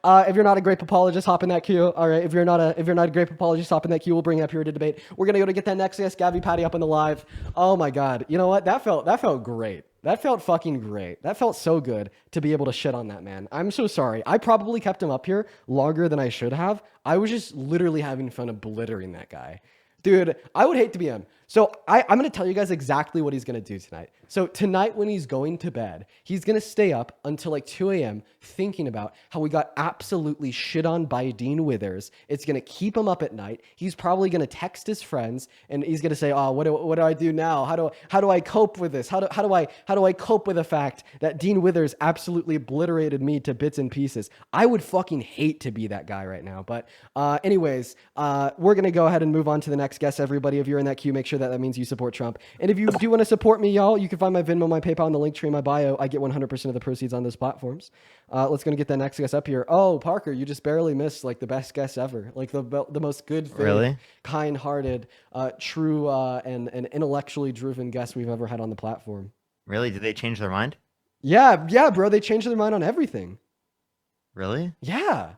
If you're not a grape apologist, hop in that queue. All right. If you're not a grape apologist, hop in that queue. We'll bring you up here to debate. We're gonna go to get that next guest, Gabby Patty, up in the live. Oh my God. You know what? That felt great. That felt fucking great. That felt so good to be able to shit on that man. I'm so sorry. I probably kept him up here longer than I should have. I was just literally having fun obliterating that guy. Dude, I would hate to be him. So I'm going to tell you guys exactly what he's going to do tonight. So tonight when he's going to bed, he's going to stay up until like 2 a.m. thinking about how we got absolutely shit on by Dean Withers. It's going to keep him up at night. He's probably going to text his friends and he's going to say, "Oh, what do I do now? How do I cope with this? How do I cope with the fact that Dean Withers absolutely obliterated me to bits and pieces?" I would fucking hate to be that guy right now. But anyways, we're going to go ahead and move on to the next guest. Everybody, if you're in that queue, make sure that means you support Trump. And if you do want to support me, y'all, you can find my Venmo, my PayPal, and the link tree in my bio. I get 100% of the proceeds on those platforms. Let's go and get that next guest up here. Oh, Parker, you just barely missed like the best guest ever. Like the most good faith, Really? kind-hearted, true, and intellectually driven guest we've ever had on the platform. Really? Did they change their mind? Yeah, bro. They changed their mind on everything. Really? Yeah.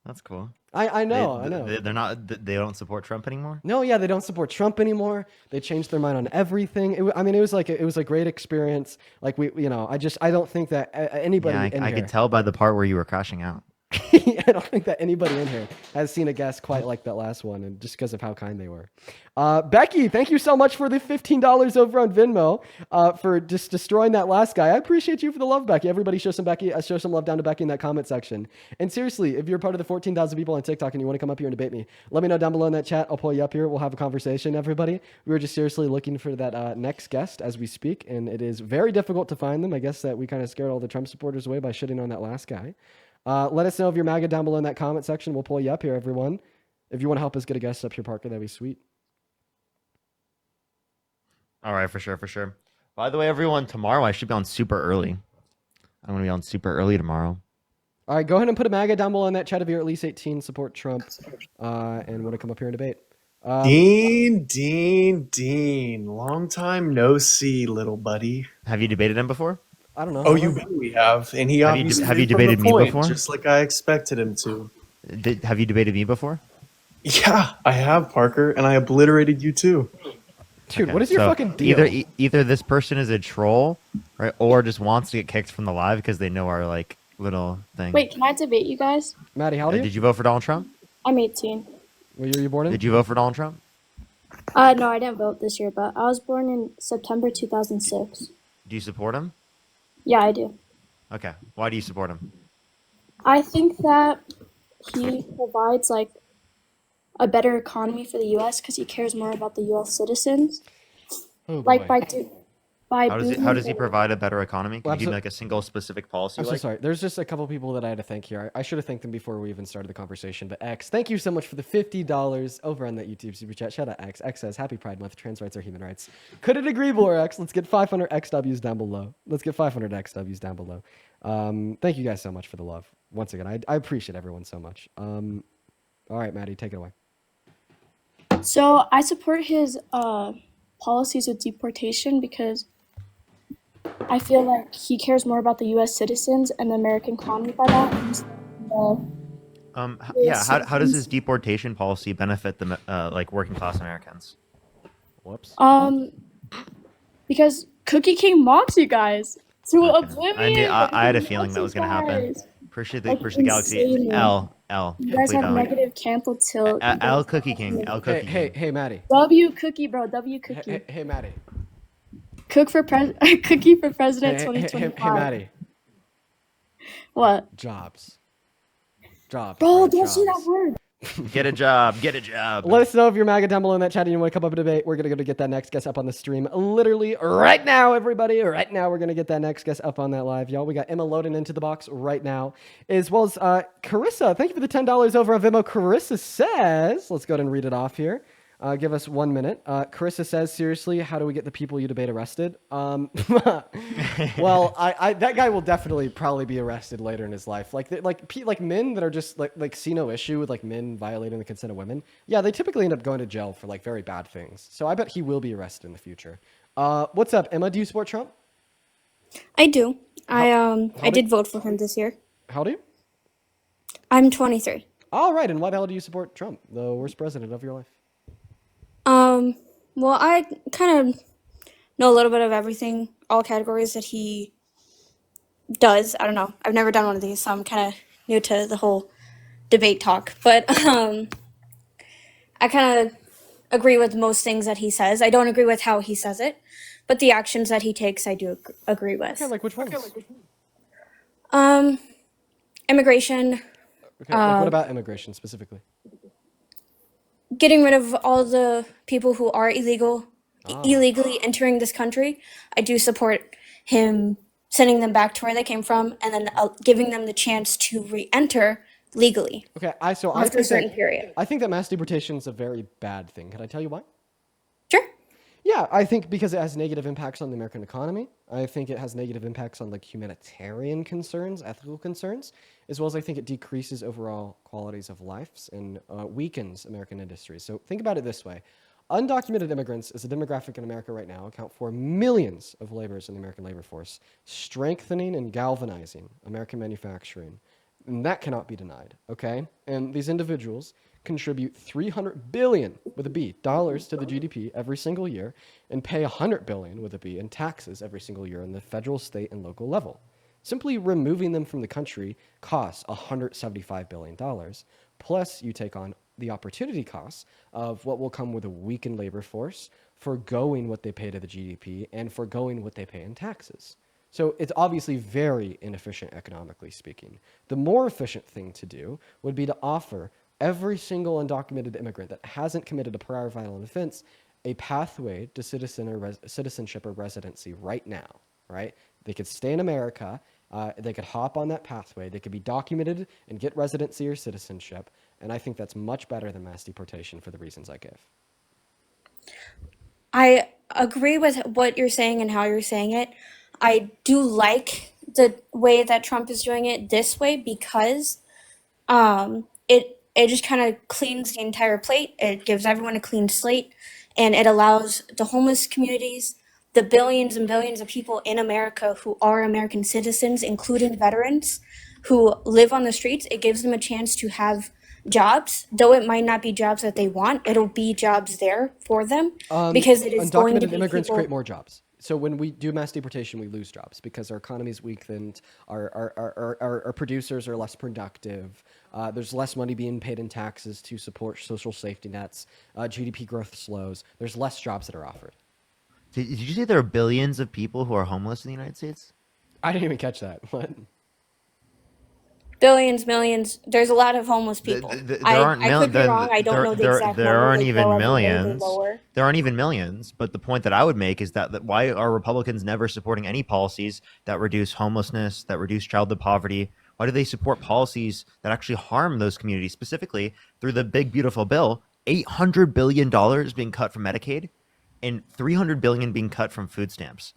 That's cool. I know. They're not. They don't support Trump anymore. No, yeah, they don't support Trump anymore. They changed their mind on everything. It was a great experience. Like I don't think that anybody. Yeah, I could tell by the part where you were crashing out. I don't think that anybody in here has seen a guest quite like that last one, and just because of how kind they were. Becky, thank you so much for the $15 over on Venmo for just destroying that last guy. I appreciate you for the love, Becky. Everybody show some love down to Becky in that comment section. And seriously, if you're part of the 14,000 people on TikTok and you want to come up here and debate me, let me know down below in that chat. I'll pull you up here. We'll have a conversation, everybody. We were just seriously looking for that next guest as we speak, and it is very difficult to find them. I guess that we kind of scared all the Trump supporters away by shitting on that last guy. Let us know if you're MAGA down below in that comment section. We'll pull you up here, everyone. If you want to help us get a guest up here, Parker, that'd be sweet. All right, for sure. By the way, everyone, tomorrow I should be on super early. I'm going to be on super early tomorrow. All right, go ahead and put a MAGA down below in that chat if you're at least 18, support Trump, and want to come up here and debate. Dean. Long time no see, little buddy. Have you debated him before? I don't know. Oh, you bet we have. And he obviously have you debated me before? Just like I expected him to. Have you debated me before? Yeah, I have, Parker, and I obliterated you too. Dude, what is your fucking deal? Either this person is a troll, right, or just wants to get kicked from the live because they know our like little thing. Wait, can I debate you guys? Maddie, how old are you? Did you vote for Donald Trump? I'm 18. What year were you born in? Did you vote for Donald Trump? No, I didn't vote this year, but I was born in September 2006. Do you support him? Yeah, I do. Okay. Why do you support him? I think that he provides like a better economy for the U.S. because he cares more about the U.S. citizens. Oh, Like boy. How does he provide a better economy? Can Well, you give me like a single specific policy? I'm so sorry. There's just a couple people that I had to thank here. I should have thanked them before we even started the conversation. But X, thank you so much for the $50 over on that YouTube super chat. Shout out X. X says, "Happy Pride Month. Trans rights are human rights." Couldn't agree more, X. Let's get 500 XWs down below. Thank you guys so much for the love. Once again, I appreciate everyone so much. All right, Maddie, take it away. So I support his policies with deportation because I feel like he cares more about the U.S. citizens and the American economy by that. How does his deportation policy benefit the like working class Americans? Whoops. Because Cookie King mocks you guys to oblivion. I had a feeling that was going to happen. Appreciate the galaxy. L. You guys have negative cancel tilt. L Cookie King. Hey, Maddie. W Cookie, bro. W Cookie. Hey, Maddie. Cookie for president 2025. Hey, Maddie. What? Jobs. Bro, don't Jobs. say that word. Get a job. Let us know if you're MAGA down below in that chat and you want to come up and debate. We're going to go to get that next guest up on the stream literally right now, everybody. Right now, we're going to get that next guest up on that live, y'all. We got Emma loading into the box right now, as well as Carissa. Thank you for the $10 over on Venmo. Carissa says, let's go ahead and read it off here. Give us 1 minute. Carissa says, seriously, how do we get the people you debate arrested? Well, that guy will definitely probably be arrested later in his life. Like men that are just like see no issue with like men violating the consent of women. Yeah, they typically end up going to jail for like very bad things. So I bet he will be arrested in the future. What's up, Emma? Do you support Trump? I do. I did vote for him this year. How old are you? I'm 23. All right, and why the hell do you support Trump, the worst president of your life? Well, I kind of know a little bit of everything, all categories that he does. I don't know. I've never done one of these, so I'm kind of new to the whole debate talk. But I kind of agree with most things that he says. I don't agree with how he says it, but the actions that he takes, I do agree with. Okay, like which ones? Immigration, Okay, like what about immigration specifically? getting rid of all the people who are illegally entering this country. I do support him sending them back to where they came from and then giving them the chance to re-enter legally Okay, I after a think certain that period. I think that mass deportation is a very bad thing. Can I tell you why? Sure. Yeah, I think because it has negative impacts on the American economy. I think it has negative impacts on like humanitarian concerns, ethical concerns, as well as I think it decreases overall qualities of lives and weakens American industries. So think about it this way. Undocumented immigrants as a demographic in America right now account for millions of laborers in the American labor force, strengthening and galvanizing American manufacturing. And that cannot be denied, okay? And these individuals contribute 300 billion with a B dollars to the GDP every single year and pay 100 billion with a B in taxes every single year on the federal, state, and local level. Simply removing them from the country costs $175 billion. Plus, you take on the opportunity costs of what will come with a weakened labor force, foregoing what they pay to the GDP and foregoing what they pay in taxes. So it's obviously very inefficient economically speaking. The more efficient thing to do would be to offer every single undocumented immigrant that hasn't committed a prior violent offense a pathway to citizenship or residency right now, right? They could stay in America, they could hop on that pathway, they could be documented and get residency or citizenship, and I think that's much better than mass deportation for the reasons I give. I agree with what you're saying and how you're saying it. I do like the way that Trump is doing it this way because it just kind of cleans the entire plate. It gives everyone a clean slate, and it allows the homeless communities, the billions and billions of people in America who are American citizens, including veterans who live on the streets. It gives them a chance to have jobs, though it might not be jobs that they want. It'll be jobs there for them because it is going to Undocumented be immigrants people. create more jobs. So when we do mass deportation, we lose jobs because our economy is weakened, our producers are less productive, there's less money being paid in taxes to support social safety nets, GDP growth slows, there's less jobs that are offered. Did you say there are billions of people who are homeless in the United States? I didn't even catch that. What? Billions, millions. There's a lot of homeless people. There aren't I could be wrong. I don't know the exact there number. aren't They even go every day, they millions. lower. There aren't even millions. But the point that I would make is that why are Republicans never supporting any policies that reduce homelessness, that reduce childhood poverty? Why do they support policies that actually harm those communities, specifically through the big beautiful bill? $800 billion being cut from Medicaid, and $300 billion being cut from food stamps.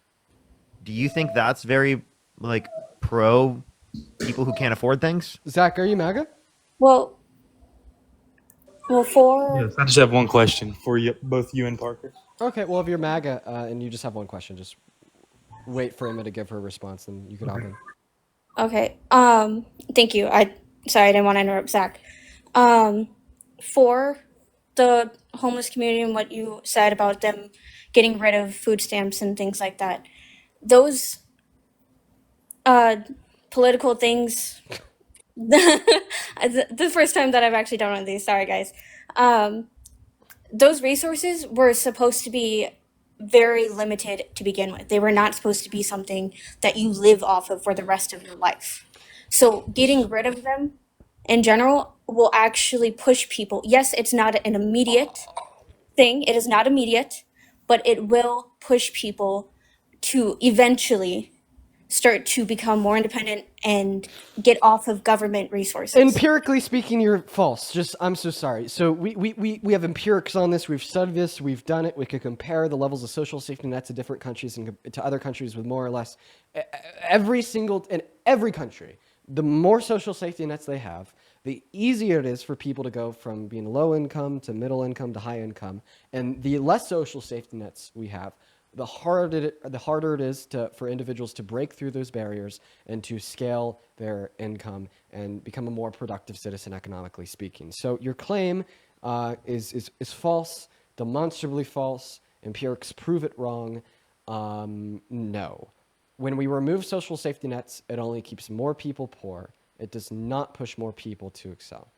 Do you think that's very like pro people who can't afford things? Zach, are you MAGA? Well, for Yes, I just have one question for you, both you and Parker. Okay, well, if you're MAGA and you just have one question, just wait for Emma to give her response, and you can hop in. okay. Thank you. Sorry, I didn't want to interrupt Zach. For the homeless community and what you said about them getting rid of food stamps and things like that, those political things. The first time that I've actually done one of these. Sorry, guys. Those resources were supposed to be very limited to begin with. They were not supposed to be something that you live off of for the rest of your life. So getting rid of them in general will actually push people. Yes, it's not an immediate thing. It is not immediate, but it will push people to eventually start to become more independent and get off of government resources. Empirically speaking, you're false. I'm so sorry. So we have empirics on this. We've studied this. We've done it. We could compare the levels of social safety nets to different countries and to other countries with more or less in every country. The more social safety nets they have, the easier it is for people to go from being low income to middle income to high income. And the less social safety nets we have, the harder it is for individuals to break through those barriers and to scale their income and become a more productive citizen, economically speaking. So your claim is false, demonstrably false. Empirics prove it wrong. No. When we remove social safety nets, it only keeps more people poor. It does not push more people to excel.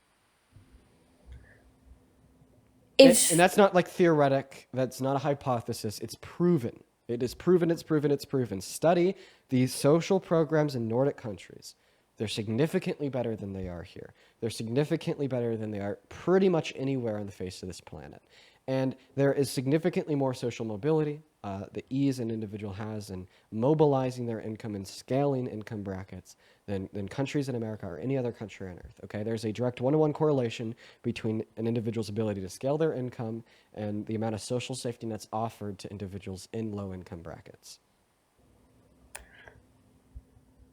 If And that's not like theoretic. That's not a hypothesis. It's proven. It is proven. It's proven. It's proven. Study these social programs in Nordic countries. They're significantly better than they are here. They're significantly better than they are pretty much anywhere on the face of this planet. And there is significantly more social mobility, the ease an individual has in mobilizing their income and scaling income brackets than countries in America or any other country on earth. Okay, there's a direct one-to-one correlation between an individual's ability to scale their income and the amount of social safety nets offered to individuals in low income brackets.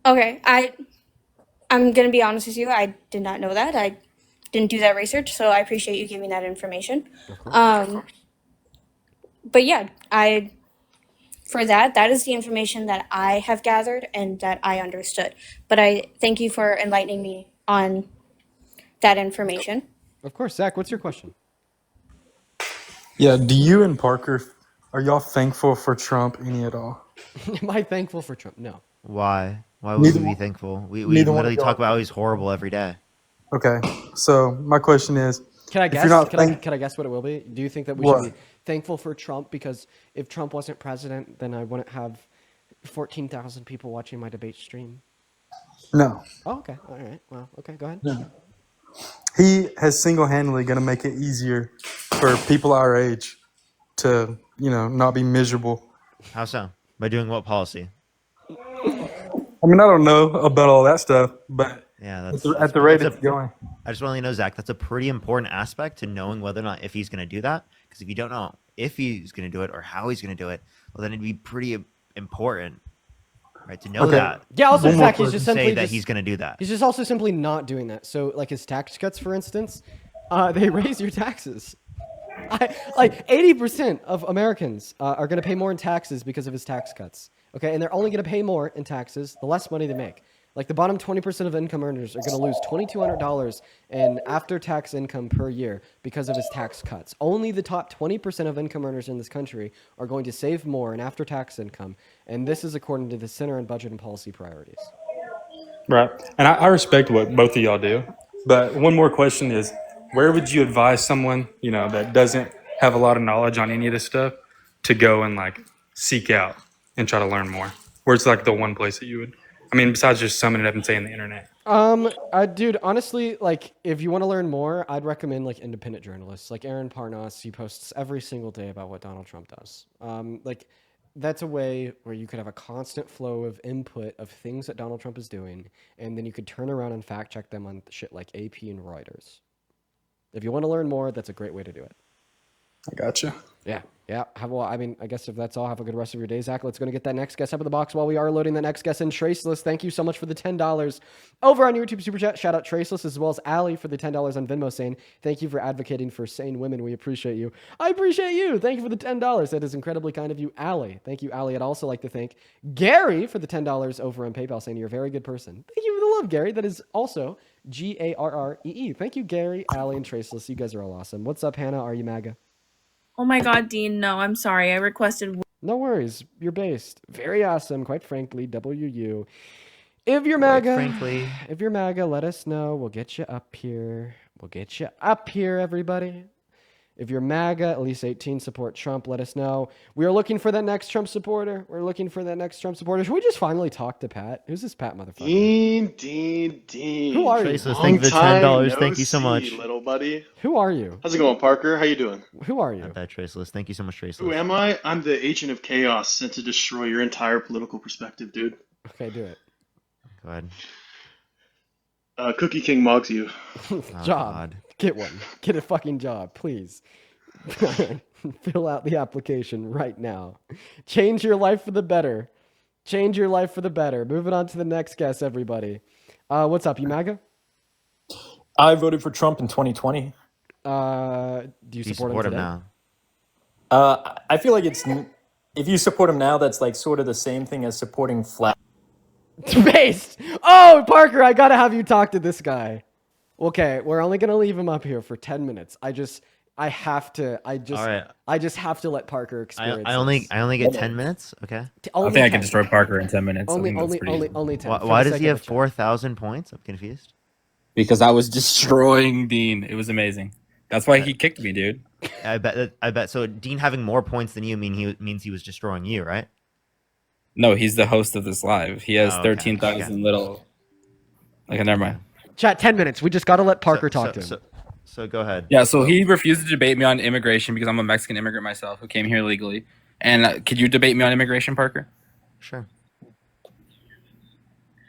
okay, I'm gonna be honest with you. I did not know that. I didn't do that research, so I appreciate you giving that information. But yeah, that is the information that I have gathered and that I understood. But I thank you for enlightening me on that information. Of course, Zach, what's your question? Yeah, do you and Parker, are y'all thankful for Trump any at all? Am I thankful for Trump? No. Why? Why would Neither we be one- thankful? We neither one of literally y'all. talk about how he's horrible every day. Okay, so my question is, Can I if guess? you're not Can I guess what it will be? Do you think that we What? should be thankful for Trump because if Trump wasn't president, then I wouldn't have 14,000 people watching my debate stream? no, Oh, okay. All right. Well, okay. Go ahead. he has single-handedly going to make it easier for people our age to, not be miserable. How so? By doing what policy? I mean, I don't know about all that stuff, but Yeah, at the rate it's going. I just want to let you know, Zach, that's a pretty important aspect to knowing whether or not if he's going to do that. Because if you don't know if he's going to do it or how he's going to do it, well, then it'd be pretty important, right, to know Okay. that. Yeah. Also, One more Zach, he's just To simply say that he's going to do that. he's just also simply not doing that. So, like his tax cuts, for instance, they raise your taxes. Like 80% of Americans are going to pay more in taxes because of his tax cuts. Okay, and they're only going to pay more in taxes the less money they make. Like the bottom 20% of income earners are going to lose $2,200 in after-tax income per year because of his tax cuts. Only the top 20% of income earners in this country are going to save more in after-tax income, and this is according to the Center on Budget and Policy Priorities. Right. And I respect what both of y'all do. But one more question is, where would you advise someone, that doesn't have a lot of knowledge on any of this stuff to go and seek out and try to learn more? Where's the one place that you would, besides just summing it up and saying the internet? Dude, honestly, if you want to learn more, I'd recommend independent journalists like Aaron Parnas. He posts every single day about what Donald Trump does. That's a way where you could have a constant flow of input of things that Donald Trump is doing, and then you could turn around and fact check them on shit like AP and Reuters. If you want to learn more, that's a great way to do it. I gotcha. Yeah. I guess if that's all, have a good rest of your day, Zach. Let's go and get that next guest up in the box while we are loading that next guest in. Traceless, thank you so much for the $10 over on YouTube Super Chat. Shout out Traceless as well as Allie for the $10 on Venmo saying, thank you for advocating for sane women. We appreciate you. I appreciate you. Thank you for the $10. That is incredibly kind of you, Allie. Thank you, Allie. I'd also like to thank Gary for the $10 over on PayPal saying you're a very good person. Thank you for the love, Gary. That is also Garree. Thank you, Gary, Allie, and Traceless. You guys are all awesome. What's up, Hannah? Are you MAGA? Oh my God, Dean, no, I'm sorry. I requested. No worries. You're based. Very awesome. Quite frankly, WU. If you're MAGA, let us know. We'll get you up here. Everybody. If you're MAGA, at least 18, support Trump, let us know. We are looking for that next Trump supporter. Should we just finally talk to Pat? Who's this Pat motherfucker? Dean. Who are you? Traceless, thank you for the $10. Thank you so much. Little buddy. Who are you? How's it going, Parker? How you doing? Who are Not you? bad, Traceless. Thank you so much, Who Traceless. am I? I'm the agent of chaos sent to destroy your entire political perspective, dude. Okay, do it. Go ahead. Cookie King mugs you. Oh, Job. God. Get one. Get a fucking job, please. Fill out the application right now. Change your life for the better. Moving on to the next guest, everybody. What's up, you MAGA? I voted for Trump in 2020. Do you Do you support support him today? now? I feel like it's If you support him now, that's like sort of the same thing as supporting flat. Based. Oh, Parker, I gotta have you talk to this guy. Okay, we're only gonna leave him up here for 10 minutes. I just have to let Parker experience. I only this. get 10 minutes. Okay. Only I think I 10. can destroy Parker in 10 minutes. Only, I think that's only, pretty only, easy. only 10. Why does he have 4,000 points? I'm confused. Because I was destroying Dean. It was amazing. That's why he kicked me, dude. I bet. So Dean having more points than you means he was destroying you, right? No, he's the host of this live. He has Oh, okay. 13,000 little. Okay, never mind. Chat, 10 minutes. We just gotta let Parker talk to him. So go ahead. Yeah, so he refused to debate me on immigration because I'm a Mexican immigrant myself who came here legally. And could you debate me on immigration, Parker? Sure.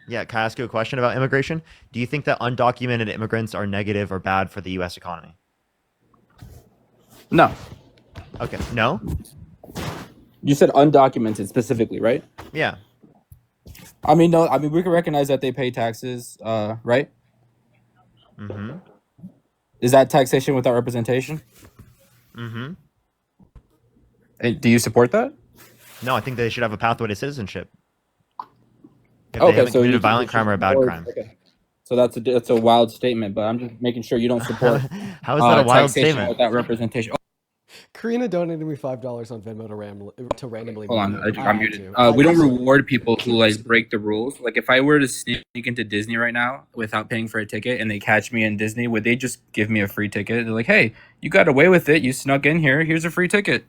Yeah, can I ask you a question about immigration? Do you think that undocumented immigrants are negative or bad for the U.S. economy? No. Okay. No? You said undocumented specifically, right? Yeah. I mean, no. I mean, we can recognize that they pay taxes, right? Mm-hmm. Is that taxation without representation? Mm-hmm. And do you support that? No, I think they should have a pathway to citizenship. If they Okay, haven't so committed you a violent crime or a bad support- crime. Okay. So that's a wild statement, but I'm just making sure you don't support. How is that a wild taxation statement? without representation? Karina donated me $5 on Venmo to randomly. Hold on, mute me. I'm had muted. to. We don't reward people who like break the rules. Like if I were to sneak into Disney right now without paying for a ticket and they catch me in Disney, would they just give me a free ticket? They're like, "Hey, you got away with it. You snuck in here. Here's a free ticket."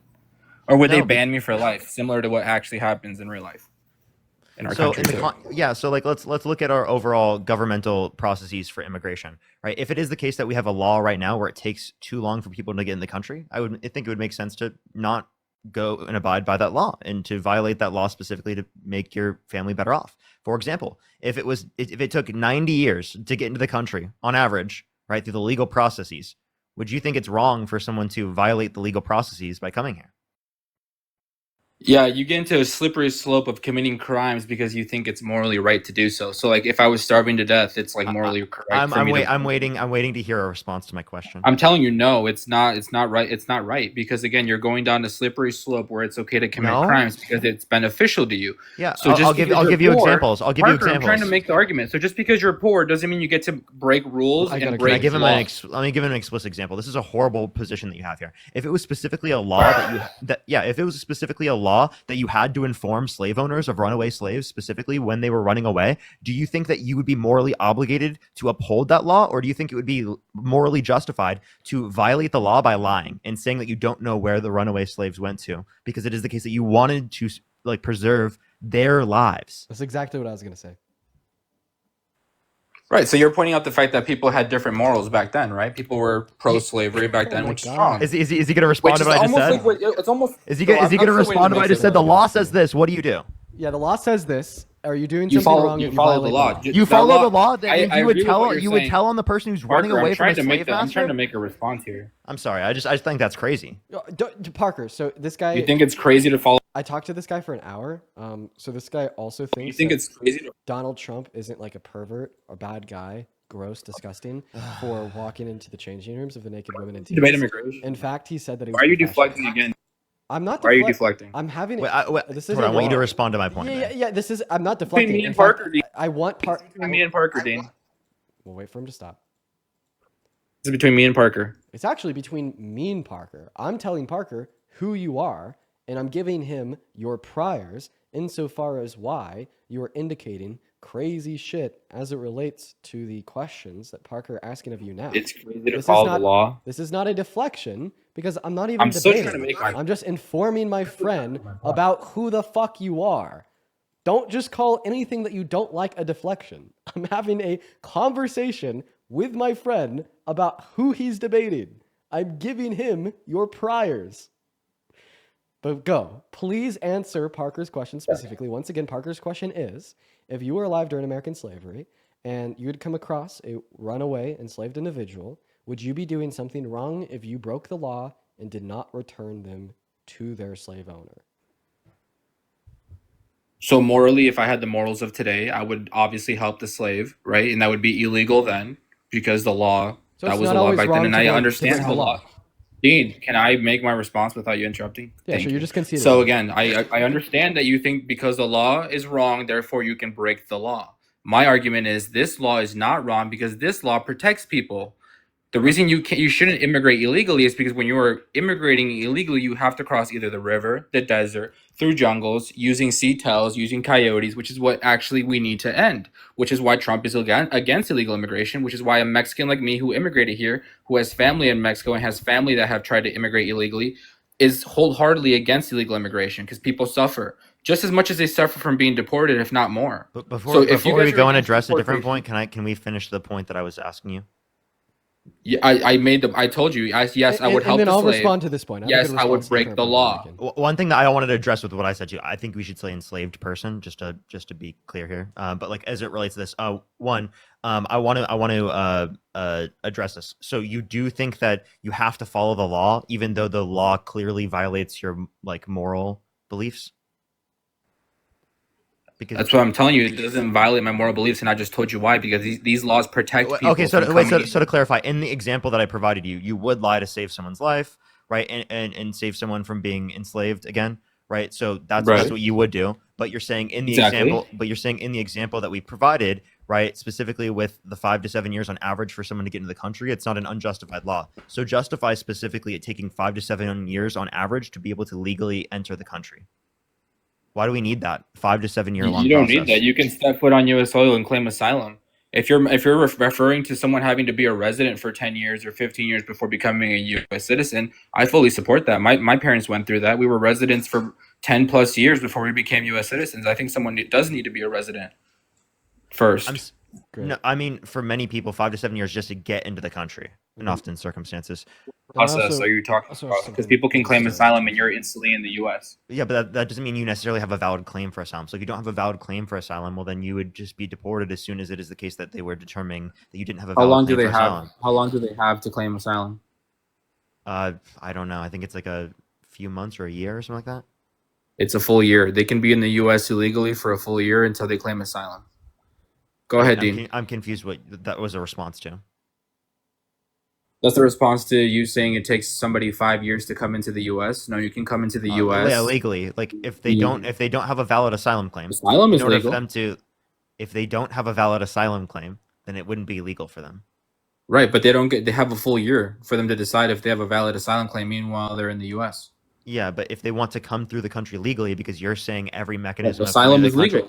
Or would they No, ban me for life, similar to what actually happens in real life in our country? So like let's look at our overall governmental processes for immigration, right? If it is the case that we have a law right now where it takes too long for people to get in the country, I think it would make sense to not go and abide by that law and to violate that law specifically to make your family better off. For example, if it took 90 years to get into the country on average, right, through the legal processes, would you think it's wrong for someone to violate the legal processes by coming here? Yeah, you get into a slippery slope of committing crimes because you think it's morally right to do so. So, like, if I was starving to death, it's like morally correct. I'm waiting to hear a response to my question. I'm telling you, no, it's not. It's not right. It's not right because again, you're going down a slippery slope where it's okay to commit crimes because it's beneficial to you. Yeah, so I'll give you examples. I'll give you examples. I'm trying to make the argument. So just because you're poor doesn't mean you get to break rules and break. Let me give him an explicit example. This is a horrible position that you have here. If it was specifically a law if it was specifically a law that you had to inform slave owners of runaway slaves specifically when they were running away, do you think that you would be morally obligated to uphold that law, or do you think it would be morally justified to violate the law by lying and saying that you don't know where the runaway slaves went to because it is the case that you wanted to like preserve their lives? That's exactly what I was gonna say. Right, so you're pointing out the fact that people had different morals back then, right? People were pro-slavery back then, which is wrong. Is he going to respond to what I just said? It's almost. Is he going to respond to what I just said? The law says this. What do you do? Yeah, the law says this. Are you doing You something wrong? you if follow the violate law. You follow the law. That means I you would agree with what you you're would saying. tell on the person who's running Parker, away from a slave I'm trying master. to make a response here. I'm sorry. I just think that's crazy. Parker, so this guy. You think it's crazy to follow? I talked to this guy for an hour. So this guy also thinks. You think that it's crazy to? Donald Trump isn't like a pervert or bad guy, gross, disgusting, for walking into the changing rooms of the naked women and teens. Debate immigration. In fact, he said that he was. Why are you professional. deflecting again? I'm not. Why are you deflecting? I'm having. This is. I want you to respond to my point. Yeah. This is. I'm not deflecting. Between me and In fact, Parker, Dean. I want Parker. Between me and Parker, Dean. We'll wait for him to stop. It's between me and Parker. It's actually between me and Parker. I'm telling Parker who you are, and I'm giving him your priors insofar as why you are indicating crazy shit as it relates to the questions that Parker are asking of you now. It's crazy to follow the law. This is not a deflection because I'm not even I'm still debating. trying to make I'm just informing my friend about who the fuck you are. Don't just call anything that you don't like a deflection. I'm having a conversation with my friend about who he's debating. I'm giving him your priors. But go. Please answer Parker's question specifically. Once again, Parker's question is, if you were alive during American slavery and you had come across a runaway enslaved individual, would you be doing something wrong if you broke the law and did not return them to their slave owner? So morally, if I had the morals of today, I would obviously help the slave, right? And that would be illegal then because the law, So that it's was not the law always back then, wrong and to I break understand the the law. law. Dean, can I make my response without you interrupting? Yeah, Thank sure. you. You're just conceding. So again, I understand that you think because the law is wrong, therefore you can break the law. My argument is this law is not wrong because this law protects people. The reason you shouldn't immigrate illegally is because when you are immigrating illegally, you have to cross either the river, the desert, through jungles, using sea tails, using coyotes, which is what actually we need to end. Which is why Trump is against illegal immigration. Which is why a Mexican like me who immigrated here, who has family in Mexico and has family that have tried to immigrate illegally, is wholeheartedly against illegal immigration because people suffer just as much as they suffer from being deported, if not more. But So before we guys are go and against address a different deportation- point, can we finish the point that I was asking you? Yeah, I told you. Yes, I would help and then the I'll slave. respond to this point. have a Yes, good I would response to the break current the point law. you're making. One thing that I wanted to address with what I said to you, I think we should say enslaved person, just to be clear here. But like as it relates to this, I want to address this. So you do think that you have to follow the law, even though the law clearly violates your like moral beliefs? Because That's what I'm telling you. It doesn't violate my moral beliefs, and I just told you why. Because these laws protect people. okay, so from wait, coming so to clarify, in the example that I provided you, you would lie to save someone's life, right, and save someone from being enslaved again, right? So that's Right. what you would do. But you're saying in the Exactly. example, that we provided, right, specifically with the 5 to 7 years on average for someone to get into the country, it's not an unjustified law. So justify specifically it taking 5 to 7 years on average to be able to legally enter the country. Why do we need that 5 to 7 year long You don't process? need that. You can step foot on U.S. soil and claim asylum. If you're referring to someone having to be a resident for 10 years or 15 years before becoming a U.S. citizen, I fully support that. My parents went through that. We were residents for 10 plus years before we became U.S. citizens. I think someone does need to be a resident first. No, I mean, for many people, 5 to 7 years just to get into the country, in often circumstances. Process are you talking about? Because people can claim asylum and you're instantly in the U.S. Yeah, but that doesn't mean you necessarily have a valid claim for asylum. So if you don't have a valid claim for asylum, well, then you would just be deported as soon as it is the case that they were determining that you didn't have a How valid long claim do they for have? asylum. How long do they have to claim asylum? I don't know. I think it's like a few months or a year or something like that. It's a full year. They can be in the U.S. illegally for a full year until they claim asylum. Go ahead, Dean. I'm confused what that was a response to. That's the response to you saying it takes somebody 5 years to come into the U.S. No, you can come into the U.S. Yeah, legally. Like if they Yeah. don't have a valid asylum claim, Asylum is in order legal. for them to, if they don't have a valid asylum claim, then it wouldn't be legal for them. Right, but they have a full year for them to decide if they have a valid asylum claim. Meanwhile, they're in the U.S. Yeah, but if they want to come through the country legally, because you're saying every mechanism of Asylum coming to is the country,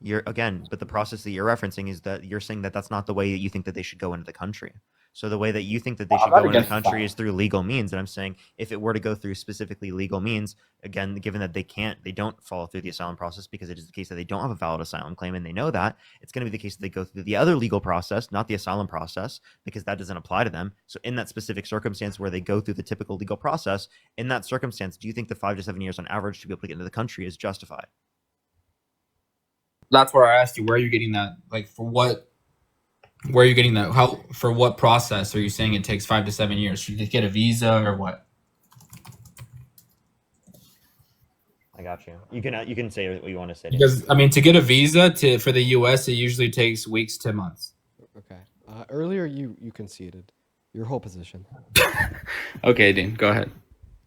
legal. but the process that you're referencing is that you're saying that that's not the way that you think that they should go into the country. So the way that you think that they I'm should not go into the against country that. is through legal means. And I'm saying if it were to go through specifically legal means, again, given that they don't follow through the asylum process because it is the case that they don't have a valid asylum claim and they know that, it's going to be the case that they go through the other legal process, not the asylum process, because that doesn't apply to them. So in that specific circumstance where they go through the typical legal process, in that circumstance, do you think the 5 to 7 years on average to be able to get into the country is justified? That's where I asked you. Where are you getting that? Like, for what? Where are you getting that? How? For what process are you saying it takes 5 to 7 years? Should you get a visa or what? I got you. You can say what you want to say. Because I mean, to get a visa for the U.S., it usually takes weeks to months. Okay. Earlier, you conceded your whole position. Okay, Dean, go ahead.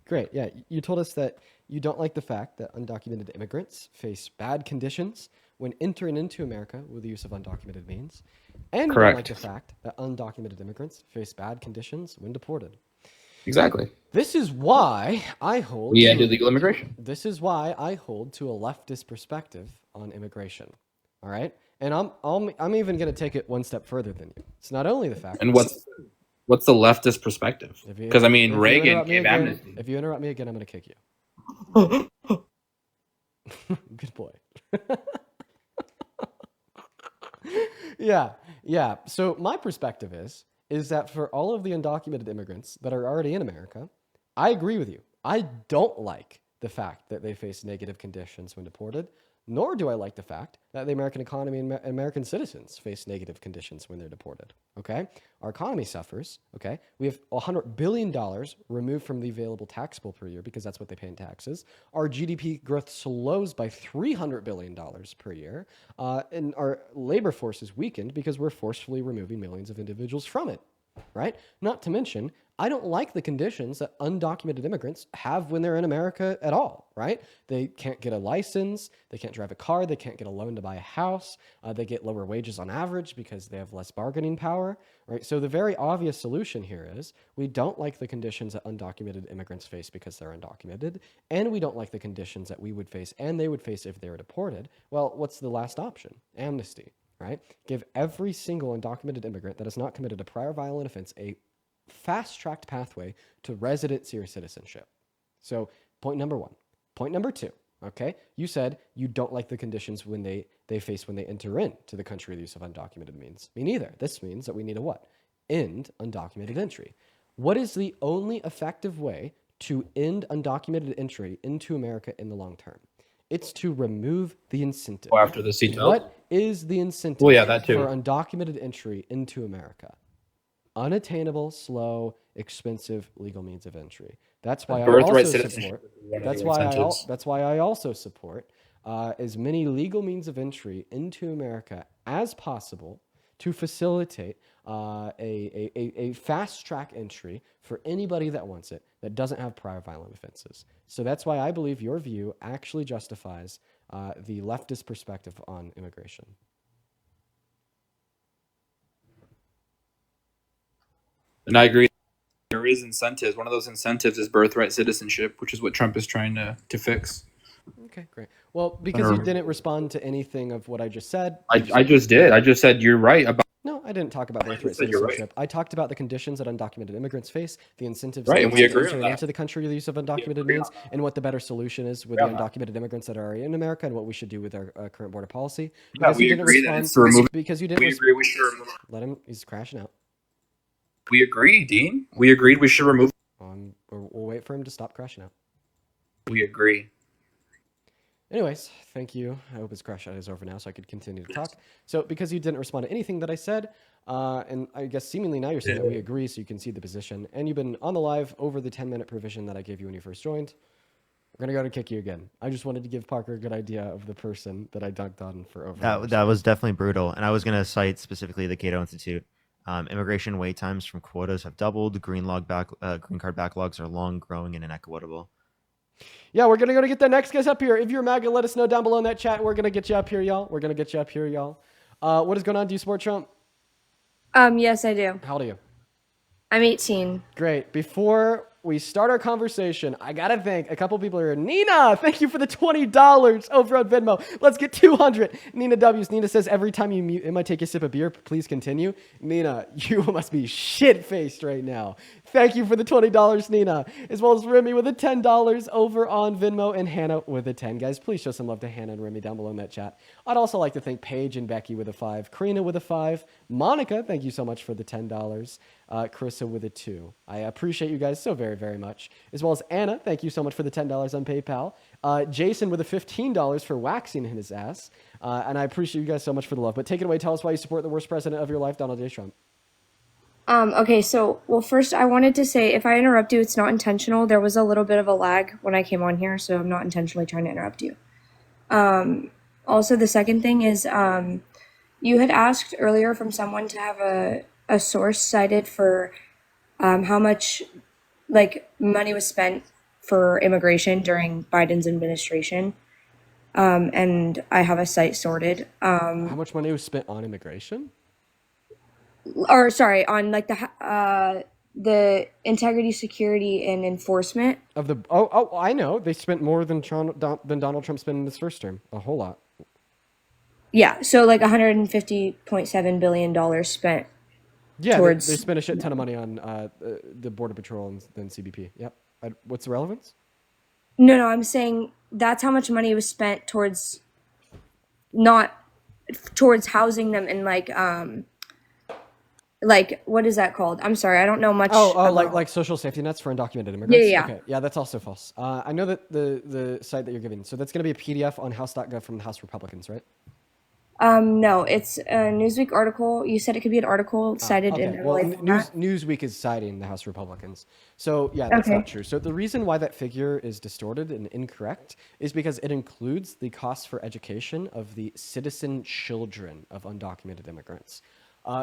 Great. Yeah, you told us that you don't like the fact that undocumented immigrants face bad conditions when entering into America with the use of undocumented means, and you don't like Correct. the fact that undocumented immigrants face bad conditions when deported. Exactly. This is why I hold. We end illegal immigration. This is why I hold to a leftist perspective on immigration. All right, and I'm even going to take it one step further than you. It's not only the fact. And what's the leftist perspective? Because I mean, if you Reagan interrupt me gave again- amnesty. If you interrupt me again, I'm going to kick you. Good boy. Yeah. So my perspective is that for all of the undocumented immigrants that are already in America, I agree with you. I don't like the fact that they face negative conditions when deported, nor do I like the fact that the American economy and American citizens face negative conditions when they're deported. Okay? Our economy suffers. Okay? We have $100 billion removed from the available tax pool per year because that's what they pay in taxes. Our GDP growth slows by $300 billion per year. And our labor force is weakened because we're forcefully removing millions of individuals from it. right? Not to mention, I don't like the conditions that undocumented immigrants have when they're in America at all, right? They can't get a license, they can't drive a car, they can't get a loan to buy a house, they get lower wages on average because they have less bargaining power, right? So the very obvious solution here is we don't like the conditions that undocumented immigrants face because they're undocumented, and we don't like the conditions that we would face and they would face if they were deported. Well, what's the last option? Amnesty, right? Give every single undocumented immigrant that has not committed a prior violent offense a fast-tracked pathway to residency or citizenship. So point number one. Point number two, okay? You said you don't like the conditions when they face when they enter into the country the use of undocumented means. Me neither. This means that we need a what? End undocumented entry. What is the only effective way to end undocumented entry into America in the long term? It's to remove the incentive. Well, after the seatbelt? What is the incentive Well, yeah, that too. for undocumented entry into America? Unattainable, slow, expensive legal means of entry. That's why I Birthright also citizenship support. is one of That's the why incentives. that's why I also support as many legal means of entry into America as possible to facilitate a fast track entry for anybody that wants it that doesn't have prior violent offenses. So that's why I believe your view actually justifies the leftist perspective on immigration. And I agree. There is incentives. One of those incentives is birthright citizenship, which is what Trump is trying to fix. Okay, great. Well, because you didn't respond to anything of what I just said. I just did. I just said you're right about. No, I didn't talk about birthright said you're right. citizenship. I talked about the conditions that undocumented immigrants face, the incentives Right, and we agree on entering that. into the country, the use of undocumented agree means, and what the better solution is with the undocumented immigrants that are already in America, and what we should do with our current border policy. Yeah, we agree that it's to remove. Because you didn't We agree we should remove. let him. He's crashing out. We agree, Dean. We agreed we should remove. We'll wait for him to stop crashing out. We agree. Anyways, thank you. I hope his crash out is over now so I could continue to talk. So because you didn't respond to anything that I said, and I guess seemingly now you're saying that we agree so you can see the position, and you've been on the live over the 10-minute provision that I gave you when you first joined, we're going to go to kick you again. I just wanted to give Parker a good idea of the person that I dunked on for over. That was definitely brutal. And I was going to cite specifically the Cato Institute. Immigration wait times from quotas have doubled. Green card backlogs are long, growing, and inequitable. Yeah, we're going to go to get the next guys up here. If you're MAGA, let us know down below in that chat. We're going to get you up here, y'all. What is going on? Do you support Trump? Yes, I do. How old are you? I'm 18. Great. Before we start our conversation, I got to thank a couple people here. Nina, thank you for the $20 over on Venmo. Let's get 200. Nina W's. Nina says, every time you mute, it might take a sip of beer. Please continue. Nina, you must be shit-faced right now. Thank you for the $20, Nina. As well as Remy with a $10 over on Venmo and Hannah with a 10. Guys, please show some love to Hannah and Remy down below in that chat. I'd also like to thank Paige and Becky with a 5. Karina with a 5. Monica, thank you so much for the $10. Carissa with a 2. I appreciate you guys so very, very much. As well as Anna, thank you so much for the $10 on PayPal. Jason with a $15 for waxing in his ass. And I appreciate you guys so much for the love. But take it away. Tell us why you support the worst president of your life, Donald J. Trump. Okay, so, well, first I wanted to say, if I interrupt you, it's not intentional. There was a little bit of a lag when I came on here, so I'm not intentionally trying to interrupt you. Also, the second thing is, you had asked earlier from someone to have a source cited for how much, like, money was spent for immigration during Biden's administration. And I have a site sorted. How much money was spent on immigration? Or sorry, on like the integrity, security, and enforcement Of the I know they spent more than Donald Trump spent in his first term, a whole lot. Yeah, so like $150.7 billion spent. Yeah, towards they spent a shit ton of money on the Border Patrol and then CBP. Yep. What's the relevance? No, I'm saying that's how much money was spent towards housing them in like what is that called? I'm sorry, I don't know much. Like social safety nets for undocumented immigrants. Yeah. Okay, yeah, that's also false. I know that the site that you're giving. So that's going to be a PDF on House.gov from the House Republicans, right? No, it's a Newsweek article. You said it could be an article cited in Well, LA format. Newsweek is citing the House Republicans. So yeah, that's not true. So the reason why that figure is distorted and incorrect is because it includes the costs for education of the citizen children of undocumented immigrants.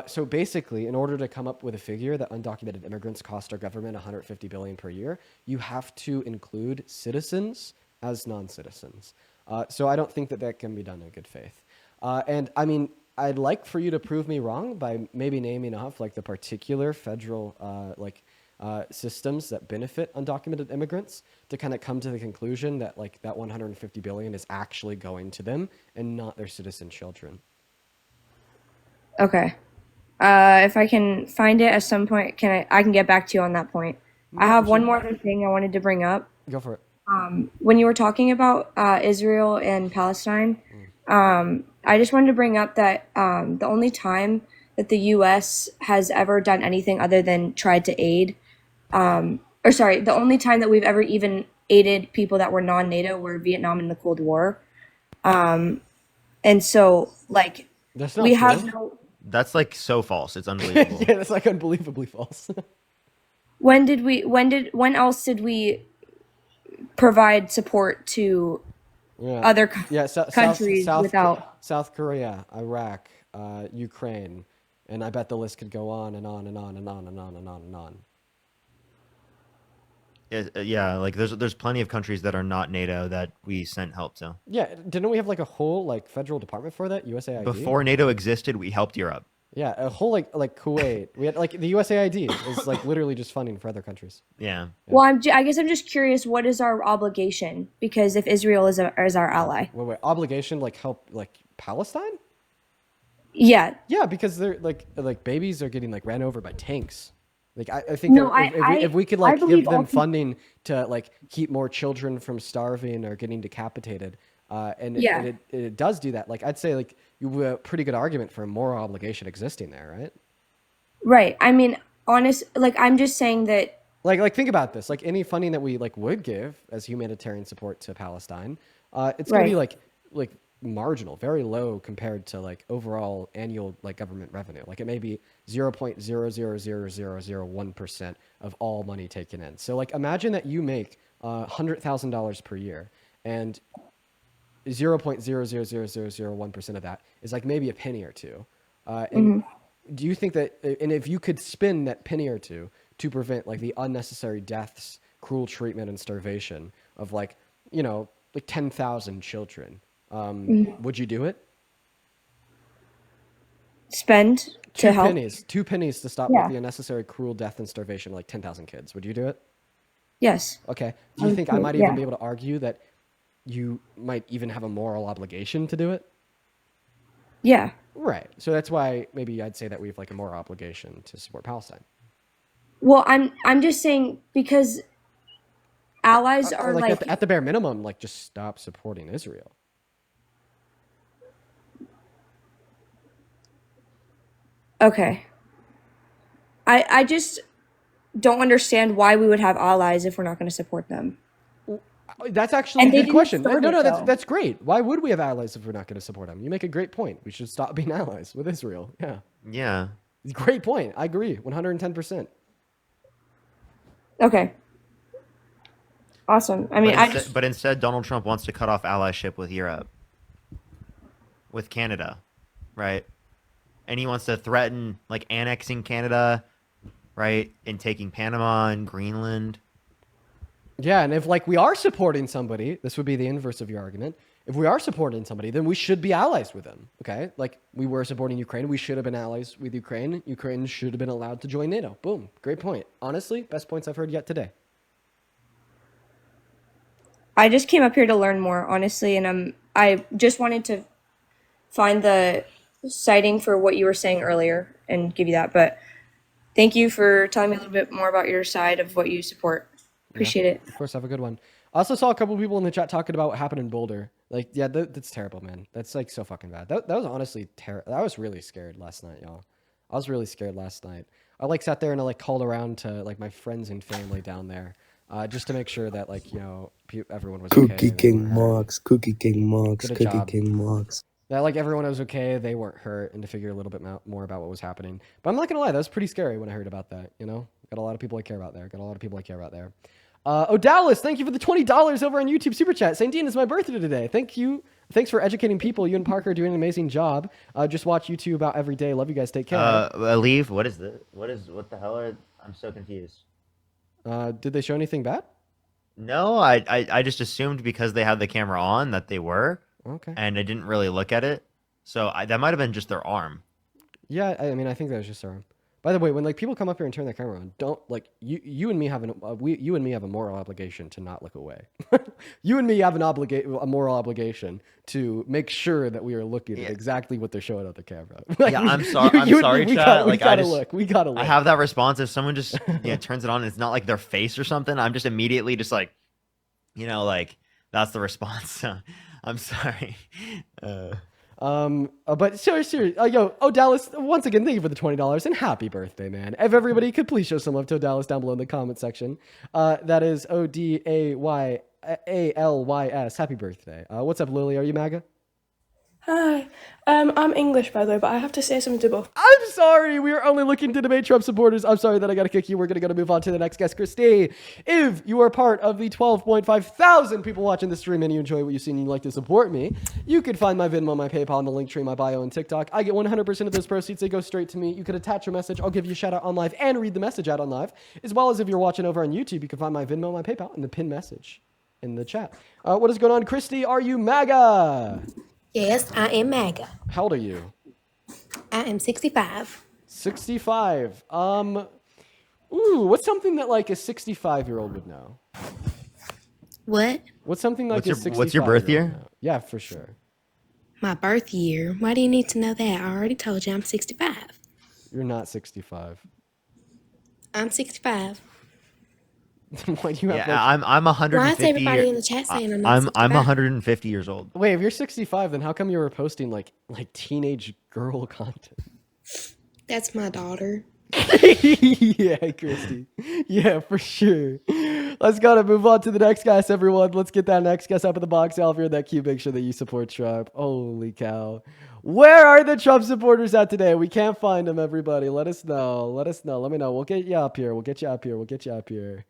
So basically, in order to come up with a figure that undocumented immigrants cost our government 150 billion per year, you have to include citizens as non-citizens. So I don't think that that can be done in good faith. And I mean, I'd like for you to prove me wrong by maybe naming off like the particular federal systems that benefit undocumented immigrants to kind of come to the conclusion that like that 150 billion is actually going to them and not their citizen children. Okay. If I can find it at some point, I can get back to you on that point. I have one more other thing I wanted to bring up. Go for it. When you were talking about Israel and Palestine, I just wanted to bring up that the only time that the U.S. has ever done anything other than tried to aid, the only time that we've ever even aided people that were non-NATO were Vietnam in the Cold War. And so, like, That's not we true. have no. That's like so false. It's unbelievable. Yeah, that's like unbelievably false. When else did we provide support to other countries without? South Korea, Iraq, Ukraine, and I bet the list could go on and on and on and on and on and on and on. Yeah, like there's plenty of countries that are not NATO that we sent help to. Yeah, didn't we have like a whole like federal department for that? USAID. Before NATO existed, we helped Europe. Yeah, a whole like Kuwait. We had like the USAID is like literally just funding for other countries. Yeah. Well, I guess I'm just curious. What is our obligation? Because if Israel is our ally, Wait, obligation like help like Palestine? Yeah. Yeah, because they're like babies are getting like ran over by tanks. Like I think No, if we could like give believe them all funding to like keep more children from starving or getting decapitated, and it does do that. Like I'd say like you have a pretty good argument for a moral obligation existing there, right? Right. I mean, I'm just saying that. Like think about this. Like any funding that we like would give as humanitarian support to Palestine, it's gonna be like marginal, very low compared to like overall annual like government revenue. Like it may be 0.000001% of all money taken in. So like imagine that you make $100,000 per year, and 0.000001% of that is like maybe a penny or two. And do you think that, and if you could spend that penny or two to prevent like the unnecessary deaths, cruel treatment, and starvation of like, you know, like 10,000 children, would you do it? Spend to help? Two pennies to stop like the unnecessary cruel death and starvation of like 10,000 kids. Would you do it? Yes. Okay. Do you think I might even be able to argue that you might even have a moral obligation to do it? Yeah. Right. So that's why maybe I'd say that we have like a moral obligation to support Palestine. Well, I'm just saying because allies are like at the bare minimum, like just stop supporting Israel. Okay. I just don't understand why we would have allies if we're not going to support them. That's actually a good question. No, that's great. Why would we have allies if we're not going to support them? You make a great point. We should stop being allies with Israel. Yeah. Yeah. Great point. I agree. 110%. Okay. Awesome. I mean, but instead, Donald Trump wants to cut off allyship with Europe, with Canada, right? And he wants to threaten like annexing Canada, right, and taking Panama and Greenland. Yeah, and if like we are supporting somebody, this would be the inverse of your argument. If we are supporting somebody, then we should be allies with them. Okay, like we were supporting Ukraine, we should have been allies with Ukraine. Ukraine should have been allowed to join NATO. Boom, great point. Honestly, best points I've heard yet today. I just came up here to learn more, honestly, and I just wanted to find the citing for what you were saying earlier and give you that. But thank you for telling me a little bit more about your side of what you support. Appreciate it. Of course, have a good one. I also saw a couple people in the chat talking about what happened in Boulder. Like, yeah, that's terrible, man. That's like so fucking bad. That was honestly terrible. I was really scared last night, y'all. I was really scared last night. I like sat there and I like called around to like my friends and family down there, just to make sure that like, you know, everyone was okay. Cookie King Marks. That like everyone was okay, they weren't hurt, and to figure a little bit more about what was happening. But I'm not gonna lie, that was pretty scary when I heard about that. You know, got a lot of people I care about there. Dallas, thank you for the $20 over on YouTube Super Chat. saying, Dean, it's my birthday today. Thank you Thanks for educating people. You and Parker are doing an amazing job. Just watch YouTube about every day. Love you guys. Take care. Leave. What is this? What the hell are? I'm so confused. Did they show anything bad? No, I just assumed because they had the camera on that they were, Okay. and I didn't really look at it. So that might have been just their arm. Yeah, I mean, I think that was just our. By the way, when like people come up here and turn their camera on, don't like you and me have you and me have a moral obligation to not look away. You and me have a moral obligation to make sure that we are looking at exactly what they're showing on the camera. Like, Yeah, I'm sorry. I'm sorry, chat. We gotta look. We gotta look. I have that response. If someone just turns it on, and it's not like their face or something. I'm just immediately just like, like that's the response. So, I'm sorry. But seriously, Dallas, once again, thank you for the $20 and happy birthday, man. If everybody could please show some love to Dallas down below in the comment section. That is ODAYALYS. Happy birthday. What's up, Lily? Are you MAGA? Hi. I'm English, by the way, but I have to say something to both. I'm sorry. We are only looking to debate Trump supporters. I'm sorry that I got to kick you. We're going to move on to the next guest, Christy. If you are part of the 12.5 thousand people watching the stream and you enjoy what you see and you'd like to support me, you can find my Venmo, my PayPal, and the link tree in my bio and TikTok. I get 100% of those proceeds. They go straight to me. You can attach your message. I'll give you a shout out on live and read the message out on live. As well as if you're watching over on YouTube, you can find my Venmo, my PayPal, and the pinned message in the chat. What is going on, Christy? Are you MAGA? Yes, I am MAGA. How old are you? I am 65. 65. What's something that like a 65-year-old would know? What? What's something like what's your birth year? Know? Yeah, for sure. My birth year? Why do you need to know that? I already told you I'm 65. You're not 65. I'm 65. Why do you have I'm 150. Why is everybody in the chat saying I'm not 65? I'm 150 years old. Wait, if you're 65, then how come you were posting like teenage girl content? That's my daughter. Yeah, Christy. Yeah, for sure. Let's go to move on to the next guest, everyone. Let's get that next guest up in the box. If you're in that queue, make sure that you support Trump. Holy cow. Where are the Trump supporters at today? We can't find them, everybody. Let us know. Let me know. We'll get you up here. We'll get you up here.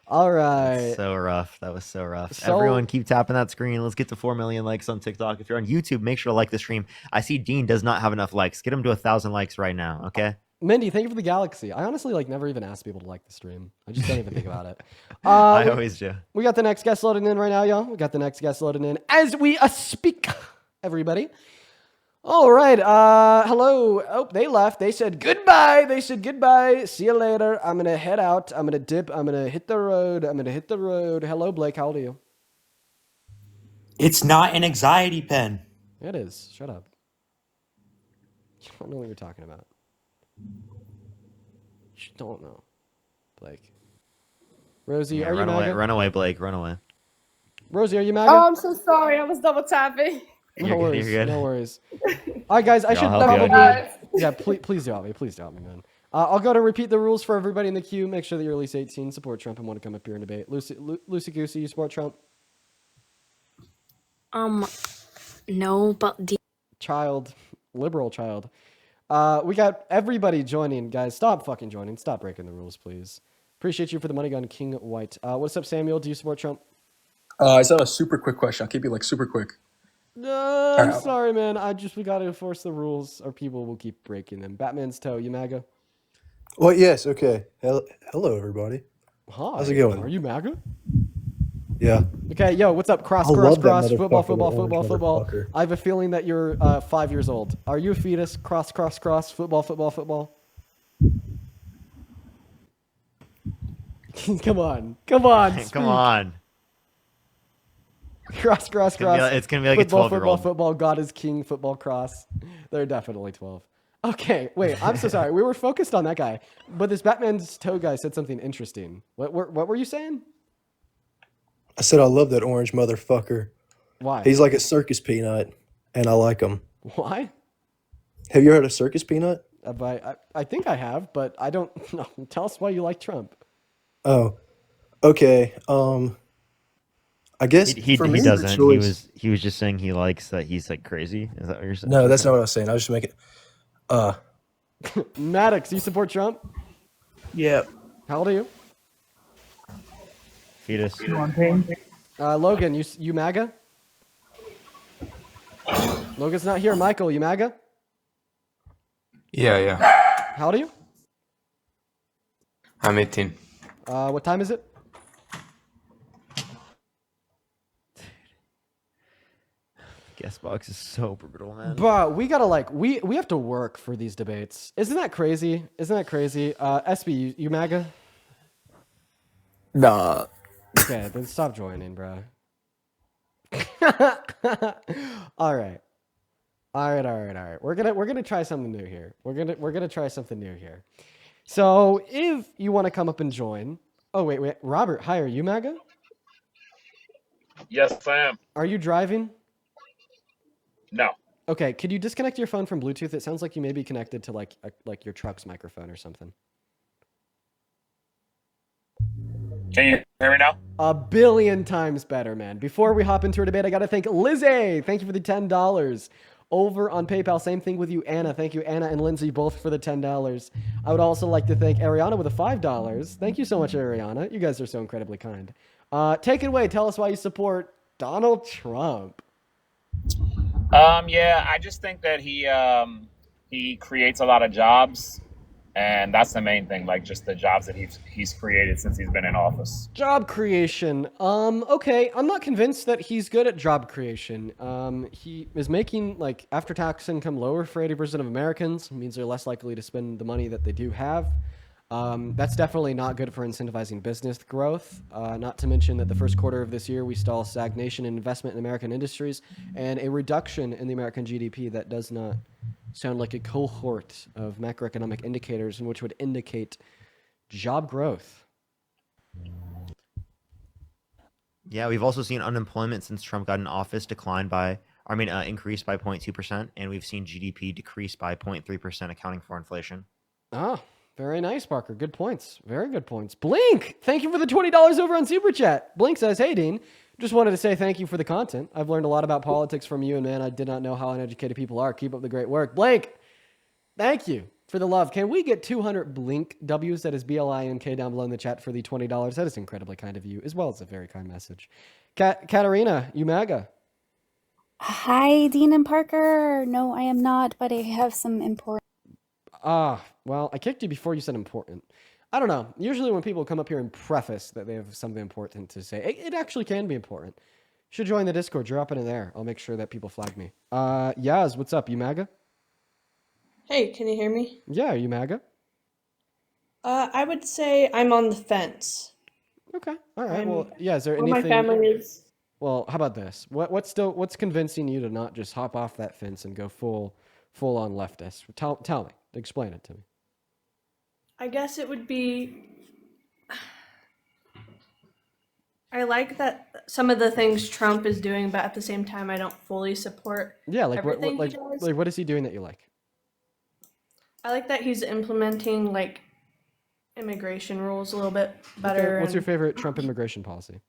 All right. That's so rough. That was so rough. Everyone keep tapping that screen. Let's get to 4 million likes on TikTok. If you're on YouTube, make sure to like the stream. I see Dean does not have enough likes. Get him to 1,000 likes right now, okay? Mindy, thank you for the galaxy. I honestly never even asked people to like the stream. I just don't even think about it. I always do. We got the next guest loading in right now, y'all. We got the next guest loading in as we speak, everybody. All right. Hello. Oh, they left. They said goodbye. See you later. I'm going to head out. I'm going to dip. I'm going to hit the road. Hello, Blake. How old are you? It's not an anxiety pen. It is. Shut up. You don't know what you're talking about. You don't know. Blake. Rosie, are you MAGA? Run away, Blake. Run away. Rosie, are you MAGA? Oh, I'm so sorry. I was double tapping. No worries. You're good. No worries. All right, guys. I should probably. Yeah, please do help me. Please do help me, man. I'll go to repeat the rules for everybody in the queue. Make sure that you're at least 18. Support Trump and want to come up here and debate. Lucy Goosey, you support Trump? No, but Child, liberal child. We got everybody joining, guys. Stop fucking joining. Stop breaking the rules, please. Appreciate you for the money gun, King White. What's up, Samuel? Do you support Trump? I just have a super quick question. I'll keep it super quick. No, I'm sorry, man. We gotta enforce the rules, or people will keep breaking them. Batman's toe, you MAGA? Well, yes. Okay. Hello, everybody. Hi. How's it going? Are you MAGA? Yeah. Okay, yo, what's up? Cross, football. I have a feeling that you're 5 years old. Are you a fetus? Cross, football. Come on. Come on. Cross. It's gonna be like a 12-year-old. Football. God is king. Football cross. They're definitely 12. Okay, wait. I'm so sorry. We were focused on that guy, but this Batman's toe guy said something interesting. What were you saying? I said I love that orange motherfucker. Why? He's like a circus peanut, and I like him. Why? Have you heard of circus peanut? I think I have, but I don't know. Tell us why you like Trump. Oh, okay. I guess he doesn't. He was just saying he likes that he's like crazy. Is that what you're saying? No, that's not what I was saying. I was just making. Maddox, do you support Trump? Yeah. How old are you? Fetus. Logan, you MAGA? Logan's not here. Michael, you MAGA? Yeah. How old are you? I'm 18. What time is it? Guest box is so brutal, man. But we gotta we have to work for these debates. Isn't that crazy? SB, you MAGA? Nah. Okay, then stop joining, bro. All right. We're gonna try something new here. We're gonna try something new here. So if you want to come up and join, oh wait, Robert, hi, are you MAGA? Yes, I am. Are you driving? No. Okay, could you disconnect your phone from Bluetooth? It sounds like you may be connected to like your truck's microphone or something. Can you hear me now? A billion times better, man. Before we hop into our debate, I got to thank Lizzie. Thank you for the $10. Over on PayPal, same thing with you, Anna. Thank you, Anna and Lindsay, both for the $10. I would also like to thank Ariana with the $5. Thank you so much, Ariana. You guys are so incredibly kind. Take it away. Tell us why you support Donald Trump. Yeah, I just think that he creates a lot of jobs, and that's the main thing, like just the jobs that he's created since he's been in office. Job creation. Okay, I'm not convinced that he's good at job creation. He is making like after-tax income lower for 80% of Americans. It means they're less likely to spend the money that they do have. That's definitely not good for incentivizing business growth. Not to mention that the first quarter of this year, we saw stagnation in investment in American industries and a reduction in the American GDP that does not sound like a cohort of macroeconomic indicators in which would indicate job growth. Yeah, we've also seen unemployment since Trump got in office increase by 0.2%, and we've seen GDP decrease by 0.3%, accounting for inflation. Ah, very nice, Parker. Good points. Very good points. Blink, thank you for the $20 over on Super Chat. Blink says, hey, Dean, just wanted to say thank you for the content. I've learned a lot about politics from you, and man, I did not know how uneducated people are. Keep up the great work. Blink, thank you for the love. Can we get 200 Blink W's? That is BLINK down below in the chat for the $20. That is incredibly kind of you, as well as a very kind message. Katarina, you MAGA. Hi, Dean and Parker. No, I am not, but I have some important. Well, I kicked you before you said important. I don't know. Usually when people come up here and preface that they have something important to say, it actually can be important. You should join the Discord. Drop it in there. I'll make sure that people flag me. Yaz, what's up? You MAGA? Hey, can you hear me? Yeah, are you MAGA? I would say I'm on the fence. Okay. All right. Well, yeah, is there Well, anything... my family is... Well, how about this? What's convincing you to not just hop off that fence and go full on leftist? Tell me. Explain it to me. I guess it would be... I like that some of the things Trump is doing, but at the same time, I don't fully support everything he does. What is he doing that you like? I like that he's implementing like immigration rules a little bit better. Okay. What's your favorite Trump immigration policy?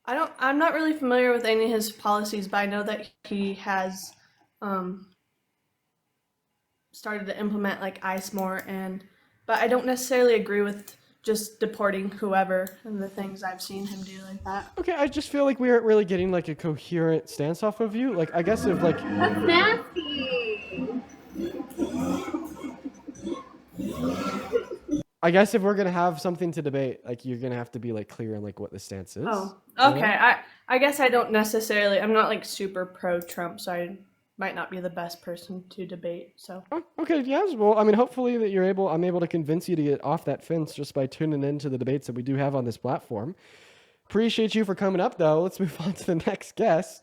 I'm not really familiar with any of his policies, but I know that he has started to implement like ICE more, but I don't necessarily agree with just deporting whoever and the things I've seen him do like that. Okay, I just feel like we aren't really getting like a coherent stance off of you. Like, I guess if like... That's nasty! I guess if we're gonna have something to debate, like you're gonna have to be like clear on like what the stance is. Oh, okay. I guess I don't necessarily. I'm not like super pro Trump, so I might not be the best person to debate. So. Oh, okay. Yes. Well, I mean, hopefully that I'm able to convince you to get off that fence just by tuning into the debates that we do have on this platform. Appreciate you for coming up, though. Let's move on to the next guest.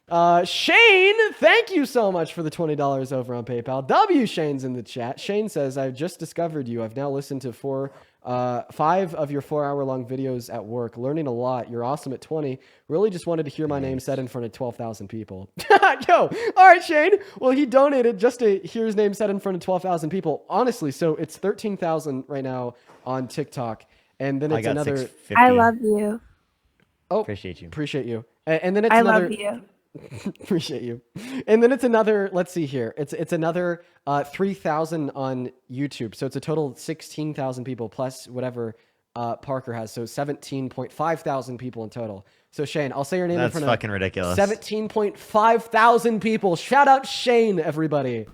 Shane, thank you so much for the $20 over on PayPal. W Shane's in the chat. Shane says, I've just discovered you. I've now listened to 5 of your 4-hour-long videos at work. Learning a lot. You're awesome at 20. Really just wanted to hear my name said in front of 12,000 people. Yo, all right, Shane. Well, he donated just to hear his name said in front of 12,000 people. Honestly, so it's 13,000 right now on TikTok. And then it's another... 650. I love you. Oh, appreciate you. Appreciate you. And then it's I another... love you. Appreciate you. And then it's another, let's see here. It's another 3,000 on YouTube. So it's a total of 16,000 people plus whatever Parker has. So 17.5 thousand people in total. So Shane, I'll say your name in That's front fucking of ridiculous. 17.5 thousand people. Shout out Shane, everybody.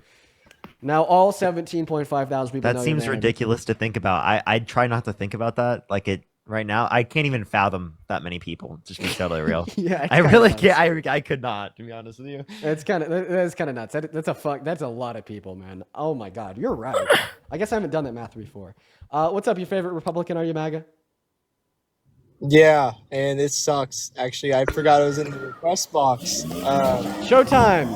Now all 17.5 thousand people That know seems your name. ridiculous to think about. I try not to think about that. Like it right now, I can't even fathom that many people. Just to be totally real. Yeah, it's I kinda really nuts. can't. I could not, to be honest with you. That's kind of nuts. That's a lot of people, man. Oh my God, you're right. I guess I haven't done that math before. What's up? Your favorite Republican? Are you MAGA? Yeah, and it sucks. Actually, I forgot it was in the request box. Showtime.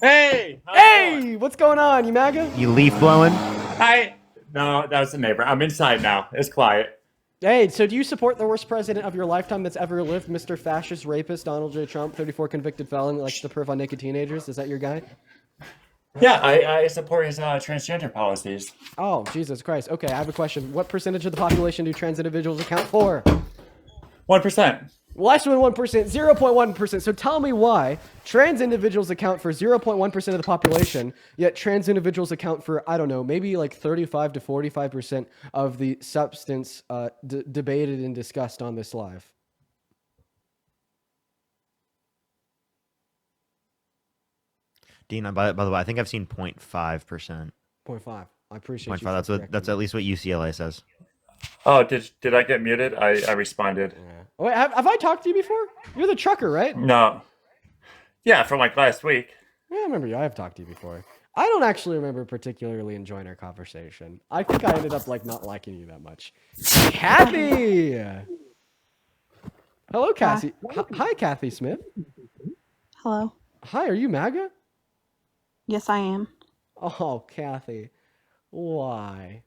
Hey! Hey, what's going on? You MAGA? You leaf blowing? Hi! No, that was the neighbor. I'm inside now. It's quiet. Hey, so do you support the worst president of your lifetime that's ever lived, Mr. Fascist Rapist Donald J. Trump, 34 convicted felon that likes to perv on naked teenagers? Is that your guy? Yeah, I support his transgender policies. Oh, Jesus Christ. Okay, I have a question. What percentage of the population do trans individuals account for? 1%. Less than 1%, 0.1%. So tell me why trans individuals account for 0.1% of the population, yet trans individuals account for, I don't know, maybe like 35 to 45% of the substance debated and discussed on this live. Dean, by the way, I think I've seen 0.5%. 0.5. I appreciate 0.5. That's at least what UCLA says. Oh, did I get muted? I responded. Oh, wait, have I talked to you before? You're the trucker, right? No. Yeah, from like last week. Yeah, I remember you. I have talked to you before. I don't actually remember particularly enjoying our conversation. I think I ended up like not liking you that much. Kathy! Hello, Cassie. Hi, Kathy Smith. Hello. Hi, are you MAGA? Yes, I am. Oh, Kathy. Why?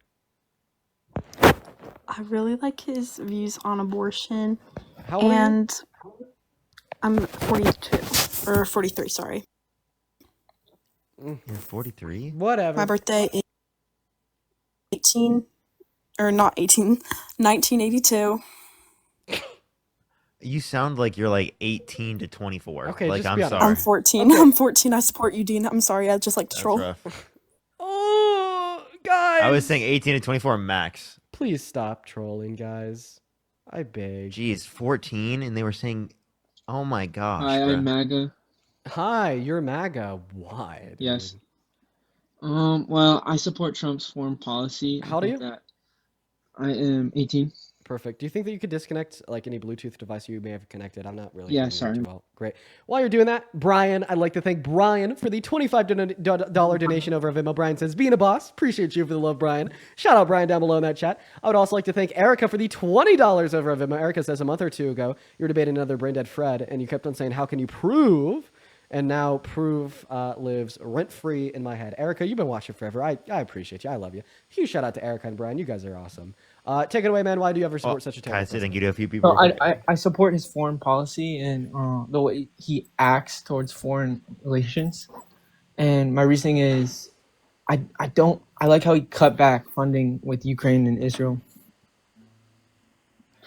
I really like his views on abortion. How old are you? And I'm 42 or 43, sorry. You're 43? Whatever. My birthday is 18 or not 18, 1982. You sound like you're like 18 to 24. Okay, like just I'm be honest. sorry. I'm 14. Okay. I'm 14. I support you, Dean. I'm sorry. I just like to That's troll. rough. Oh, guys. I was saying 18 to 24 max. Please stop trolling, guys. I beg. Jeez, 14, and they were saying, "Oh my gosh." Hi, bruh. I'm MAGA. Hi, you're MAGA. Why? Dude? Yes. Well, I support Trump's foreign policy. How old are you? That I am 18. Perfect. Do you think that you could disconnect like any Bluetooth device you may have connected? I'm not really. Yeah, hearing you sorry. too well. Great. While you're doing that, Brian, I'd like to thank Brian for the $25 donation over at Venmo. Brian says, "Being a boss, appreciate you for the love, Brian." Shout out Brian down below in that chat. I would also like to thank Erica for the $20 over at Venmo. Erica says a month or two ago you were debating another brain dead Fred, and you kept on saying, "How can you prove?" And now proof lives rent-free in my head. Erica, you've been watching forever. I appreciate you. I love you. Huge shout out to Erica and Brian. You guys are awesome. Take it away, man. Why do you ever support such a Can I terrible say person? thank you to a few people? So real quick? I support his foreign policy and the way he acts towards foreign relations. And my reasoning is I like how he cut back funding with Ukraine and Israel.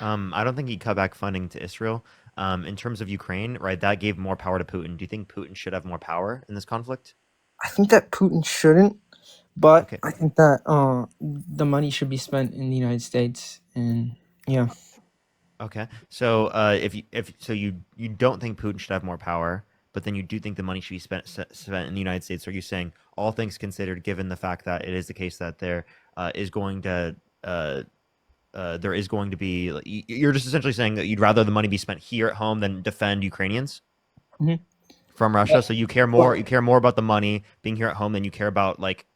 I don't think he cut back funding to Israel. In terms of Ukraine, right, that gave more power to Putin. Do you think Putin should have more power in this conflict? I think that Putin shouldn't, but Okay. I think that the money should be spent in the United States, and yeah. Okay. So if you don't think Putin should have more power, but then you do think the money should be spent in the United States, are you saying all things considered, given the fact that it is the case that there is going to be, you're just essentially saying that you'd rather the money be spent here at home than defend Ukrainians Mhm. from Russia? So you care more about the money being here at home than you care about like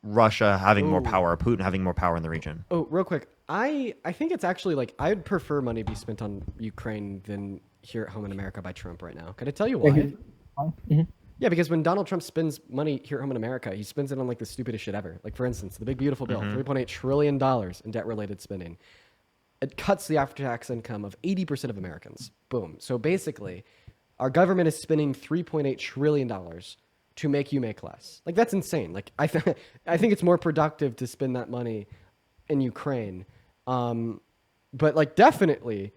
Russia having more Ooh. power, or Putin having more power in the region. Oh, real quick. I think it's actually like I'd prefer money be spent on Ukraine than here at home in America by Trump right now. Can I tell you why? Yeah, because when Donald Trump spends money here at home in America, he spends it on like the stupidest shit ever. Like for instance, the big beautiful bill, $3.8 trillion in debt-related spending. It cuts the after-tax income of 80% of Americans. Boom. So basically, our government is spending $3.8 trillion to make you make less. Like that's insane. Like I think it's more productive to spend that money in Ukraine. But like definitely.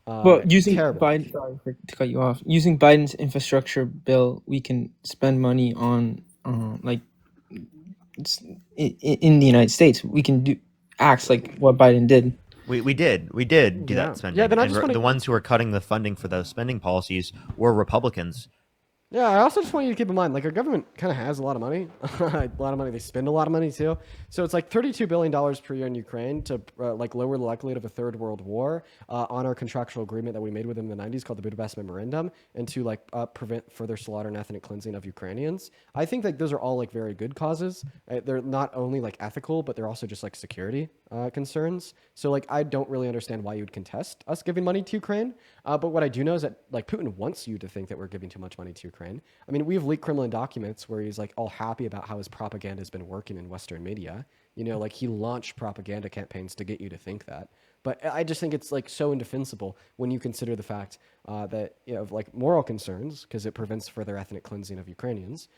Well, using terrible. Biden, sorry to cut you off. Using Biden's infrastructure bill, we can spend money on in the United States. We can do acts like what Biden did. We did do Yeah. that spending. Yeah, then I and just wanna- the ones who are cutting the funding for those spending policies were Republicans. Yeah, I also just want you to keep in mind, like, our government kind of has a lot of money. A lot of money. They spend a lot of money, too. So it's like $32 billion per year in Ukraine to, like, lower the likelihood of a third world war on our contractual agreement that we made with them in the 90s called the Budapest Memorandum, and to, like, prevent further slaughter and ethnic cleansing of Ukrainians. I think, like, those are all, like, very good causes. They're not only, like, ethical, but they're also just, like, security concerns. So, like, I don't really understand why you would contest us giving money to Ukraine. But what I do know is that, like, Putin wants you to think that we're giving too much money to Ukraine. I mean, we have leaked Kremlin documents where he's like all happy about how his propaganda has been working in Western media. You know, like he launched propaganda campaigns to get you to think that. But I just think it's like so indefensible when you consider the fact that you know, of like moral concerns because it prevents further ethnic cleansing of Ukrainians,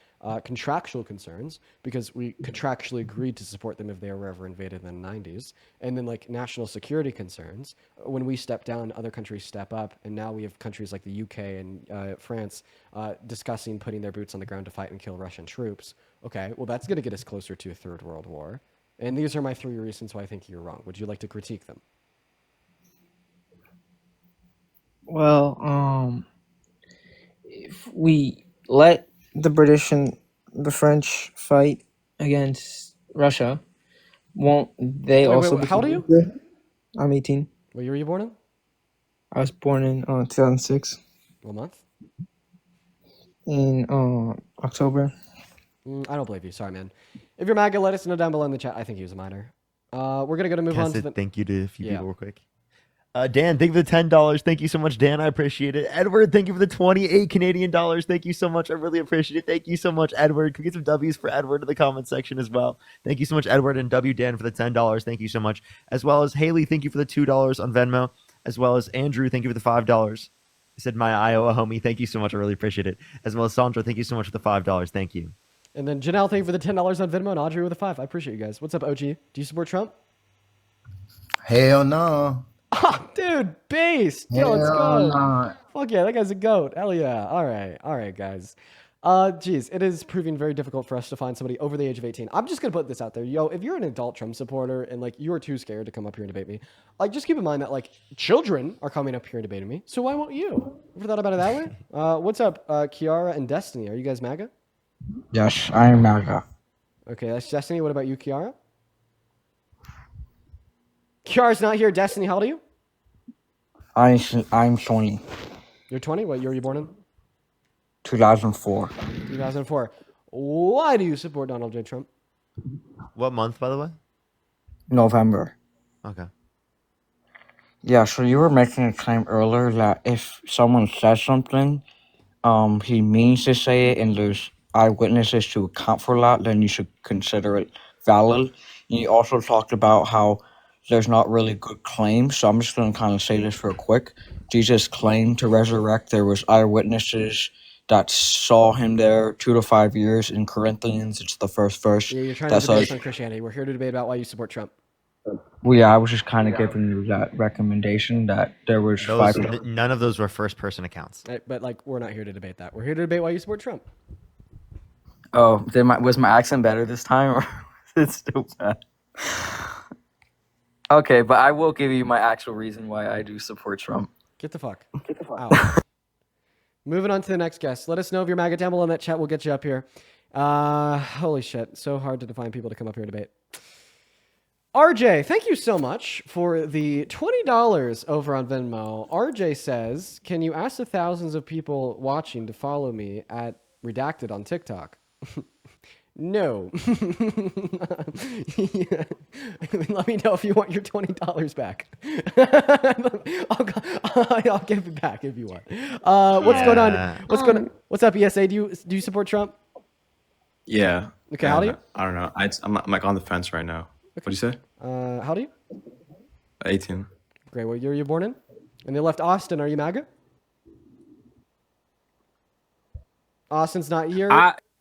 contractual concerns because we contractually agreed to support them if they were ever invaded in the 90s, and then like national security concerns when we step down, other countries step up, and now we have countries like the UK and France discussing putting their boots on the ground to fight and kill Russian troops. Okay, well that's going to get us closer to a third world war. And these are my 3 reasons why I think you're wrong. Would you like to critique them? Well, if we let the British and the French fight against Russia, won't they also? How old are you? I'm 18. What year were you born in? I was born in 2006. What month? In October. I don't believe you. Sorry, man. If you're MAGA, let us know down below in the chat. I think he was a minor. We're gonna go to move Can I on to say the. thank you to a few people real quick. Dan, thank you for the $10. Thank you so much, Dan. I appreciate it. Edward, thank you for the 28 Canadian dollars. Thank you so much. I really appreciate it. Thank you so much, Edward. Can we get some W's for Edward in the comment section as well? Thank you so much, Edward, and W Dan for the $10. Thank you so much. As well as Haley, thank you for the $2 on Venmo. As well as Andrew, thank you for the $5. I said my Iowa homie. Thank you so much. I really appreciate it. As well as Sandra, thank you so much for the $5. Thank you. And then Janelle, thank you for the $10 on Venmo, and Audrey with a 5. I appreciate you guys. What's up, OG? Do you support Trump? Hell no. Oh, dude, based. Yo, let's go. Fuck yeah, that guy's a goat. Hell yeah. All right, guys. Geez, it is proving very difficult for us to find somebody over the age of 18. I'm just gonna put this out there, yo. If you're an adult Trump supporter and like you are too scared to come up here and debate me, like just keep in mind that like children are coming up here and debating me. So why won't you? Ever thought about it that way? What's up, Kiara and Destiny? Are you guys MAGA? Yes, I am MAGA. Okay, that's Destiny. What about you, Kiara? Kiara's not here. Destiny, how old are you? I'm 20. You're 20? What year were you born in? 2004. 2004. Why do you support Donald J. Trump? What month, by the way? November. Okay. Yeah, so you were making a claim earlier that if someone says something, he means to say it and there's eyewitnesses to account for that, then you should consider it valid. And you also talked about how there's not really good claims, so I'm just going to kind of say this real quick. Jesus claimed to resurrect. There was eyewitnesses that saw him there 2 to 5 years. In Corinthians, it's the first verse. Yeah, you're trying to debate on Christianity. We're here to debate about why you support Trump. Well, yeah, I was just kind of giving you that recommendation that there was None of those were first-person accounts. But like, we're not here to debate that. We're here to debate why you support Trump. Oh, was my accent better this time, or was it still bad? Okay, but I will give you my actual reason why I do support Trump. Get the fuck out. Moving on to the next guest. Let us know if you're MAGA down below in that chat. We'll get you up here. Holy shit. So hard to define people to come up here and debate. RJ, thank you so much for the $20 over on Venmo. RJ says, can you ask the thousands of people watching to follow me at Redacted on TikTok? No. Yeah. Let me know if you want your $20 back. I'll give it back if you want. What's going on? What's going on? What's up, ESA? Do you support Trump? Yeah. Okay, how do you? I don't know. I'm like on the fence right now. Okay. What'd you say? How do you? 18. Great. What year were you born in? And they left Austin. Are you MAGA? Austin's not here.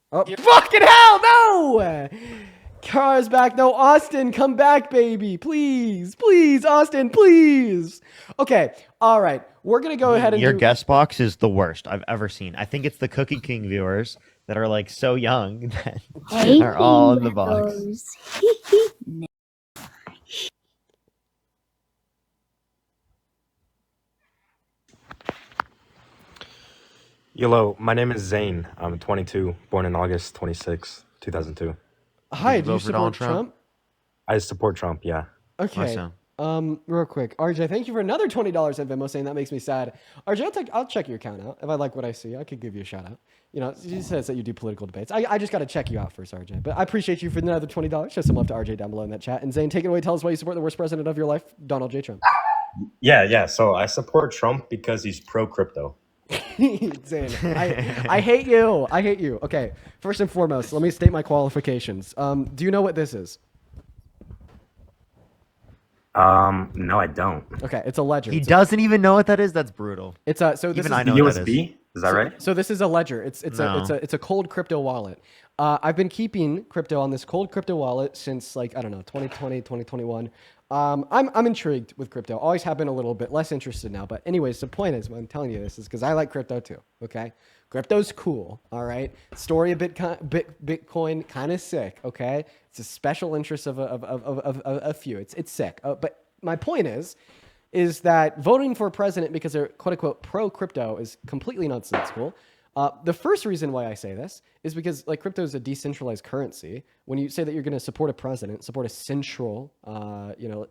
Oh, fucking hell, no! Kara's back. No, Austin, come back, baby. Please, please, Austin, please. Okay, all right. We're going to go ahead and Your guest box is the worst I've ever seen. I think it's the Cookie King viewers that are like so young that are all in the box. Hello, my name is Zane. I'm 22, born in August 26, 2002. Hi, do you support Trump? I support Trump, yeah. Okay. Real quick, RJ, thank you for another $20 at Venmo, saying that makes me sad. RJ, I'll check your account out. If I like what I see, I could give you a shout out. You know, he says that you do political debates. I just got to check you out first, RJ. But I appreciate you for another $20. Show some love to RJ down below in that chat. And Zane, take it away. Tell us why you support the worst president of your life, Donald J. Trump. Yeah. So I support Trump because he's pro crypto. Zane, I hate you. I hate you. Okay, first and foremost, let me state my qualifications. Do you know what this is? No, I don't. Okay, it's a ledger. He doesn't even know what that is. That's brutal. It's a so this even is I know what that is. Is that right? So this is a ledger. It's No. a cold crypto wallet. I've been keeping crypto on this cold crypto wallet since like I don't know 2020, 2021. I'm intrigued with crypto. Always have been a little bit less interested now. But anyways, the point is, why I'm telling you this is because I like crypto too. Okay, crypto's cool. All right, story of Bitcoin kind of sick. Okay, it's a special interest of a few. It's sick. But my point is that voting for a president because they're quote unquote pro crypto is completely nonsensical. The first reason why I say this is because like crypto is a decentralized currency. When you say that you're going to support a president, support a central,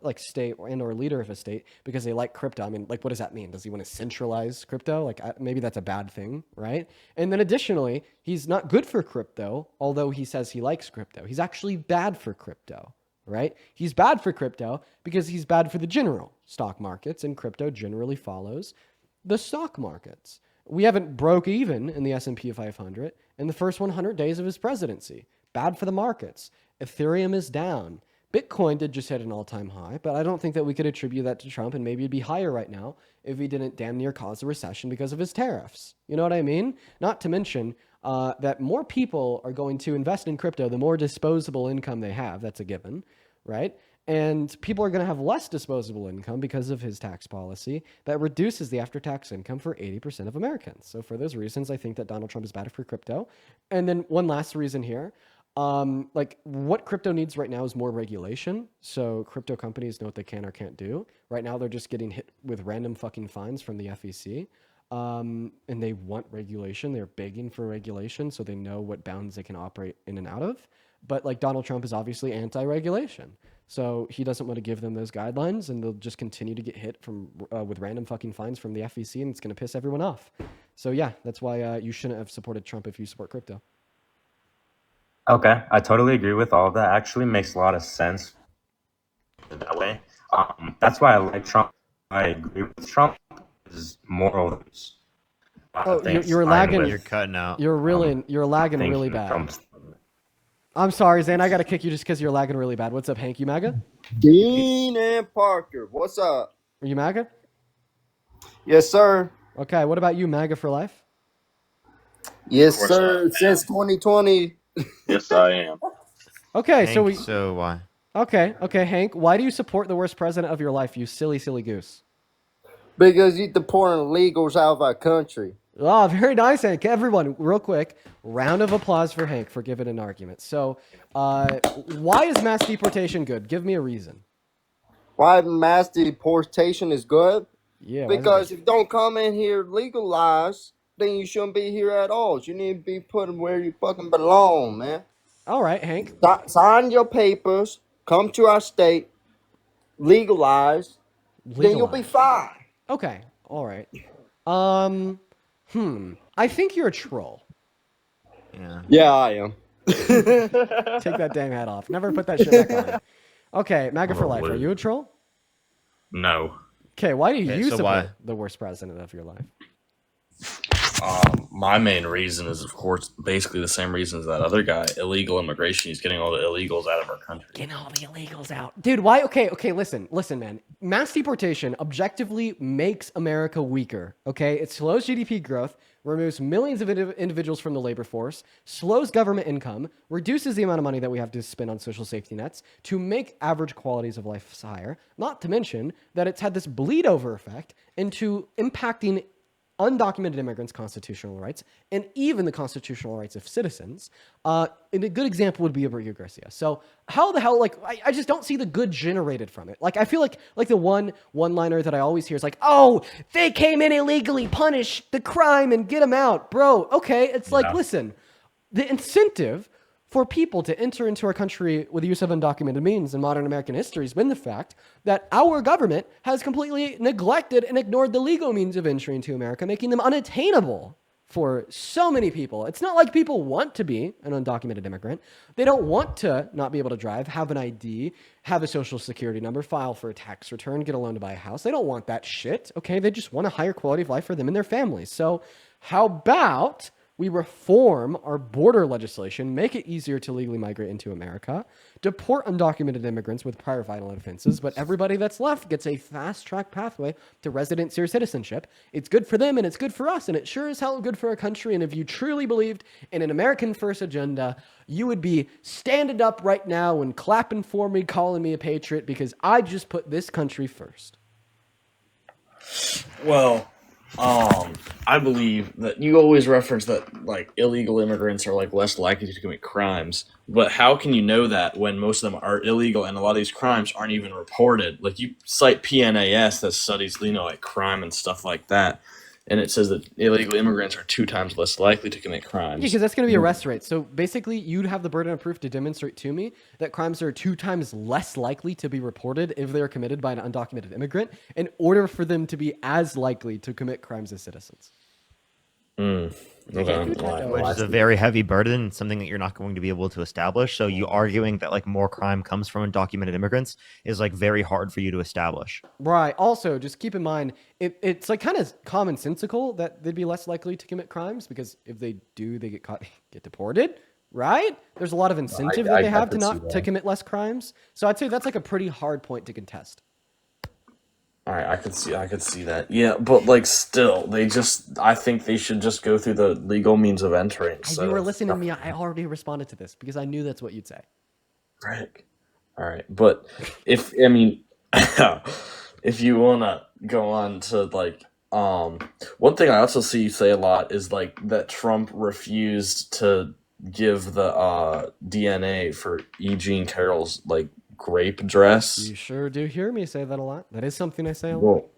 like state or leader of a state because they like crypto. I mean, like, what does that mean? Does he want to centralize crypto? Like, maybe that's a bad thing, right? And then additionally, he's not good for crypto, although he says he likes crypto. He's actually bad for crypto, right? He's bad for crypto because he's bad for the general stock markets, and crypto generally follows the stock markets. We haven't broke even in the S&P 500 in the first 100 days of his presidency. Bad for the markets. Ethereum is down. Bitcoin did just hit an all-time high, but I don't think that we could attribute that to Trump, and maybe it'd be higher right now if he didn't damn near cause a recession because of his tariffs. You know what I mean? Not to mention that more people are going to invest in crypto the more disposable income they have. That's a given, right? And people are going to have less disposable income because of his tax policy that reduces the after-tax income for 80% of Americans. So for those reasons, I think that Donald Trump is bad for crypto. And then one last reason here, like what crypto needs right now is more regulation. So crypto companies know what they can or can't do. Right now, they're just getting hit with random fucking fines from the FEC. And they want regulation. They're begging for regulation so they know what bounds they can operate in and out of. But like Donald Trump is obviously anti-regulation. So he doesn't want to give them those guidelines, and they'll just continue to get hit from with random fucking fines from the FEC, and it's going to piss everyone off. So yeah, that's why you shouldn't have supported Trump if you support crypto. Okay, I totally agree with all of that. Actually makes a lot of sense that way. That's why I like Trump. I agree with Trump. His morals. Oh, you're lagging. You're cutting out. You're lagging really bad. Trump's I'm sorry, Zane. I got to kick you just because you're lagging really bad. What's up, Hank? You MAGA? Dean and Parker, what's up? Are you MAGA? Yes, sir. Okay. What about you, MAGA for life? Yes, sir. Since 2020. Yes, I am. Okay, Hank, so why? Okay, Hank. Why do you support the worst president of your life? You silly goose. Because you're deporting illegals out of our country. Oh, very nice, Hank. Everyone, real quick, round of applause for Hank for giving an argument. So, why is mass deportation good? Give me a reason. Why mass deportation is good? Yeah. Because if you don't come in here legalized, then you shouldn't be here at all. You need to be put where you fucking belong, man. All right, Hank. Sign your papers, come to our state, legalize, then you'll be fine. Okay, all right. I think you're a troll. Yeah. Yeah, I am. Take that damn hat off. Never put that shit back on. Okay, MAGA for life. Are you a troll? No. Okay, why do you so support why? the worst president of your life? My main reason is, of course, basically the same reason as that other guy: illegal immigration. He's getting all the illegals out of our country. Getting all the illegals out. Dude, why? Okay, listen, man. Mass deportation objectively makes America weaker, okay? It slows GDP growth, removes millions of individuals from the labor force, slows government income, reduces the amount of money that we have to spend on social safety nets to make average qualities of life higher, not to mention that it's had this bleed over effect into impacting undocumented immigrants' constitutional rights and even the constitutional rights of citizens. And a good example would be Abreu Garcia. So how the hell, like, I just don't see the good generated from it. Like, I feel like the one-liner that I always hear is like, oh, they came in illegally, punish the crime and get them out. Bro, okay, it's like, listen, the incentive for people to enter into our country with the use of undocumented means in modern American history has been the fact that our government has completely neglected and ignored the legal means of entry into America, making them unattainable for so many people. It's not like people want to be an undocumented immigrant. They don't want to not be able to drive, have an ID, have a social security number, file for a tax return, get a loan to buy a house. They don't want that shit, okay? They just want a higher quality of life for them and their families. So how about we reform our border legislation, make it easier to legally migrate into America, deport undocumented immigrants with prior violent offenses, but everybody that's left gets a fast-track pathway to residency or citizenship. It's good for them and it's good for us, and it sure is hell good for our country. And if you truly believed in an American first agenda, you would be standing up right now and clapping for me, calling me a patriot, because I just put this country first. Well, I believe that you always reference that like illegal immigrants are like less likely to commit crimes, but how can you know that when most of them are illegal and a lot of these crimes aren't even reported? Like you cite PNAS that studies, like crime and stuff like that, and it says that illegal immigrants are 2 times less likely to commit crimes. Yeah, because that's going to be arrest rate. So basically, you'd have the burden of proof to demonstrate to me that crimes are 2 times less likely to be reported if they are committed by an undocumented immigrant in order for them to be as likely to commit crimes as citizens. Okay. Which is a very heavy burden, something that you're not going to be able to establish. So you arguing that like more crime comes from undocumented immigrants is like very hard for you to establish. Right. Also, just keep in mind, it's like kind of commonsensical that they'd be less likely to commit crimes because if they do, they get caught, get deported. Right? There's a lot of incentive that they have to commit less crimes. So I'd say that's like a pretty hard point to contest. All right, I could see that. Yeah, but like still, I think they should just go through the legal means of entry. If you were listening to me, I already responded to this because I knew that's what you'd say. Frick. All right, but if if you wanna go on to like one thing I also see you say a lot is like that Trump refused to give the DNA for E. Jean Carroll's like grape dress. You sure do hear me say that a lot. That is something I say a lot. Well,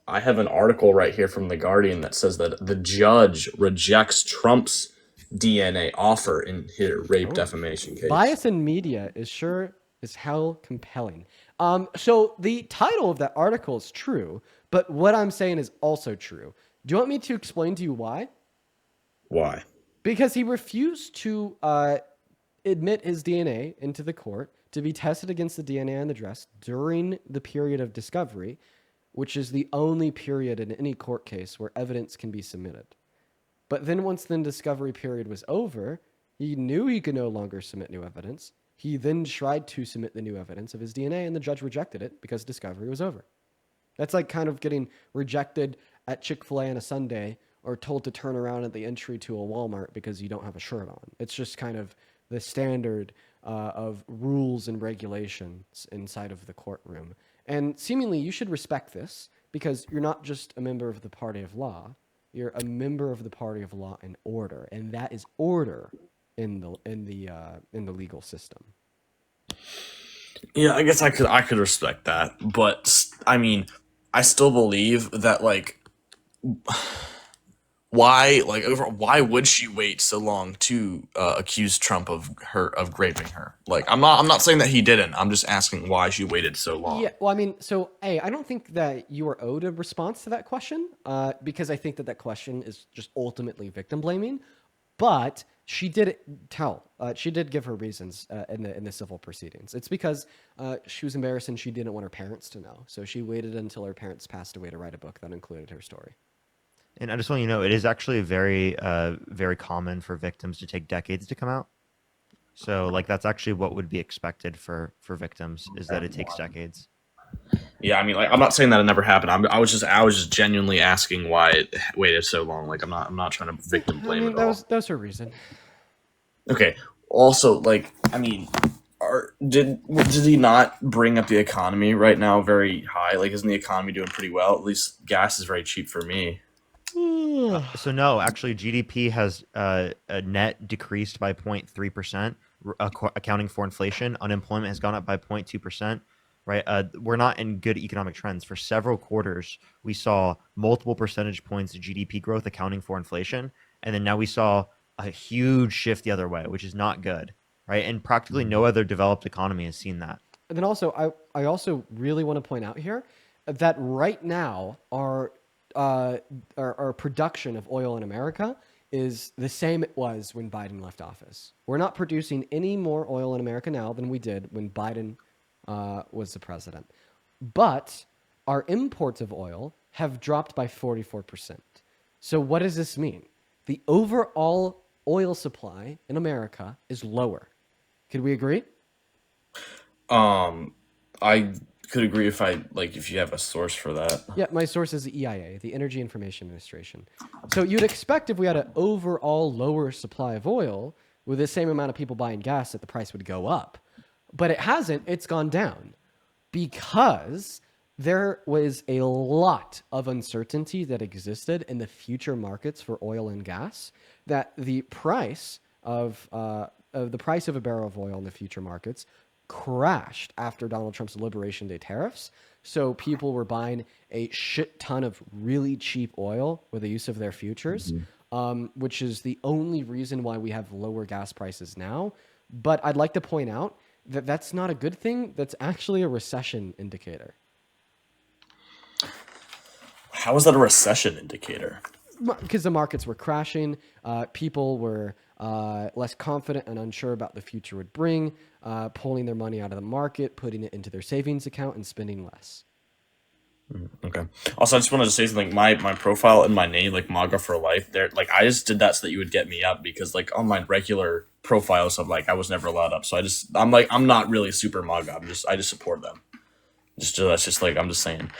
I have an article right here from The Guardian that says that the judge rejects Trump's DNA offer in his rape defamation case. Bias in media is hell compelling. So the title of that article is true, but what I'm saying is also true. Do you want me to explain to you why? Why? Because he refused to admit his DNA into the court to be tested against the DNA on the dress during the period of discovery, which is the only period in any court case where evidence can be submitted. But then once the discovery period was over, he knew he could no longer submit new evidence. He then tried to submit the new evidence of his DNA, and the judge rejected it because discovery was over. That's like kind of getting rejected at Chick-fil-A on a Sunday or told to turn around at the entry to a Walmart because you don't have a shirt on. It's just kind of the standard of rules and regulations inside of the courtroom. And seemingly you should respect this because you're not just a member of the party of law, you're a member of the party of law and order, and that is order in the legal system. Yeah, I guess I could respect that, but I mean, I still believe that like why would she wait so long to accuse Trump of raping her? Like I'm not saying that he didn't. I'm just asking why she waited so long. Yeah, well, I mean, so hey, I don't think that you are owed a response to that question, because I think that question is just ultimately victim blaming. But she did she did give her reasons in the civil proceedings. It's because she was embarrassed and she didn't want her parents to know, so she waited until her parents passed away to write a book that included her story. And I just want you to know, it is actually very, very common for victims to take decades to come out. So, like, that's actually what would be expected for victims, is that it takes decades. Yeah, I mean, like, I'm not saying that it never happened. I was just genuinely asking why it waited so long. Like, I'm not trying to victim blame it all. That was her reason. Okay. Also, like, I mean, did he not bring up the economy right now very high? Like, isn't the economy doing pretty well? At least gas is very cheap for me. So no, actually, GDP has a net decreased by 0.3%, accounting for inflation. Unemployment has gone up by 0.2%. Right, we're not in good economic trends. For several quarters, we saw multiple percentage points of GDP growth accounting for inflation, and then now we saw a huge shift the other way, which is not good. Right, and practically no other developed economy has seen that. And then also, I also really want to point out here that right now our production of oil in America is the same it was when Biden left office. We're not producing any more oil in America now than we did when Biden was the president. But our imports of oil have dropped by 44%. So what does this mean? The overall oil supply in America is lower. Could we agree? I could agree if you have a source for that. Yeah, my source is the EIA, the Energy Information Administration. So you'd expect if we had an overall lower supply of oil with the same amount of people buying gas that the price would go up. But it hasn't, it's gone down because there was a lot of uncertainty that existed in the future markets for oil and gas, that the price of a barrel of oil in the future markets crashed after Donald Trump's Liberation Day tariffs. So people were buying a shit ton of really cheap oil with the use of their futures, which is the only reason why we have lower gas prices now. But I'd like to point out that that's not a good thing. That's actually a recession indicator. How is that a recession indicator? Because the markets were crashing, people were less confident and unsure about the future would bring, pulling their money out of the market, putting it into their savings account, and spending less. Okay. Also, I just wanted to say something. My profile and my name, like MAGA for life, there, like I just did that so that you would get me up, because like on my regular profiles of like I was never allowed up. So I'm not really super MAGA. I just support them. That's just like I'm just saying.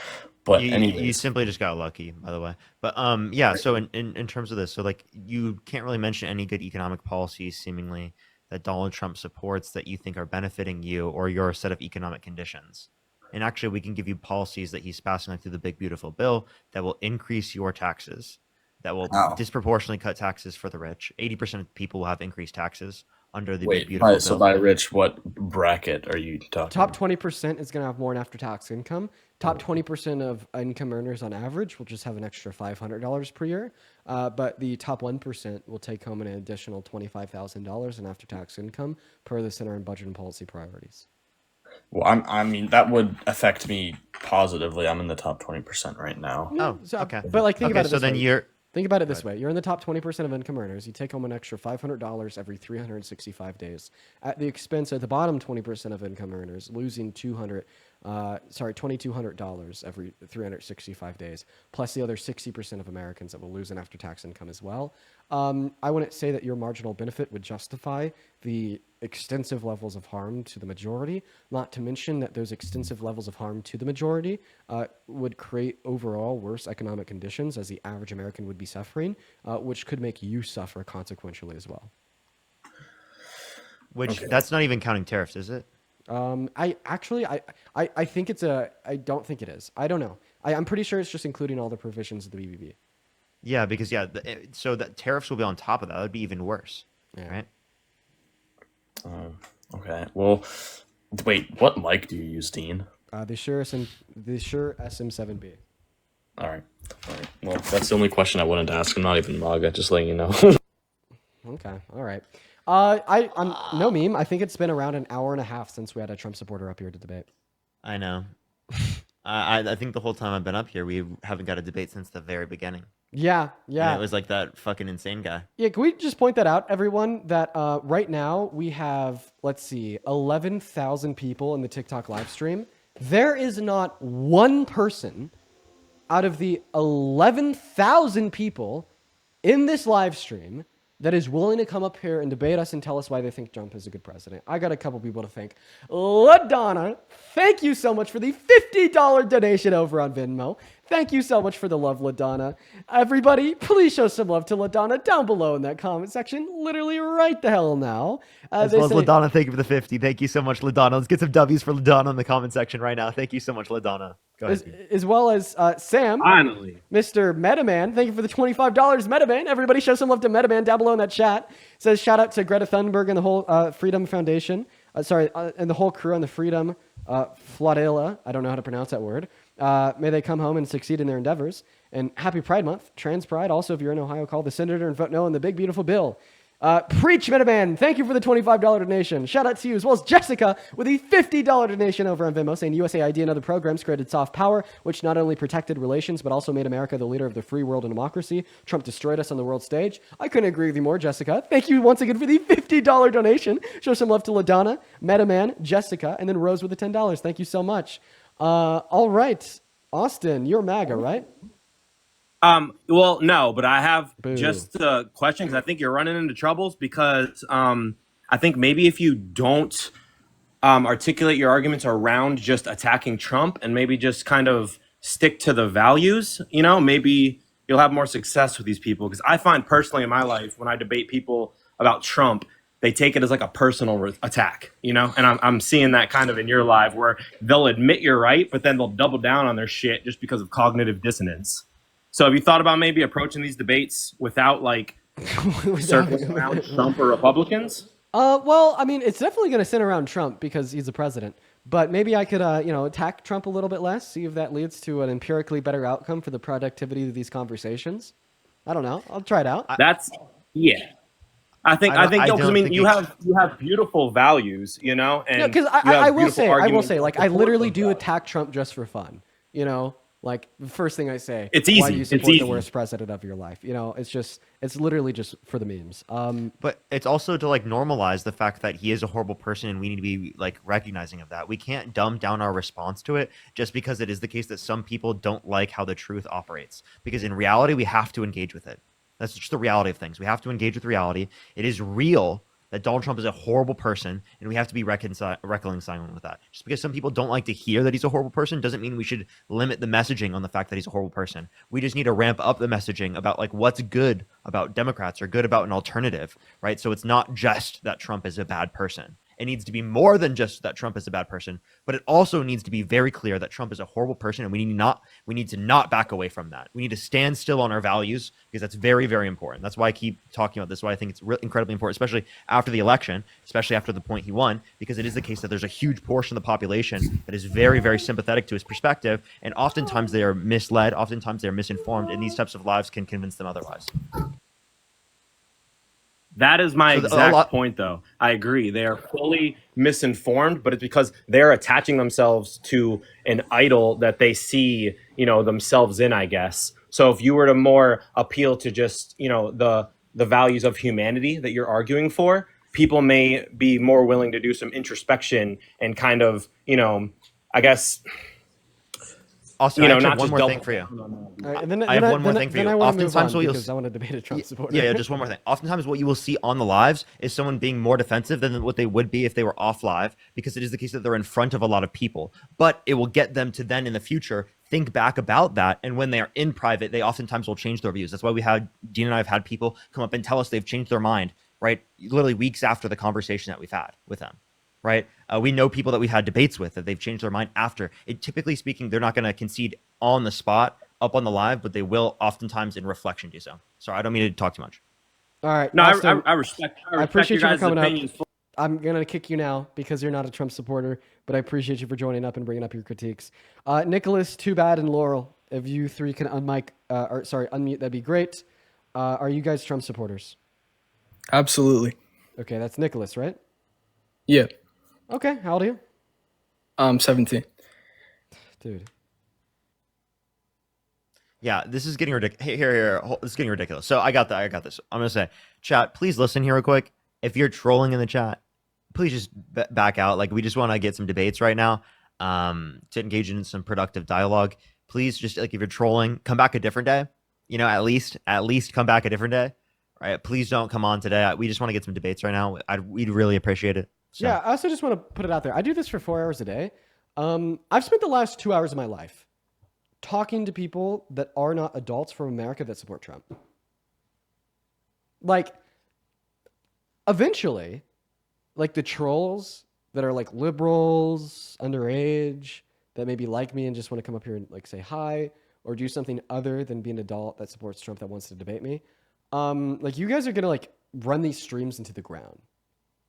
But you simply just got lucky, by the way. But yeah. So in terms of this, so like you can't really mention any good economic policies seemingly that Donald Trump supports that you think are benefiting you or your set of economic conditions. And actually, we can give you policies that he's passing through the big beautiful bill that will increase your taxes, that will disproportionately cut taxes for the rich. 80% of people will have increased taxes under the big beautiful bill. So by rich, what bracket are you talking? Top 20% is going to have more in after-tax income. Top 20% of income earners on average will just have an extra $500 per year. But the top 1% will take home an additional $25,000 in after-tax income per the Center on Budget and Policy Priorities. Well, I mean, that would affect me positively. I'm in the top 20% right now. Oh, okay. But like, think about it. So then think about it this way: you're in the top 20% of income earners. You take home an extra $500 every 365 days, at the expense of the bottom 20% of income earners losing $2,200 every 365 days, plus the other 60% of Americans that will lose an after-tax income as well. I wouldn't say that your marginal benefit would justify the extensive levels of harm to the majority, not to mention that those extensive levels of harm to the majority would create overall worse economic conditions as the average American would be suffering, which could make you suffer consequentially as well. Which that's not even counting tariffs, is it? I think I don't think it is. I don't know. I'm pretty sure it's just including all the provisions of the BBB. Yeah, because so that tariffs will be on top of that. That would be even worse, right? Okay. Well, wait. What mic do you use, Dean? The Shure SM7B. All right. Well, that's the only question I wanted to ask. I'm not even MAGA, just letting you know. Okay. All right. I'm no meme. I think it's been around an hour and a half since we had a Trump supporter up here to debate. I know. I think the whole time I've been up here, we haven't got a debate since the very beginning. Yeah. And it was like that fucking insane guy. Yeah, can we just point that out, everyone, that right now we have, 11,000 people in the TikTok live stream. There is not one person out of the 11,000 people in this live stream that is willing to come up here and debate us and tell us why they think Trump is a good president. I got a couple people to thank. LaDonna, thank you so much for the $50 donation over on Venmo. Thank you so much for the love, LaDonna. Everybody, please show some love to LaDonna down below in that comment section, literally right the hell now. As well as LaDonna, thank you for the 50. Thank you so much, LaDonna. Let's get some W's for LaDonna in the comment section right now. Thank you so much, LaDonna. Go as, ahead. as well as Sam. Finally. Mr. Metaman, thank you for the $25, Metaman. Everybody show some love to Metaman down below in that chat. Says shout out to Greta Thunberg and the whole Freedom Foundation. And the whole crew on the Freedom Flotilla. I don't know how to pronounce that word. May they come home and succeed in their endeavors. And happy Pride Month, Trans Pride. Also, if you're in Ohio, call the senator and vote no on the big beautiful bill. Preach, Metaman. Thank you for the $25 donation. Shout out to you, as well as Jessica with a $50 donation over on Venmo, saying USAID and other programs created soft power, which not only protected relations, but also made America the leader of the free world and democracy. Trump destroyed us on the world stage. I couldn't agree with you more, Jessica. Thank you once again for the $50 donation. Show some love to LaDonna, Metaman, Jessica, and then Rose with the $10. Thank you so much. All right. Austin, you're MAGA, right? Well, no, but I have Boo. just a question because I think you're running into troubles because I think maybe if you don't articulate your arguments around just attacking Trump and maybe just kind of stick to the values, maybe you'll have more success with these people. Because I find personally in my life, when I debate people about Trump, they take it as like a personal attack, and I'm seeing that kind of in your live where they'll admit you're right, but then they'll double down on their shit just because of cognitive dissonance. So have you thought about maybe approaching these debates without circling around Trump or Republicans? Well, I mean, it's definitely going to center around Trump because he's the president. But maybe I could, attack Trump a little bit less, see if that leads to an empirically better outcome for the productivity of these conversations. I don't know. I'll try it out. I think you have beautiful values, and because I will say, like, I literally do attack Trump just for fun, Like, the first thing I say, it's easy. Why do you support the worst president of your life? It's literally just for the memes. But it's also to normalize the fact that he is a horrible person, and we need to be recognizing of that. We can't dumb down our response to it just because it is the case that some people don't like how the truth operates. Because in reality, we have to engage with it. That's just the reality of things. We have to engage with reality. It is real that Donald Trump is a horrible person, and we have to be reconciling with that. Just because some people don't like to hear that he's a horrible person doesn't mean we should limit the messaging on the fact that he's a horrible person. We just need to ramp up the messaging about what's good about Democrats or good about an alternative, right? So it's not just that Trump is a bad person. It needs to be more than just that Trump is a bad person, but it also needs to be very clear that Trump is a horrible person, and we need to not back away from that. We need to stand still on our values because that's very, very important. That's why I keep talking about this. Why I think it's incredibly important, especially after the election, especially after the point he won, because it is the case that there's a huge portion of the population that is very, very sympathetic to his perspective, and oftentimes they are misled, oftentimes they're misinformed, and these types of lives can convince them otherwise. That is my exact point, though. I agree. They are fully misinformed, but it's because they're attaching themselves to an idol that they see, themselves in, I guess. So if you were to more appeal to just, the values of humanity that you're arguing for, people may be more willing to do some introspection and kind of, I guess. Also, I have one more thing for you. I have one more thing for you. Oftentimes, because I want to debate a Trump supporter. Yeah, just one more thing. Oftentimes, what you will see on the lives is someone being more defensive than what they would be if they were off live, because it is the case that they're in front of a lot of people. But it will get them to then, in the future, think back about that. And when they are in private, they oftentimes will change their views. That's why Dean and I have had people come up and tell us they've changed their mind, right? Literally weeks after the conversation that we've had with them. Right? We know people that we've had debates with that they've changed their mind after. Typically speaking, they're not going to concede on the spot up on the live, but they will oftentimes in reflection do so. Sorry, I don't mean to talk too much. All right. No, Austin, I respect I appreciate your you for guys' coming opinions. up. I'm going to kick you now because you're not a Trump supporter, but I appreciate you for joining up and bringing up your critiques. Nicholas, Too Bad, and Laurel, if you three can unmute, that'd be great. Are you guys Trump supporters? Absolutely. Okay, that's Nicholas, right? Yeah. Okay, how old are you? 17. Dude. Yeah, this is getting ridiculous. Here. This is getting ridiculous. So I got this. I'm going to say, chat, please listen here real quick. If you're trolling in the chat, please just back out. We just want to get some debates right now to engage in some productive dialogue. Please just, if you're trolling, come back a different day. At least come back a different day. Right? Please don't come on today. We just want to get some debates right now. We'd really appreciate it. So. Yeah, I also just want to put it out there. I do this for 4 hours a day. I've spent the last 2 hours of my life talking to people that are not adults from America that support Trump. Eventually, the trolls that are liberals, underage, that maybe like me and just want to come up here and like say hi or do something other than be an adult that supports Trump that wants to debate me, like you guys are gonna like run these streams into the ground.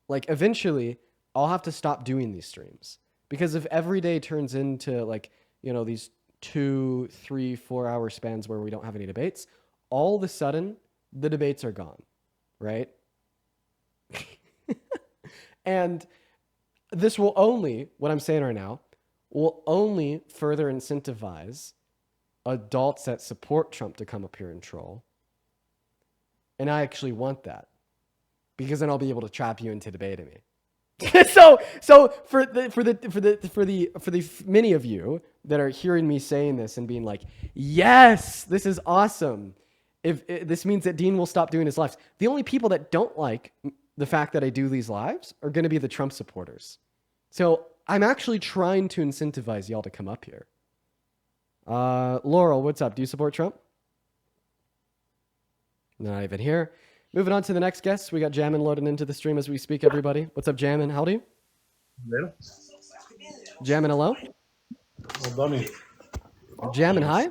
Like eventually, I'll have to stop doing these streams because if every day turns into like these 2, 3, 4 hour spans where we don't have any debates, all of a sudden the debates are gone, right? And this will only, what I'm saying right now, will only further incentivize adults that support Trump to come up here and troll. And I actually want that because then I'll be able to trap you into debating me. so for the many of you that are hearing me saying this and being like, yes, this is awesome. If this means that Dean will stop doing his lives, the only people that don't like the fact that I do these lives are going to be the Trump supporters. So I'm actually trying to incentivize y'all to come up here. Laurel, what's up? Do you support Trump? Not even here. Moving on to the next guest. We got Jammin loading into the stream as we speak, everybody. What's up, Jammin? How old are you? Hello. Jammin, hello? Oh, dummy. Jammin, hi?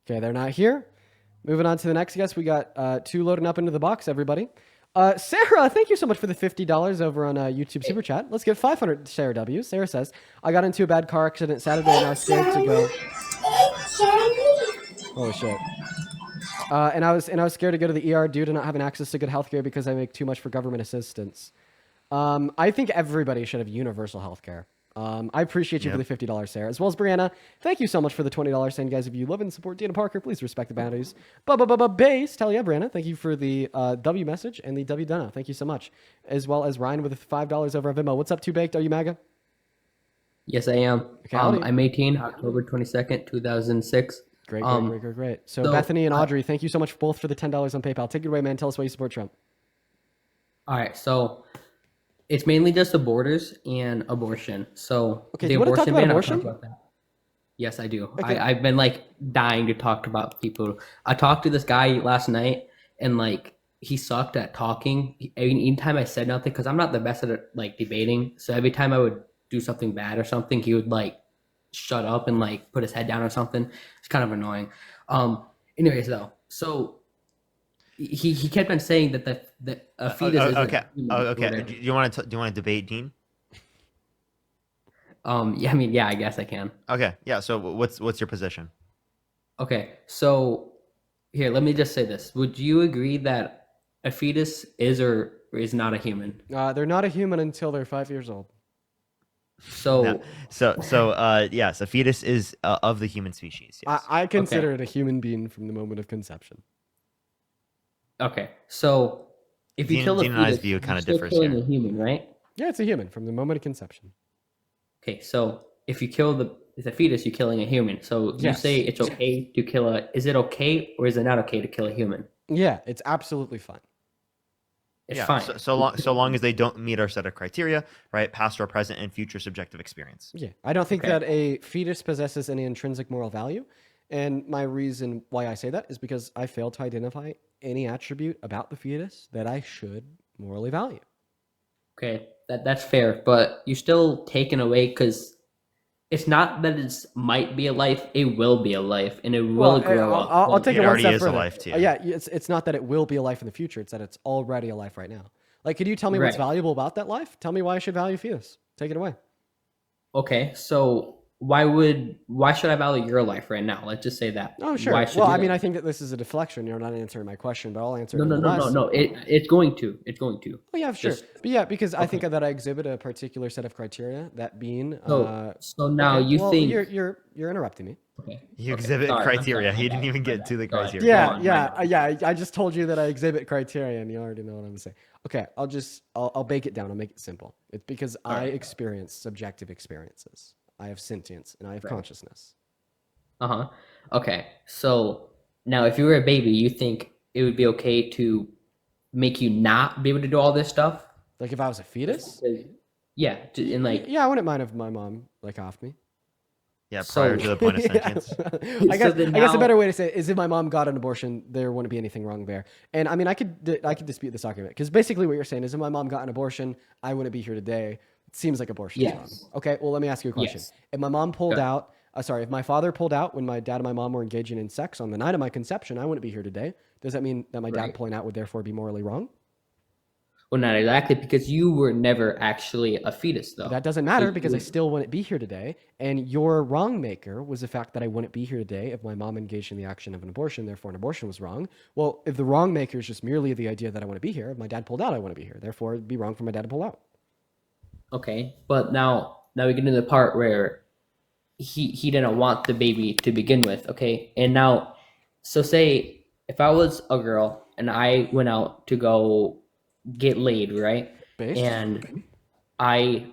Okay, they're not here. Moving on to the next guest. We got 2 loading up into the box, everybody. Sarah, thank you so much for the $50 over on YouTube Super Chat. Let's get 500 Sarah W's. Sarah says, I got into a bad car accident Saturday and I was scared to go. Holy shit. And I was scared to go to the ER due to not having access to good healthcare because I make too much for government assistance. I think everybody should have universal healthcare. I appreciate you for the $50, Sarah, as well as Brianna. Thank you so much for the $20. And guys, if you love and support Dana Parker, please respect the boundaries. Base, hell yeah, Brianna. Thank you for the W message and the W Donna. Thank you so much, as well as Ryan with $5 over at Venmo. What's up, Two Baked? Are you MAGA? Yes, I am. Okay, howdy. I'm 18, October 22nd, 2006. Great. So Bethany and Audrey, thank you so much both for the $10 on PayPal. Take it away, man. Tell us why you support Trump. All right, so it's mainly just the borders and abortion. So Okay, the you want to talk abortion about ban, I'll abortion? talk about that. Yes, I do. Okay. I've been like dying to talk about people. I talked to this guy last night, and like he sucked at talking. Anytime I said nothing, because I'm not the best at like debating, so every time I would do something bad or something, he would like shut up and like put his head down or something. It's kind of annoying. Anyways, though, so he kept on saying that the a fetus is okay. a human Okay. disorder. Do you want to debate Dean? Yeah, I mean, yeah, I guess I can. Okay. Yeah. So what's your position? Okay, so here, let me just say this. Would you agree that a fetus is or is not a human? They're not a human until they're 5 years old. So, yes, a fetus is of the human species. Yes. I consider it a human being from the moment of conception. Okay, so if you kill a Dean and I's fetus, view you're kind of still differs killing here. a human, right? Yeah, it's a human from the moment of conception. Okay, so if you kill the fetus, you're killing a human. So you Yes. say it's okay to kill a. Is it okay or is it not okay to kill a human? Yeah, it's absolutely fine. It's Yeah, fine. So long as they don't meet our set of criteria, right? Past or present and future subjective experience. Yeah, I don't think Okay. that a fetus possesses any intrinsic moral value. And my reason why I say that is because I fail to identify any attribute about the fetus that I should morally value. Okay, that's fair, but you're still taken away because it's not that it's might be a life; it will be a life, and it will grow up. I'll take it one already step is a further. life, too. Yeah, it's not that it will be a life in the future. It's that it's already a life right now. Like, could you tell me what's Right. valuable about that life? Tell me why I should value fetus. Take it away. Okay, so why should I value your life right now? Let's just say that. Oh, sure. Why should Well, you? I mean, I think that this is a deflection. You're not answering my question, but I'll answer No, it no, no, no, nonetheless. no. It's going to. It's going to. Oh, yeah, sure. Just- But yeah, because I think that I exhibit a particular set of criteria, that being. So now okay, you well, think you're interrupting me. Okay. You Okay, exhibit sorry, I'm criteria. sorry, He my didn't bad, even my get bad. to the Sorry. criteria. Yeah, Go on, yeah. I just told you that I exhibit criteria, and you already know what I'm gonna say. Okay, I'll bake it down. I'll make it simple. It's because I experience subjective experiences. I have sentience and I have consciousness. Uh-huh. Okay. So now if you were a baby, you think it would be okay to make you not be able to do all this stuff? Like if I was a fetus? Yeah, and like Yeah, I wouldn't mind if my mom like offed me. Yeah, prior to the point of sentience. I guess a better way to say it is if my mom got an abortion, there wouldn't be anything wrong there. And I mean, I could dispute this argument because basically what you're saying is if my mom got an abortion, I wouldn't be here today. seems like abortion is wrong. Yes. Okay, well, let me ask you a question. Yes. If my mom pulled Good. out, if my father pulled out when my dad and my mom were engaging in sex on the night of my conception, I wouldn't be here today. Does that mean that my dad Right. pulling out would therefore be morally wrong? Well, not exactly, because you were never actually a fetus, though. That doesn't matter because I still wouldn't be here today. And your wrong maker was the fact that I wouldn't be here today if my mom engaged in the action of an abortion, therefore an abortion was wrong. Well, if the wrong maker is just merely the idea that I want to be here, if my dad pulled out, I want to be here. Therefore, it'd be wrong for my dad to pull out. Okay, but now we get into the part where he didn't want the baby to begin with. Okay, and now, so say if I was a girl and I went out to go get laid, right? And I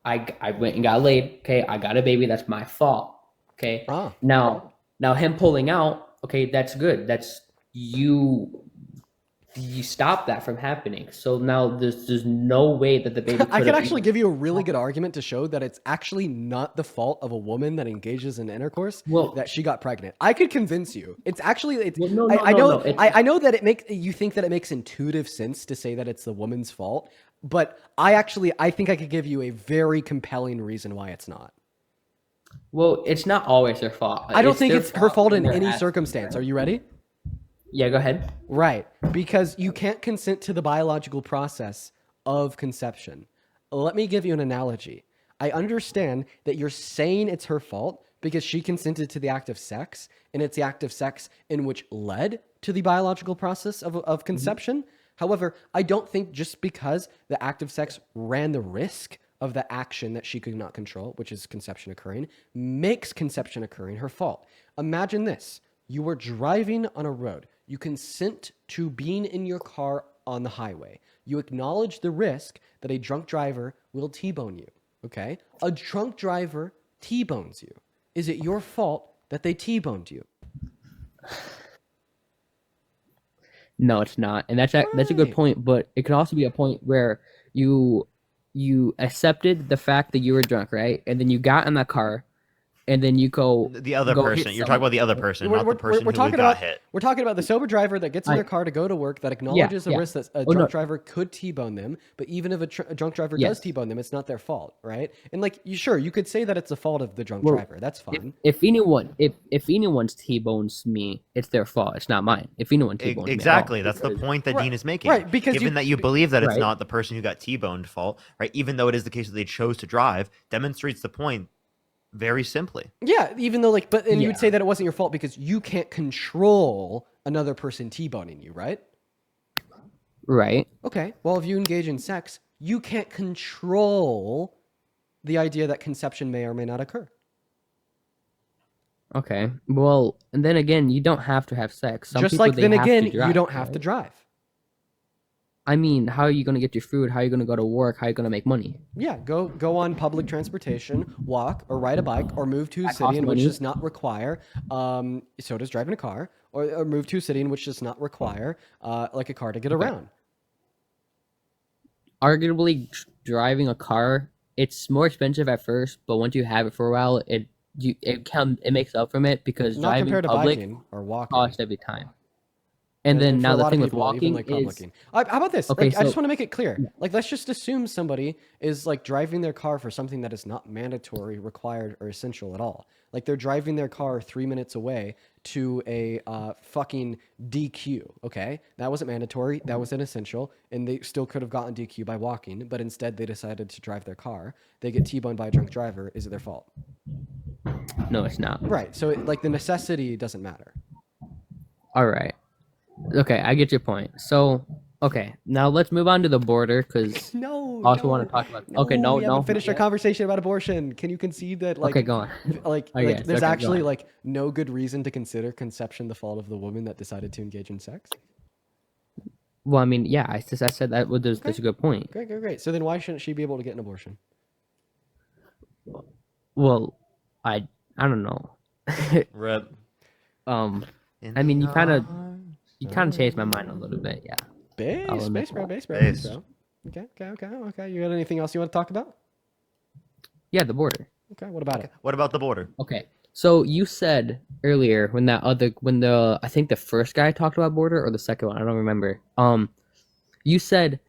went and got laid. Okay, I got a baby. That's my fault. Okay. Now him pulling out. Okay, that's good. That's you stop that from happening. So now there's no way that the baby. I could actually give you a really good argument to show that it's actually not the fault of a woman that engages in intercourse that she got pregnant. I could convince you. It's actually I know that you think that it makes intuitive sense to say that it's the woman's fault, but I think I could give you a very compelling reason why it's not. Well, it's not always their fault. I don't think it's her fault in any circumstance. Are you ready? Yeah, go ahead. Right, because you can't consent to the biological process of conception. Let me give you an analogy. I understand that you're saying it's her fault because she consented to the act of sex, and it's the act of sex in which led to the biological process of conception. However, I don't think just because the act of sex ran the risk of the action that she could not control, which is conception occurring, makes conception occurring her fault. Imagine this. You were driving on a road. You consent to being in your car on the highway. You acknowledge the risk that a drunk driver will T-bone you, okay? A drunk driver T-bones you. Is it your fault that they T-boned you? No, it's not. And that's a good point, but it could also be a point where you accepted the fact that you were drunk, right? And then you got in that car, and then you go the other go person. hit You're talking about the other person, not the person who talking got about, hit. We're talking about the sober driver that gets in their car to go to work, that acknowledges the risk that a drunk driver could T-bone them. But even if a drunk driver does T-bone them, it's not their fault, right? And like, you could say that it's the fault of the drunk driver. That's fine. If anyone's T-bones me, it's their fault. It's not mine. If anyone T-bones me, exactly, that's the point that Dean is making. Right, because given that you believe that it's not the person who got T-boned fault, right? Even though it is the case that they chose to drive, demonstrates the point. Very simply. Yeah, even though you would say that it wasn't your fault because you can't control another person T-boning you, right? Right. Okay. Well, if you engage in sex, you can't control the idea that conception may or may not occur. Okay. Well, and then again, you don't have to have sex. Just like then again, you don't have to drive. I mean, how are you going to get your food? How are you going to go to work? How are you going to make money? Yeah, go on public transportation, walk or ride a bike, or move to a city in which does not require, so does driving a car, or move to a city in which does not require like a car to get around. Arguably, driving a car, it's more expensive at first, but once you have it for a while, it makes up from it because not driving compared to public biking or walking costs every time. And then now the thing with walking is... How about this? Okay, I just want to make it clear. Like, let's just assume somebody is like driving their car for something that is not mandatory, required, or essential at all. Like they're driving their car 3 minutes away to a fucking DQ. Okay, that wasn't mandatory. That was an essential, and they still could have gotten DQ by walking, but instead they decided to drive their car. They get T-boned by a drunk driver. Is it their fault? No, it's not. Right. So the necessity doesn't matter. All right. Okay, I get your point. So, okay, now let's move on to the border because I also want to talk about. Okay, we haven't finished our conversation about abortion. Can you concede that? Like, okay, go on. There's actually like no good reason to consider conception the fault of the woman that decided to engage in sex. Well, I mean, yeah, I said that. That's a good point. Great. So then, why shouldn't she be able to get an abortion? Well, I don't know. Rep. I mean, you kind of changed my mind a little bit, yeah. Base, bro. Okay. You got anything else you want to talk about? Yeah, the border. Okay, what about it? What about the border? Okay, so you said earlier when I think the first guy talked about border or the second one, I don't remember. You said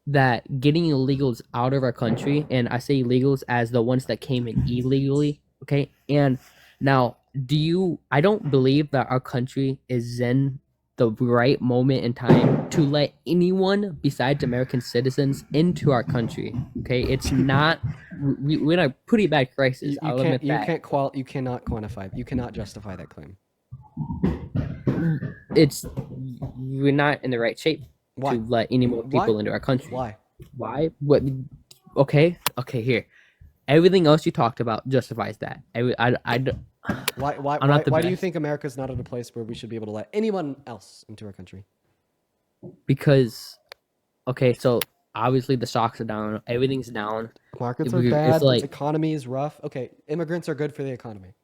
that getting illegals out of our country, and I say illegals as the ones that came in illegally, okay? And now, I don't believe that our country is in the right moment in time to let anyone besides American citizens into our country, okay? It's not, we're in a pretty bad crisis, I'll admit that. You cannot quantify. You cannot justify that claim. We're not in the right shape Why? to let any more people Why? into our country. Why? Why? What? Okay, here. Everything else you talked about justifies that. Why I'm not the do you best. think America's not at a place where we should be able to let anyone else into our country? Because, okay, so obviously the stocks are down, everything's down. Markets are bad. The economy is rough. Okay, immigrants are good for the economy.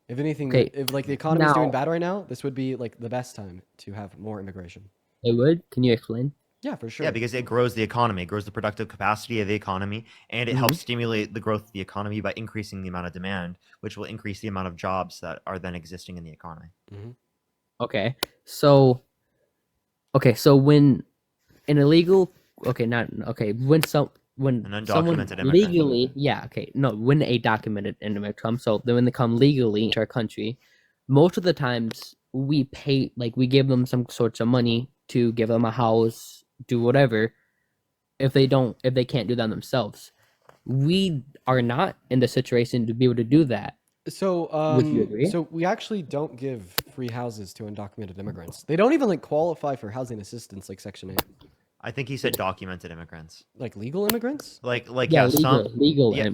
If anything, Okay, if like the economy's doing now- bad right now, this would be like the best time to have more immigration. It would? Can you explain? Yeah, for sure. Yeah, because it grows the economy, it grows the productive capacity of the economy, and it helps stimulate the growth of the economy by increasing the amount of demand, which will increase the amount of jobs that are then existing in the economy. Okay, so when an illegal, when An someone undocumented immigrant. legally, when a documented immigrant comes, so then when they come legally into our country, most of the times we pay, like we give them some sorts of money to give them a house, do whatever. If they can't do that themselves, we are not in the situation to be able to do that. So, Would you agree? so we actually don't give free houses to undocumented immigrants. They don't even like qualify for housing assistance like Section 8. I think he said documented immigrants. Like legal immigrants? Legal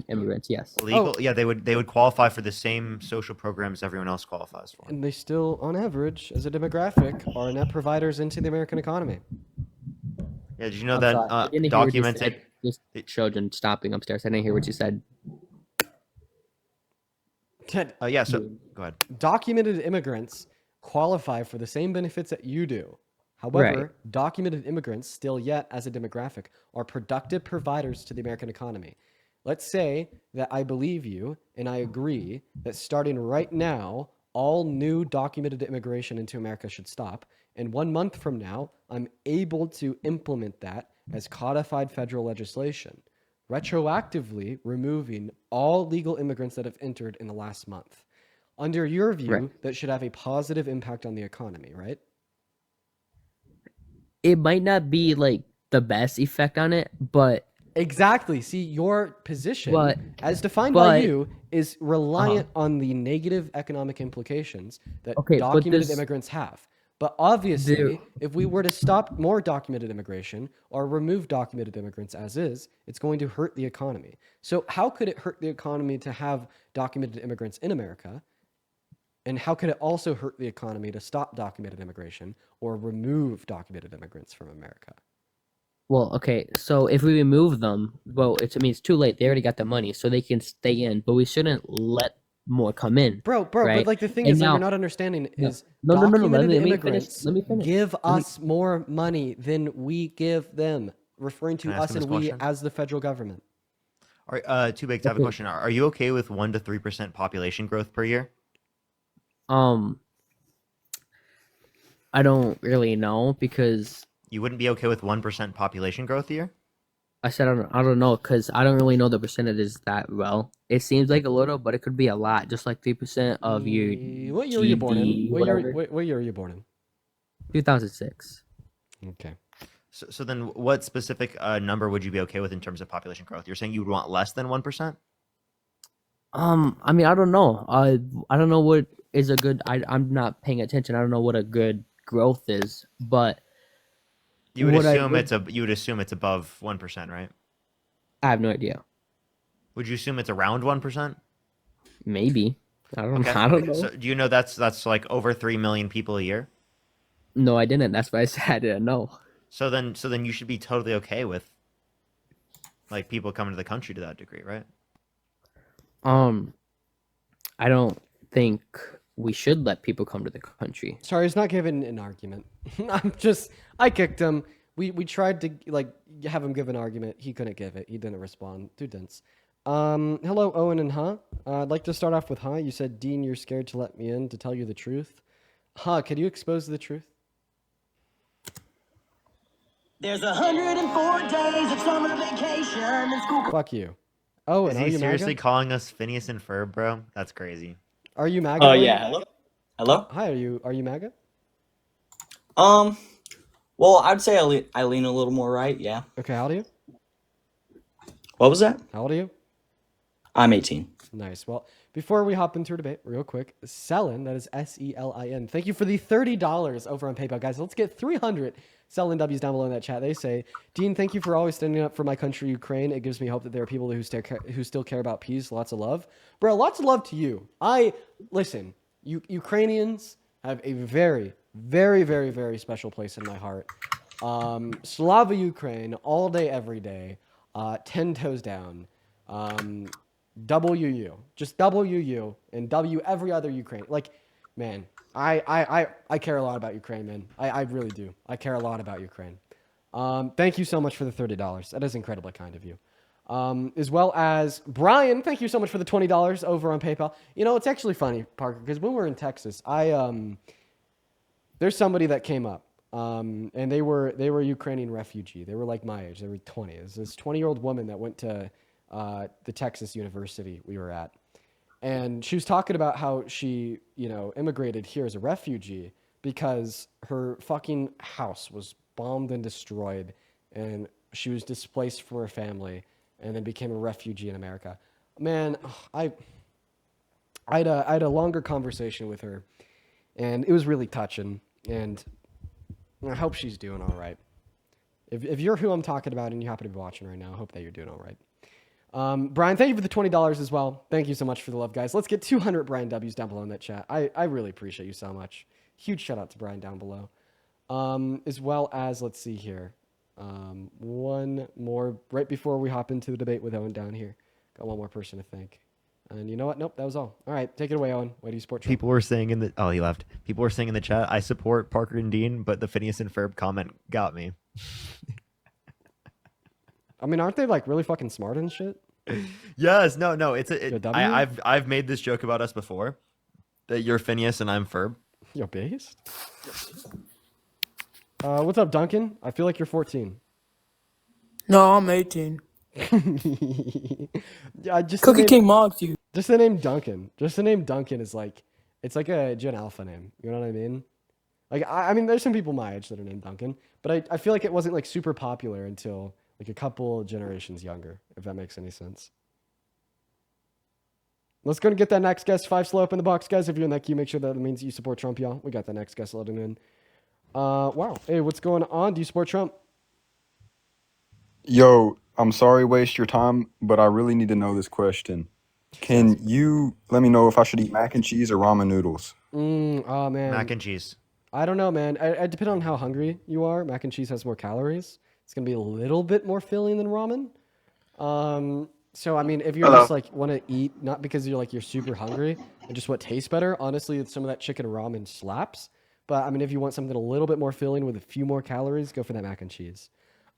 immigrants, yes. Legal, yeah, they would qualify for the same social programs everyone else qualifies for. And they still, on average, as a demographic, are net providers into the American economy. Yeah, did you know I'm that sorry, I didn't hear what you documented? said. Just children stopping upstairs. I didn't hear what you said. Yeah, so go ahead. Documented immigrants qualify for the same benefits that you do. However, documented immigrants still yet as a demographic are productive providers to the American economy. Let's say that I believe you and I agree that starting right now, all new documented immigration into America should stop. And 1 month from now, I'm able to implement that as codified federal legislation, retroactively removing all legal immigrants that have entered in the last month. Under your view, that should have a positive impact on the economy, right? It might not be like the best effect on it, but exactly. See, your position, But- as defined by but- you, is reliant on the negative economic implications that Okay, but documented this- immigrants have. But obviously, There- if we were to stop more documented immigration or remove documented immigrants as is, it's going to hurt the economy. So how could it hurt the economy to have documented immigrants in America? And how could it also hurt the economy to stop documented immigration or remove documented immigrants from America? Well, okay, so if we remove them, well, I mean, it's too late. They already got the money, so they can stay in, but we shouldn't let more come in. Bro, right? but like the thing And is that now- you're not understanding is No, documented let me immigrants finish. give Let me- us more money than we give them, referring to Can I ask us him and this we question? as the federal government. Too big to have a question. Are you okay with 1 to 3% population growth per year? I don't really know because You wouldn't be okay with 1% population growth a year? I said I don't know because I don't really know the percentages that well. It seems like a little, but it could be a lot, just like 3% of your What year were you born in? GD, What year, whatever. what year were you born in? 2006. Okay. So then what specific number would you be okay with in terms of population growth? You're saying you would want less than 1%? I mean, I don't know. I don't know what is a good. I'm not paying attention. I don't know what a good growth is, but You would what I assume would- you would assume it's above 1%, right? I have no idea. Would you assume it's around 1%? Maybe. I don't. Okay. I don't know. So do you know that's like over 3 million people a year? No, I didn't. That's why I said I didn't know. So then you should be totally okay with like people coming to the country to that degree, right? I don't think we should let people come to the country. Sorry, he's not giving an argument. I kicked him. We tried to like have him give an argument. He couldn't give it. He didn't respond. Too dense. Hello, Owen and I'd like to start off with You said, Dean, you're scared to let me in to tell you the truth. Can you expose the truth? There's 104 days of summer vacation and school. Fuck you. Oh, Is and are he you seriously MAGA? calling us Phineas and Ferb, bro? That's crazy. Are you MAGA? Gordon? Yeah. Hello. Hello. Hi. Are you MAGA? Well, I'd say I lean a little more right. Yeah. Okay. How old are you? What was that? How old are you? I'm 18. Nice. Well, before we hop into our debate, real quick, Selin, that is Selin. Thank you for the $30 over on PayPal, guys. Let's get 300 Selin W's down below in that chat. They say, Dean, thank you for always standing up for my country, Ukraine. It gives me hope that there are people who still care about peace. Lots of love, bro. Lots of love to you. Listen. Ukrainians have a very, very, very, very special place in my heart. Slava Ukraine, all day, every day. 10 toes down. WU, just WU, and W every other Ukraine. Like, man, I care a lot about Ukraine, man. I really do. I care a lot about Ukraine. Thank you so much for the $30. That is incredibly kind of you. As well as Brian, thank you so much for the $20 over on PayPal. You know, it's actually funny, Parker, because when we were in Texas, there's somebody that came up, and they were a Ukrainian refugee. They were like my age. They were 20. It was this 20-year-old woman that went to the Texas university we were at. And she was talking about how she, immigrated here as a refugee because her fucking house was bombed and destroyed, and she was displaced from her family and then became a refugee in America. Man, I had a longer conversation with her, and it was really touching, and I hope she's doing all right. If you're who I'm talking about and you happen to be watching right now, I hope that you're doing all right. Brian, thank you for the $20 as well. Thank you so much for the love, guys. Let's get 200 Brian W's down below in that chat. I really appreciate you so much. Huge shout out to Brian down below. As well as, let's see here. One more right before we hop into the debate with Owen down here. Got one more person to thank. And you know what? Nope, that was all. All right, take it away, Owen. Why do you support Trump? People were saying he left. People were saying in the chat, I support Parker and Dean, but the Phineas and Ferb comment got me. I mean, aren't they like really fucking smart and shit? Yes, no, it's I've made this joke about us before, that you're Phineas and I'm Ferb. Yo, based? What's up, Duncan? I feel like you're 14. No, I'm 18. Yeah, just Cookie King mocked you. Just the name Duncan. Just the name Duncan is like, it's like a Gen Alpha name. You know what I mean? Like, I mean, there's some people my age that are named Duncan, but I feel like it wasn't like super popular until like a couple generations younger, if that makes any sense. Let's go and get that next guest. 5 slow up in the box, guys. If you're in that queue, make sure that means you support Trump, y'all. We got the next guest loading in. Wow. Hey, what's going on? Do you support Trump? Yo, I'm sorry waste your time, but I really need to know this question. Can you let me know if I should eat mac and cheese or ramen noodles? Oh, man. Mac and cheese. I don't know, man. It depends on how hungry you are. Mac and cheese has more calories. It's going to be a little bit more filling than ramen. So, I mean, if you're just like want to eat, not because you're super hungry and just what tastes better, honestly, some of that chicken ramen slaps. But I mean, if you want something a little bit more filling with a few more calories, go for that mac and cheese.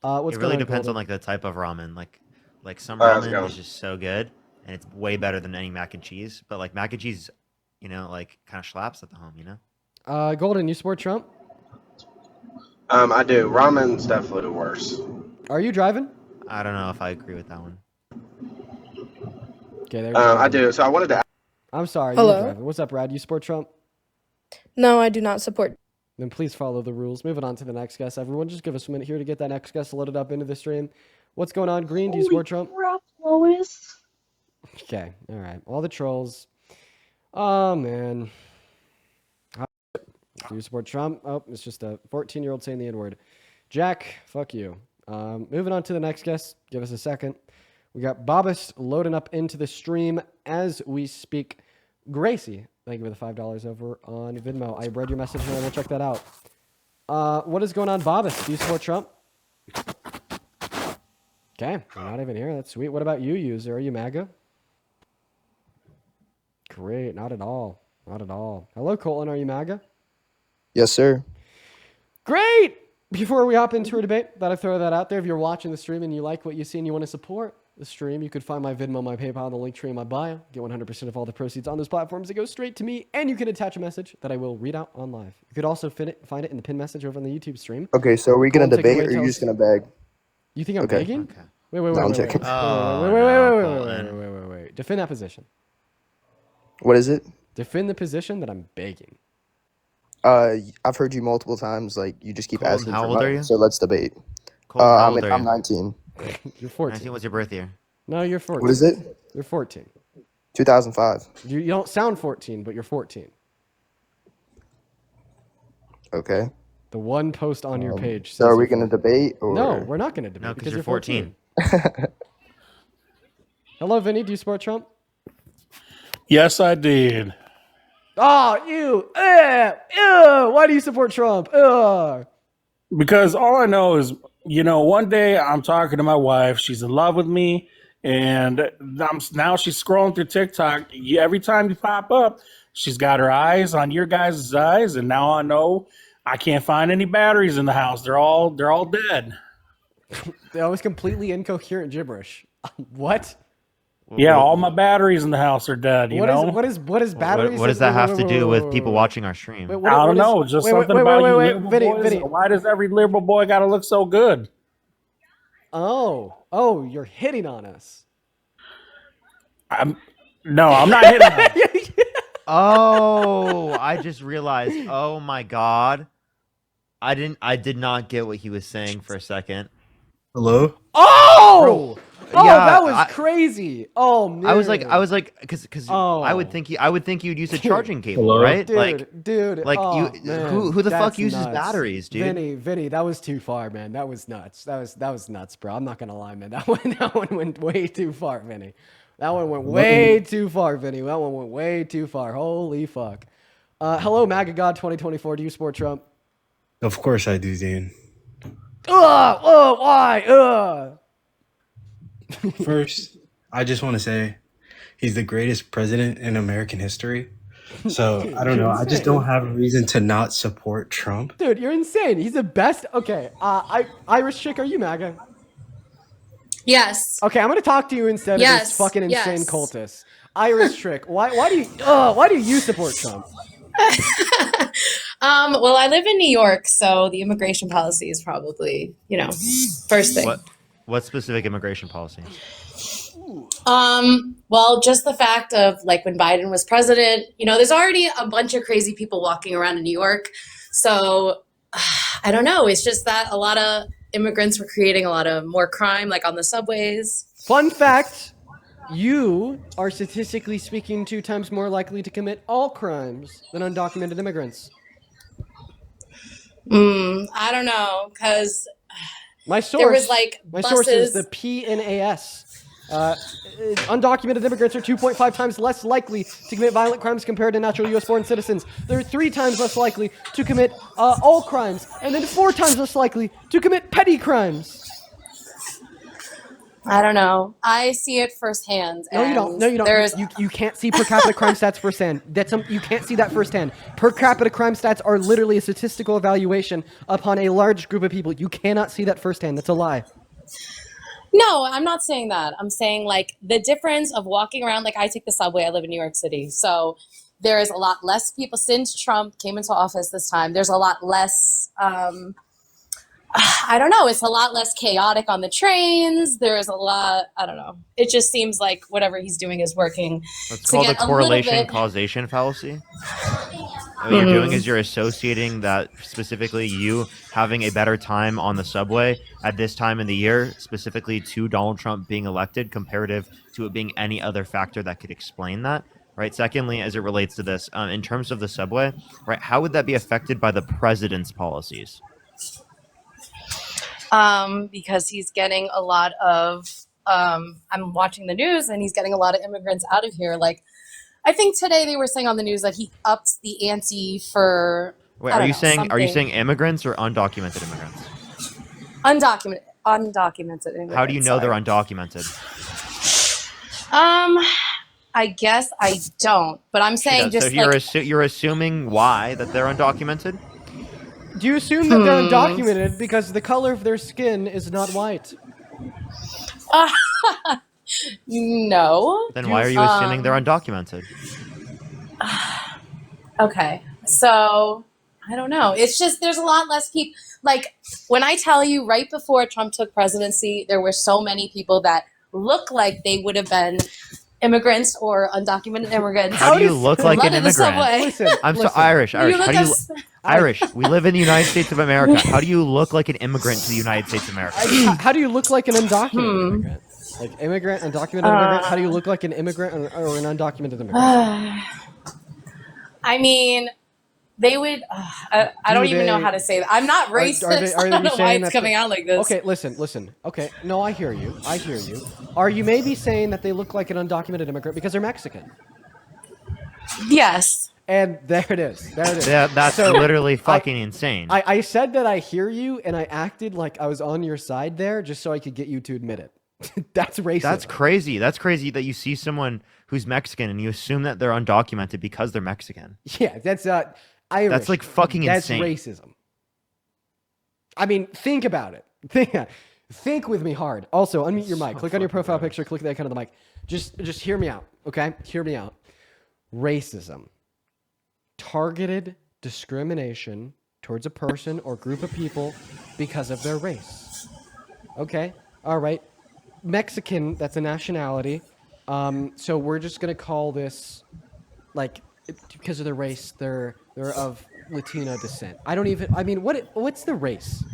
It really depends on like the type of ramen. Like some ramen is just so good and it's way better than any mac and cheese. But like mac and cheese, like kind of slaps at the home, Golden, you support Trump? I do. Ramen's definitely worse. Are you driving? I don't know if I agree with that one. Okay, there. I do. So I wanted to. I'm sorry. Hello? You're driving. What's up, Brad? You support Trump? No, I do not support. Then please follow the rules. Moving on to the next guest. Everyone, just give us a minute here to get that next guest loaded up into the stream. What's going on, Green? Do you support Trump? Crap, Lois. Okay. All right. All the trolls. Oh, man. Do you support Trump? Oh, it's just a 14-year-old saying the N-word. Jack, fuck you. Moving on to the next guest. Give us a second. We got Bobus loading up into the stream as we speak. Gracie, thank you for the $5 over on Venmo. I read your message and I will check that out. What is going on, Bobus? Do you support Trump? Okay, we're not even here. That's sweet. What about you, user? Are you MAGA? Great. Not at all. Not at all. Hello, Colton. Are you MAGA? Yes, sir. Great! Before we hop into a debate, thought I'd throw that out there. If you're watching the stream and you like what you see and you want to support, the stream, you could find my Venmo, my PayPal, the link tree in my bio. Get 100% of all the proceeds on those platforms that go straight to me, and you can attach a message that I will read out on live. You could also find it in the pin message over on the YouTube stream. Okay, so are we Go gonna and take it debate away, or are tell you us- just gonna beg? You think I'm Okay. begging? Okay. Wait, No, I'm joking. wait. Defend that position. What is it? Defend the position that I'm begging. I've heard you multiple times. Like you just keep Colton, asking how for old are money. you? So let's debate. Colton, how old are I'm you? 19. You're 14. 19, what's your birth year? No, you're 14. What is it? You're 14. 2005. You don't sound 14, but you're 14. Okay. The one post on your page says So are we you're gonna 14. debate or No, we're not going to debate No, because you're you're 14. 14. Hello, Vinny. Do you support Trump? Yes, I did. Oh, you. Why do you support Trump? Because all I know is, one day I'm talking to my wife. She's in love with me. And now she's scrolling through TikTok. Every time you pop up, she's got her eyes on your guys' eyes. And now I know I can't find any batteries in the house. They're all dead. That was completely incoherent gibberish. What? Yeah, all my batteries in the house are dead. What is batteries? What does that have to do with people watching our stream? I don't know. Just something about you liberal boys. Vinny. Why does every liberal boy got to look so good? Oh, you're hitting on us. No, I'm not hitting on us. Oh, I just realized. Oh my God. I did not get what he was saying for a second. Hello? Oh! Bro, that was crazy. Oh man. I was like, because I would think you'd use a charging cable, Hello? right? Dude. Like oh, you, man, who the fuck that's uses nuts. batteries, dude? Vinny, that was too far, man. That was nuts. That was nuts, bro. I'm not gonna lie, man. That one went way too far, Vinny. That one went way too far, Vinny. That one went way too far. Holy fuck. Hello, MAGA God 2024. Do you support Trump? Of course I do, Dean. Why? First, I just want to say he's the greatest president in American history. So, I don't know. I just don't have a reason to not support Trump. Dude, you're insane. He's the best. Okay. Irish chick, are you MAGA? Yes. Okay, I'm gonna talk to you instead of Yes, this fucking insane yes. cultist. Irish trick. Why do you support Trump? Well, I live in New York, so the immigration policy is probably, first thing. What specific immigration policy? Well, just the fact of like when Biden was president, there's already a bunch of crazy people walking around in New York. So I don't know. It's just that a lot of immigrants were creating a lot of more crime, like on the subways. Fun fact, you are statistically speaking 2 times more likely to commit all crimes than undocumented immigrants. I don't know, because My source, there was like my buses. source is the PNAS. Undocumented immigrants are 2.5 times less likely to commit violent crimes compared to natural U.S.-born citizens. They're 3 times less likely to commit all crimes, and then 4 times less likely to commit petty crimes. I don't know. I see it firsthand. No, you don't. No, you don't. There's You can't see per capita crime stats firsthand. You can't see that firsthand. Per capita crime stats are literally a statistical evaluation upon a large group of people. You cannot see that firsthand. That's a lie. No, I'm not saying that. I'm saying like the difference of walking around. Like I take the subway. I live in New York City, so there is a lot less people since Trump came into office this time. There's a lot less. I don't know. It's a lot less chaotic on the trains. There's a lot. I don't know. It just seems like whatever he's doing is working. That's called the correlation causation fallacy. What you're doing is you're associating that specifically you having a better time on the subway at this time in the year, specifically to Donald Trump being elected, comparative to it being any other factor that could explain that. Right. Secondly, as it relates to this, in terms of the subway, right, how would that be affected by the president's policies? Because he's getting a lot of. I'm watching the news, and he's getting a lot of immigrants out of here. Like, I think today they were saying on the news that he upped the ante for. Wait, are you saying immigrants or undocumented immigrants? Undocumented immigrants. How do you know they're undocumented? I guess I don't, but I'm saying just so you're assuming why that they're undocumented? Do you assume that they're undocumented because the color of their skin is not white? No. Then why are you assuming they're Um, undocumented? Okay. So I don't know. It's just there's a lot less people. Like when I tell you right before Trump took presidency, there were so many people that look like they would have been immigrants or undocumented immigrants. How do you look like an flooded the immigrant? subway. Listen, I'm so listen. Irish. You Irish. look How do you? us- Irish. We live in the United States of America. How do you look like an immigrant to the United States of America? How do you look like an undocumented immigrant? Like immigrant, undocumented immigrant? How do you look like an immigrant or an undocumented immigrant? I mean, they would. I don't even know how to say that. I'm not racist. I don't know why it's coming out like this. Okay, listen. Okay, no, I hear you. Are you maybe saying that they look like an undocumented immigrant because they're Mexican? Yes. And there it is. Yeah, that's literally fucking insane. I said that I hear you, and I acted like I was on your side there just so I could get you to admit it. That's racist. That's crazy. That's crazy that you see someone who's Mexican and you assume that they're undocumented because they're Mexican. Yeah, that's Irish. That's like fucking insane. That's racism. I mean, think about it. Think with me hard. Also, unmute your mic. Click on your profile picture. Click the icon of the mic. Just hear me out, okay? Hear me out. Racism. Targeted discrimination towards a person or group of people because of their race. Okay? All right. Mexican, that's a nationality. So we're just going to call this, like, because of their race, they're of Latino descent. I mean, what's the race?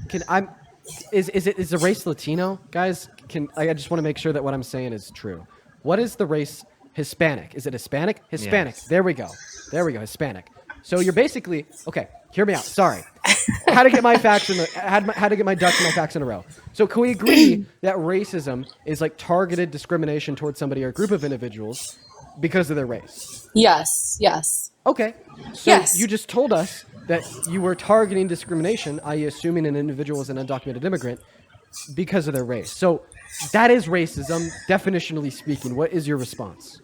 Is the race Latino? Guys, I just want to make sure that what I'm saying is true. What is the race? Hispanic. Is it Hispanic? Hispanic. Yes. There we go. Hispanic. So you're basically, okay, hear me out. Sorry. How to get my facts how to get my ducks and my facts in a row. So can we agree that racism is like targeted discrimination towards somebody or a group of individuals because of their race? Yes. Okay. So Yes. you just told us that you were targeting discrimination, i.e. assuming an individual is an undocumented immigrant because of their race. So that is racism, definitionally speaking. What is your response?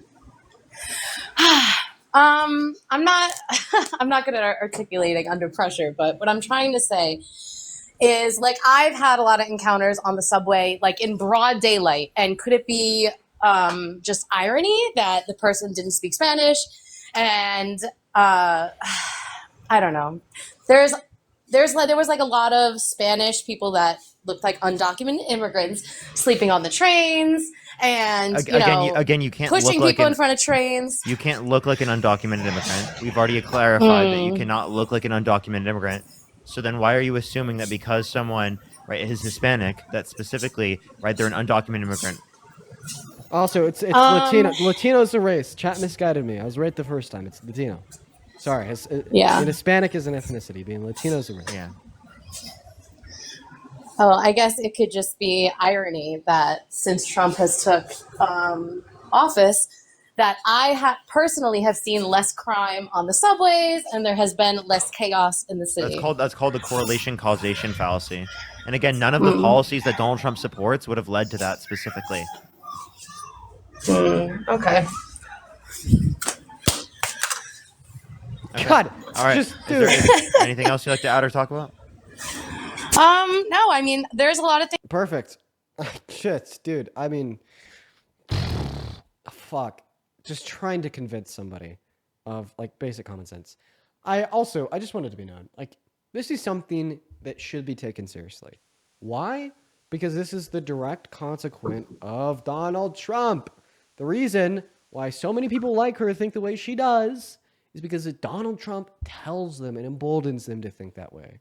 I'm not I'm not good at articulating under pressure, but what I'm trying to say is like I've had a lot of encounters on the subway, like in broad daylight, and could it be just irony that the person didn't speak Spanish? And I don't know. There was like a lot of Spanish people that looked like undocumented immigrants sleeping on the trains and Again, you can't pushing look like people in front of trains. You can't look like an undocumented immigrant. We've already clarified that you cannot look like an undocumented immigrant. So then why are you assuming that because someone, right, is Hispanic, that specifically, right, they're an undocumented immigrant? Also, it's Latino. Latino's a race. Chat misguided me. I was right the first time. It's Latino. Sorry. Yeah. And Hispanic is an ethnicity. Being Latino's a race. Yeah. Oh, I guess it could just be irony that since Trump has took office, that I personally have seen less crime on the subways and there has been less chaos in the city. That's called the correlation causation fallacy. And again, none of the policies that Donald Trump supports would have led to that specifically. Okay. God. All right. Just, Is there anything else you'd like to add or talk about? No, I mean, there's a lot of things. Perfect. Shit, dude. I mean, fuck. Just trying to convince somebody of like basic common sense. I just wanted to be known. Like, this is something that should be taken seriously. Why? Because this is the direct consequence of Donald Trump. The reason why so many people like her think the way she does is because Donald Trump tells them and emboldens them to think that way.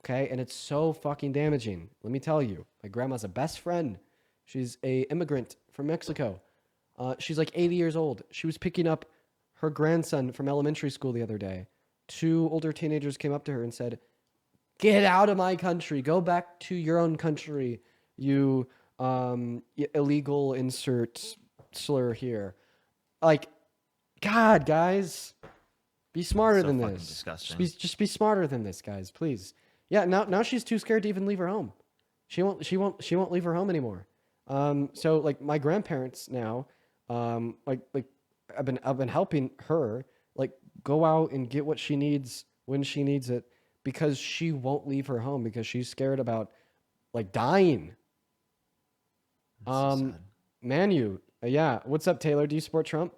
Okay? And it's so fucking damaging. Let me tell you. My grandma's a best friend. She's a immigrant from Mexico. She's like 80 years old. She was picking up her grandson from elementary school the other day. 2 older teenagers came up to her and said, "Get out of my country. Go back to your own country. You illegal insert slur here." Like, God, guys, be smarter than fucking this. disgusting. Just be smarter than this, guys, please. Yeah, now she's too scared to even leave her home. She won't leave her home anymore. So like my grandparents now, like I've been helping her like go out and get what she needs when she needs it because she won't leave her home because she's scared about like dying. That's so sad. Manu, yeah. What's up, Taylor? Do you support Trump?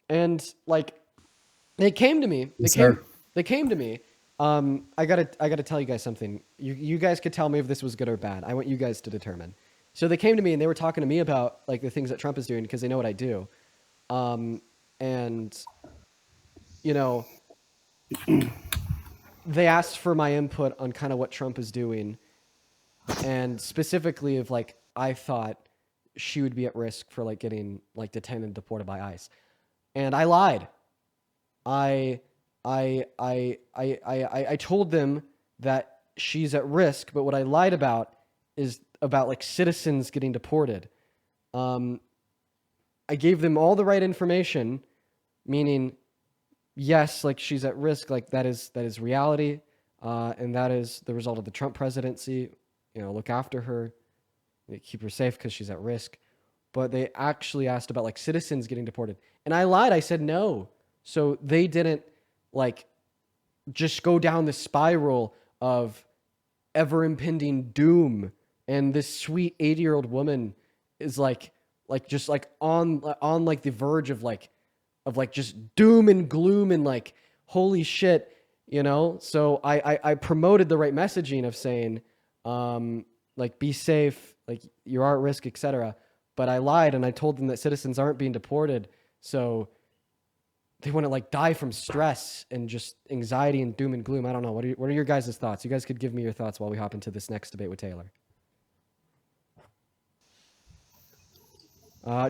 And like, they came to me. Yes, sir. They came to me. I gotta tell you guys something. You guys could tell me if this was good or bad. I want you guys to determine. So they came to me and they were talking to me about like the things that Trump is doing because they know what I do. And you know, they asked for my input on kind of what Trump is doing, and specifically if like I thought she would be at risk for like getting like detained and deported by ICE. And I lied. I told them that she's at risk, but what I lied about is about like citizens getting deported. I gave them all the right information, meaning yes, like she's at risk, like that is reality, and that is the result of the Trump presidency. You know, look after her, keep her safe because she's at risk. But they actually asked about like citizens getting deported, and I lied. I said no. So they didn't like just go down the spiral of ever impending doom, and this sweet 80-year-old woman is like just like on like the verge of like just doom and gloom and like holy shit, you know. So I promoted the right messaging of saying like be safe, like you are at risk, etc. But I lied and I told them that citizens aren't being deported, so they wouldn't like die from stress and just anxiety and doom and gloom. I don't know. What are your guys' thoughts? You guys could give me your thoughts while we hop into this next debate with Taylor.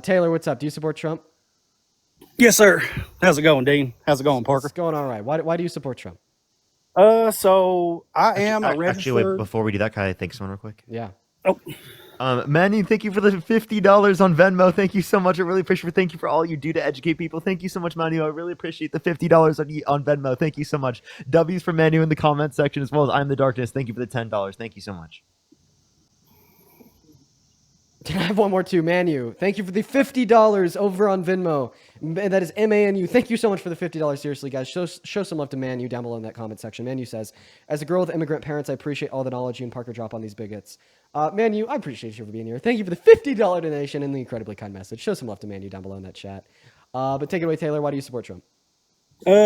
Taylor, what's up? Do you support Trump? Yes, sir. How's it going, Dean? How's it going, Parker? It's going all right. Why do you support Trump? So I am a registered. Actually, wait, before we do that, can I thank someone real quick? Yeah. Oh. Manny, thank you for the $50 on Venmo. Thank you so much. I really appreciate it. Thank you for all you do to educate people. Thank you so much, Manu. I really appreciate the $50 on Venmo. Thank you so much. W's for Manu in the comment section, as well as I'm the Darkness. Thank you for the $10. Thank you so much. I have one more too, Manu. Thank you for the $50 over on Venmo. That is MANU. Thank you so much for the $50. Seriously, guys, show some love to Manu down below in that comment section. Manu says, as a girl with immigrant parents, I appreciate all the knowledge you and Parker drop on these bigots. Manu, I appreciate you for being here. Thank you for the $50 donation and the incredibly kind message. Show some love to Manu down below in that chat. But take it away, Taylor. Why do you support Trump?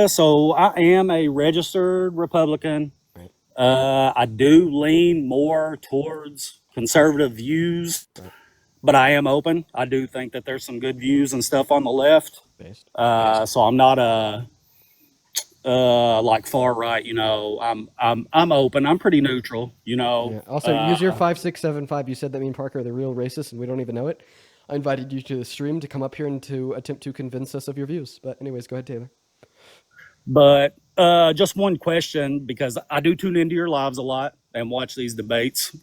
So I am a registered Republican. Right. I do lean more towards conservative views. Right. But I am open. I do think that there's some good views and stuff on the left. Based. So I'm not a like far right. You know, I'm open. I'm pretty neutral. You know. Yeah. Also, user 5675. You said that me and Parker are the real racists, and we don't even know it. I invited you to the stream to come up here and to attempt to convince us of your views. But anyways, go ahead, Taylor. But just one question, because I do tune into your lives a lot and watch these debates.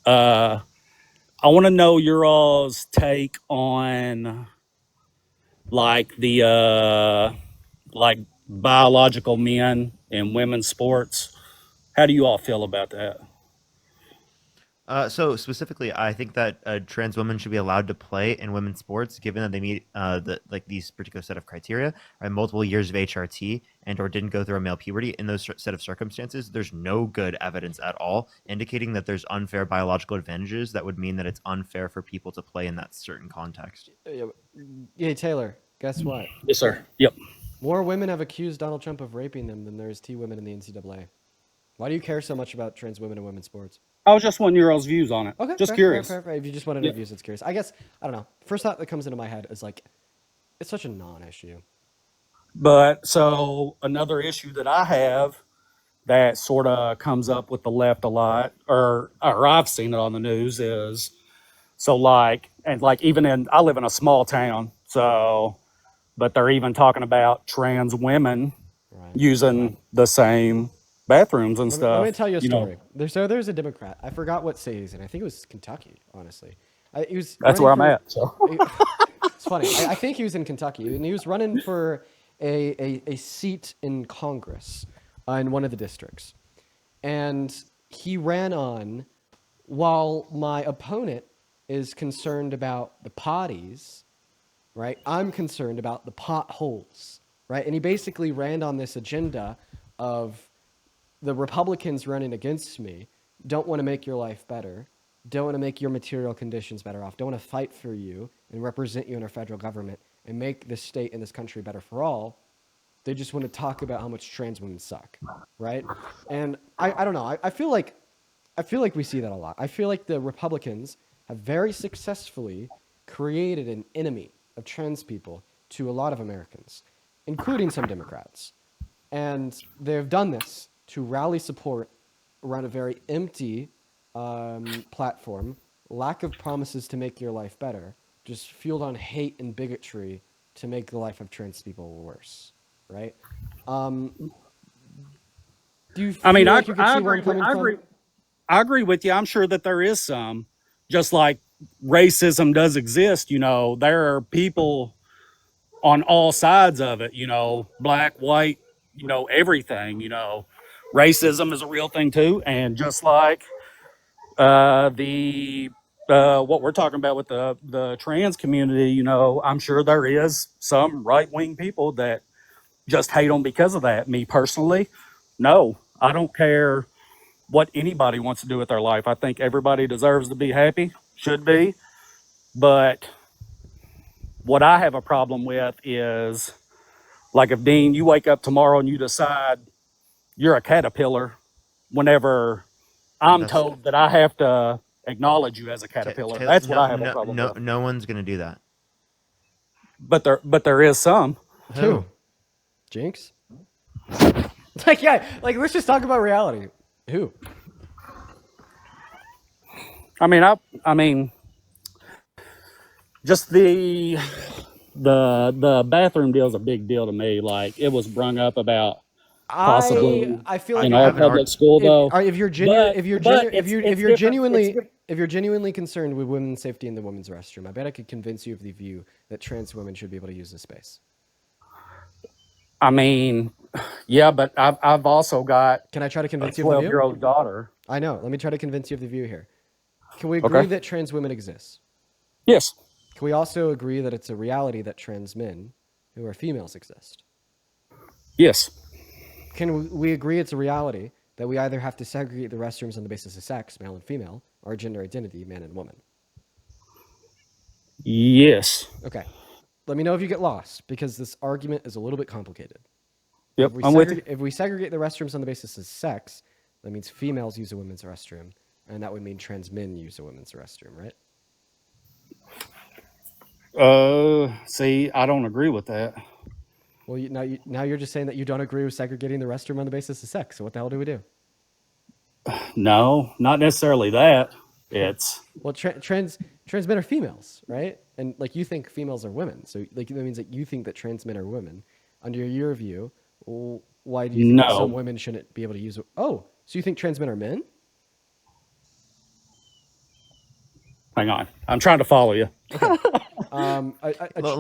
I want to know your all's take on like the like biological men in women's sports. How do you all feel about that? So specifically, I think that trans women should be allowed to play in women's sports, given that they meet these particular set of criteria, right? Multiple years of HRT and or didn't go through a male puberty. In those set of circumstances, there's no good evidence at all indicating that there's unfair biological advantages that would mean that it's unfair for people to play in that certain context. Yeah, Taylor. Guess what? Yes, sir. Yep. More women have accused Donald Trump of raping them than there's T women in the NCAA. Why do you care so much about trans women in women's sports? I was just wanting your all's views on it. Okay, just curious. Fair. If you just wanted to views, it's curious. I guess, I don't know. First thought that comes into my head is like, it's such a non-issue. But so another issue that I have that sort of comes up with the left a lot, or I've seen it on the news is, so like, and like even I live in a small town, so, but they're even talking about trans women using the same bathrooms and stuff. Let me tell you a story. There's a Democrat. I forgot what state he's in. I think it was Kentucky, honestly. That's where I'm at. So. It's funny. I think he was in Kentucky, and he was running for a seat in Congress in one of the districts. And he ran on while my opponent is concerned about the potties, right? I'm concerned about the potholes, right? And he basically ran on this agenda of the Republicans running against me don't want to make your life better. don't want to make your material conditions better off, don't want to fight for you and represent you in our federal government and make this state and this country better for all. They just want to talk about how much trans women suck, right? And I don't know. I feel like we see that a lot. I feel like the Republicans have very successfully created an enemy of trans people to a lot of Americans, including some Democrats. And they've done this to rally support around a very empty platform, lack of promises to make your life better, just fueled on hate and bigotry to make the life of trans people worse, right? Do you feel I mean, like you can see where I'm agree. coming from? I agree with you. I'm sure that there is some, just like racism does exist. There are people on all sides of it. Black, white, everything. Racism is a real thing too, and just like the what we're talking about with the trans community, I'm sure there is some right wing people that just hate them because of that. Me personally, no, I don't care what anybody wants to do with their life. I think everybody deserves to be happy, should be. But what I have a problem with is, like, if Dean, you wake up tomorrow and you decide you're a caterpillar, whenever I'm That's told that I have to acknowledge you as a caterpillar. That's what I have a problem with. no one's gonna do that. But there is some. Who? Jinx? Let's just talk about reality. Who? I mean, just the bathroom deal is a big deal to me. Like, it was brung up about possibly I feel in like our public school though. if you're genuinely concerned with women's safety in the women's restroom, I bet I could convince you of the view that trans women should be able to use the space. I mean, yeah, but I've also got. Can I try to a convince you of the view? 12-year-old daughter. I know. Let me try to convince you of the view here. Can we agree Okay. that trans women exist? Yes. Can we also agree that it's a reality that trans men who are females exist? Yes. Can we agree it's a reality that we either have to segregate the restrooms on the basis of sex, male and female, or gender identity, man and woman? Yes. Okay. Let me know if you get lost, because this argument is a little bit complicated. Yep, I'm with you. If we segregate the restrooms on the basis of sex, that means females use a women's restroom, and that would mean trans men use a women's restroom, right? See, I don't agree with that. Well, now you're just saying that you don't agree with segregating the restroom on the basis of sex. So what the hell do we do? No, not necessarily that. It's Well, trans men are females, right? And like, you think females are women, so like that means that you think that trans men are women. Under your view, why do you think that No. some women shouldn't be able to use? Oh, so you think trans men are men? hang on. I'm trying to follow you. Let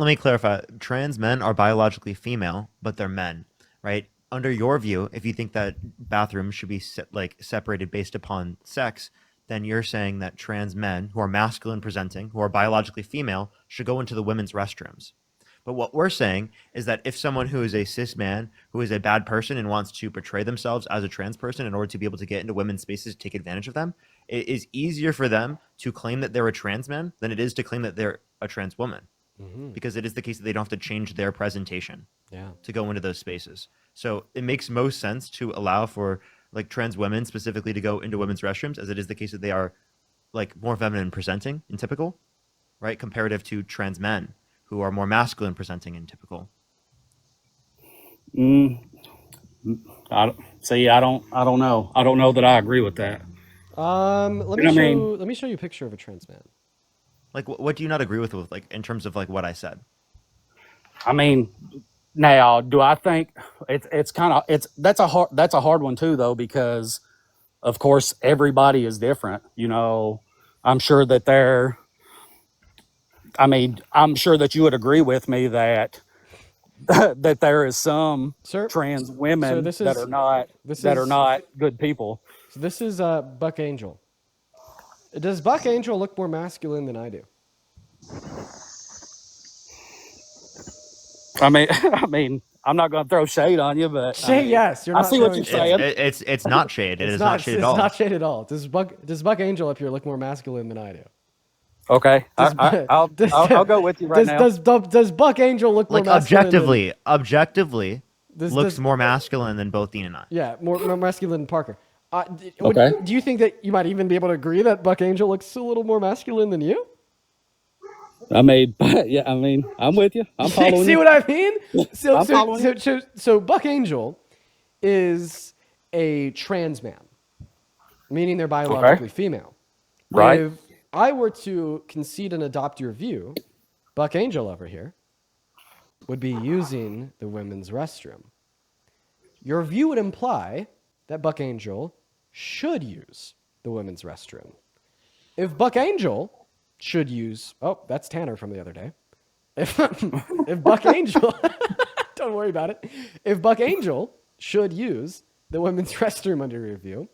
me clarify. Trans men are biologically female, but they're men, right? Under your view, if you think that bathrooms should be separated based upon sex, then you're saying that trans men who are masculine presenting, who are biologically female, should go into the women's restrooms. But what we're saying is that if someone who is a cis man, who is a bad person and wants to portray themselves as a trans person in order to be able to get into women's spaces to take advantage of them, it is easier for them to claim that they're a trans man than it is to claim that they're a trans woman. Mhm. Because it is the case that they don't have to change their presentation Yeah. to go into those spaces. So it makes most sense to allow for like trans women specifically to go into women's restrooms, as it is the case that they are like more feminine presenting and typical, right? Comparative to trans men who are more masculine presenting and typical. I don't know. I don't know that I agree with that. Let You me know what I show. mean? Let me show you a picture of a trans man. Like, what do you not agree with, like, in terms of like what I said? I mean, now, do I think that's a hard one too, though, because of course everybody is different. I'm sure that I'm sure that you would agree with me that that there is some trans women that are not good people. So this is Buck Angel. Does Buck Angel look more masculine than I do? I mean, I mean, I'm not going to throw shade on you, but I mean, yes, you're I not see what throwing you're shade. saying. It's not shade. It It's is not. not shade It's at all. not shade at all. Does Buck Angel up here look more masculine than I do? Okay, Does I'll go with you right now. Does Buck Angel look more Like masculine? objectively, Does looks more masculine than both Dean and I. Yeah, more masculine than Parker. Okay. Do you think that you might even be able to agree that Buck Angel looks a little more masculine than you? I mean, yeah, I mean, I'm with you. I'm following See you. what I mean? So, I'm so, following so, you. so, so Buck Angel is a trans man, meaning they're biologically female. Right. If I were to concede and adopt your view, Buck Angel over here would be using the women's restroom. Your view would imply that Buck Angel should use the women's restroom. If Buck Angel should use, oh, that's Tanner from the other day. If Buck Angel, don't worry about it. If Buck Angel should use the women's restroom under review,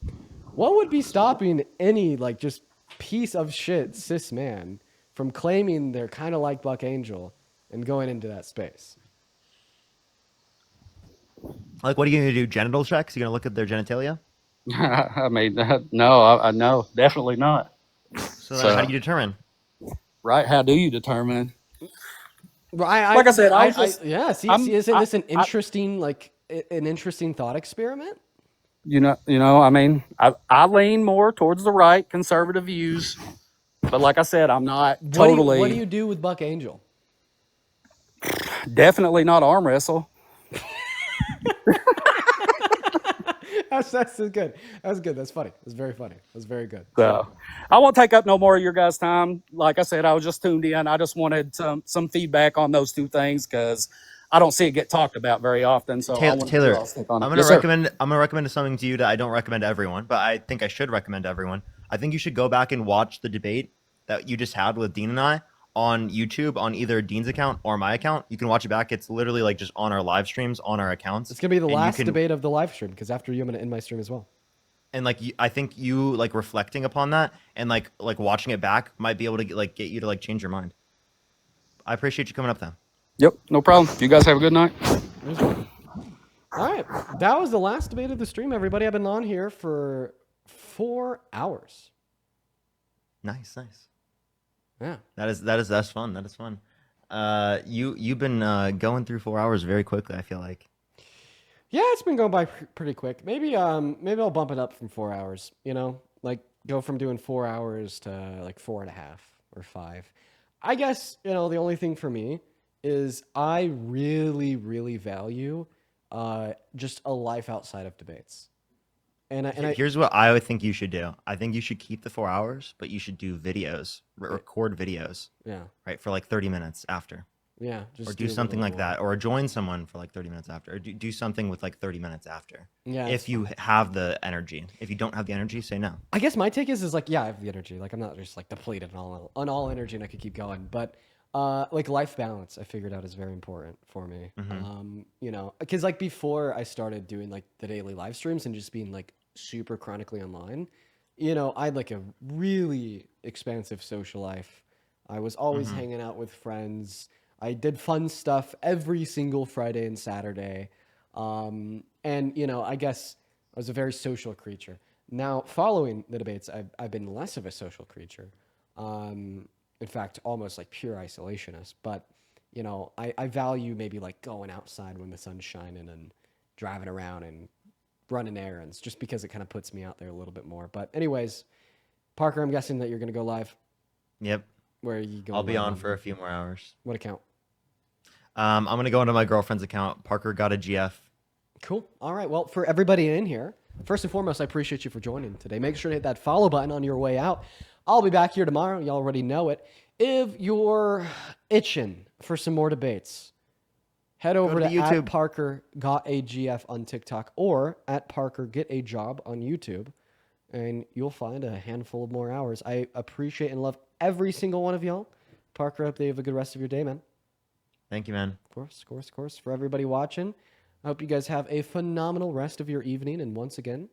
what would be stopping any like just piece of shit cis man from claiming they're kind of like Buck Angel and going into that space? Like, what are you gonna do? Genital checks? You gonna look at their genitalia? I mean, no, no, definitely not. So then how do you determine? Right? How do you determine? Like I said, yeah. See, isn't this an interesting an interesting thought experiment? You know. I mean, I lean more towards the right, conservative views, but like I said, I'm not totally. What do you do with Buck Angel? Definitely not arm wrestle. That's good. That was good. That's funny. That's very funny. That's very good. So I won't take up no more of your guys' time. Like I said, I was just tuned in. I just wanted some feedback on those two things because I don't see it get talked about very often. So Taylor, I'm gonna recommend something to you that I don't recommend to everyone, but I think I should recommend to everyone. I think you should go back and watch the debate that you just had with Dean and I on YouTube on either Dean's account or my account. You can watch it back. It's literally like just on our live streams on our accounts. It's gonna be the last debate of the live stream because after you, I'm gonna end my stream as well. And like I think you like reflecting upon that and like watching it back might be able to get you to like change your mind. I appreciate you coming up then. Yep, no problem. You guys have a good night. All right, that was the last debate of the stream. Everybody, I've been on here for 4 hours. Nice. Yeah, that's fun. That is fun. You've been going through 4 hours very quickly. I feel like. Yeah, it's been going by pretty quick. Maybe I'll bump it up from 4 hours. You know, like go from doing 4 hours to like 4.5 or 5. I guess the only thing for me is I really, really value just a life outside of debates. And here's what I would think you should do. I think you should keep the 4 hours, but you should do videos, record videos. Yeah. Right, for like 30 minutes after. Yeah. Or do something like that, or join someone for like 30 minutes after, or do something with like 30 minutes after. Yeah. If you have the energy. If you don't have the energy, say no. I guess my take is like, yeah, I have the energy. Like I'm not just like depleted on all energy and I could keep going. But like life balance, I figured out is very important for me. Because like before I started doing like the daily live streams and just being like super chronically online, I had like a really expansive social life. I was always hanging out with friends. I did fun stuff every single Friday and Saturday. And, I guess I was a very social creature. Now, following the debates, I've been less of a social creature. In fact, almost like pure isolationist. But, I value maybe like going outside when the sun's shining and driving around and running errands just because it kind of puts me out there a little bit more. But anyways, Parker, I'm guessing that you're going to go live. Yep. Where are you going? I'll be on for a few more hours. What account? I'm going to go into my girlfriend's account. Parker got a GF. Cool. All right. Well, for everybody in here, first and foremost, I appreciate you for joining today. Make sure to hit that follow button on your way out. I'll be back here tomorrow. You already know it. If you're itching for some more debates, head over to YouTube. @ParkerGotAGF on TikTok or @ParkerGetAJob on YouTube, and you'll find a handful of more hours. I appreciate and love every single one of y'all. Parker, I hope you have a good rest of your day, man. Thank you, man. Of course. For everybody watching, I hope you guys have a phenomenal rest of your evening. And once again,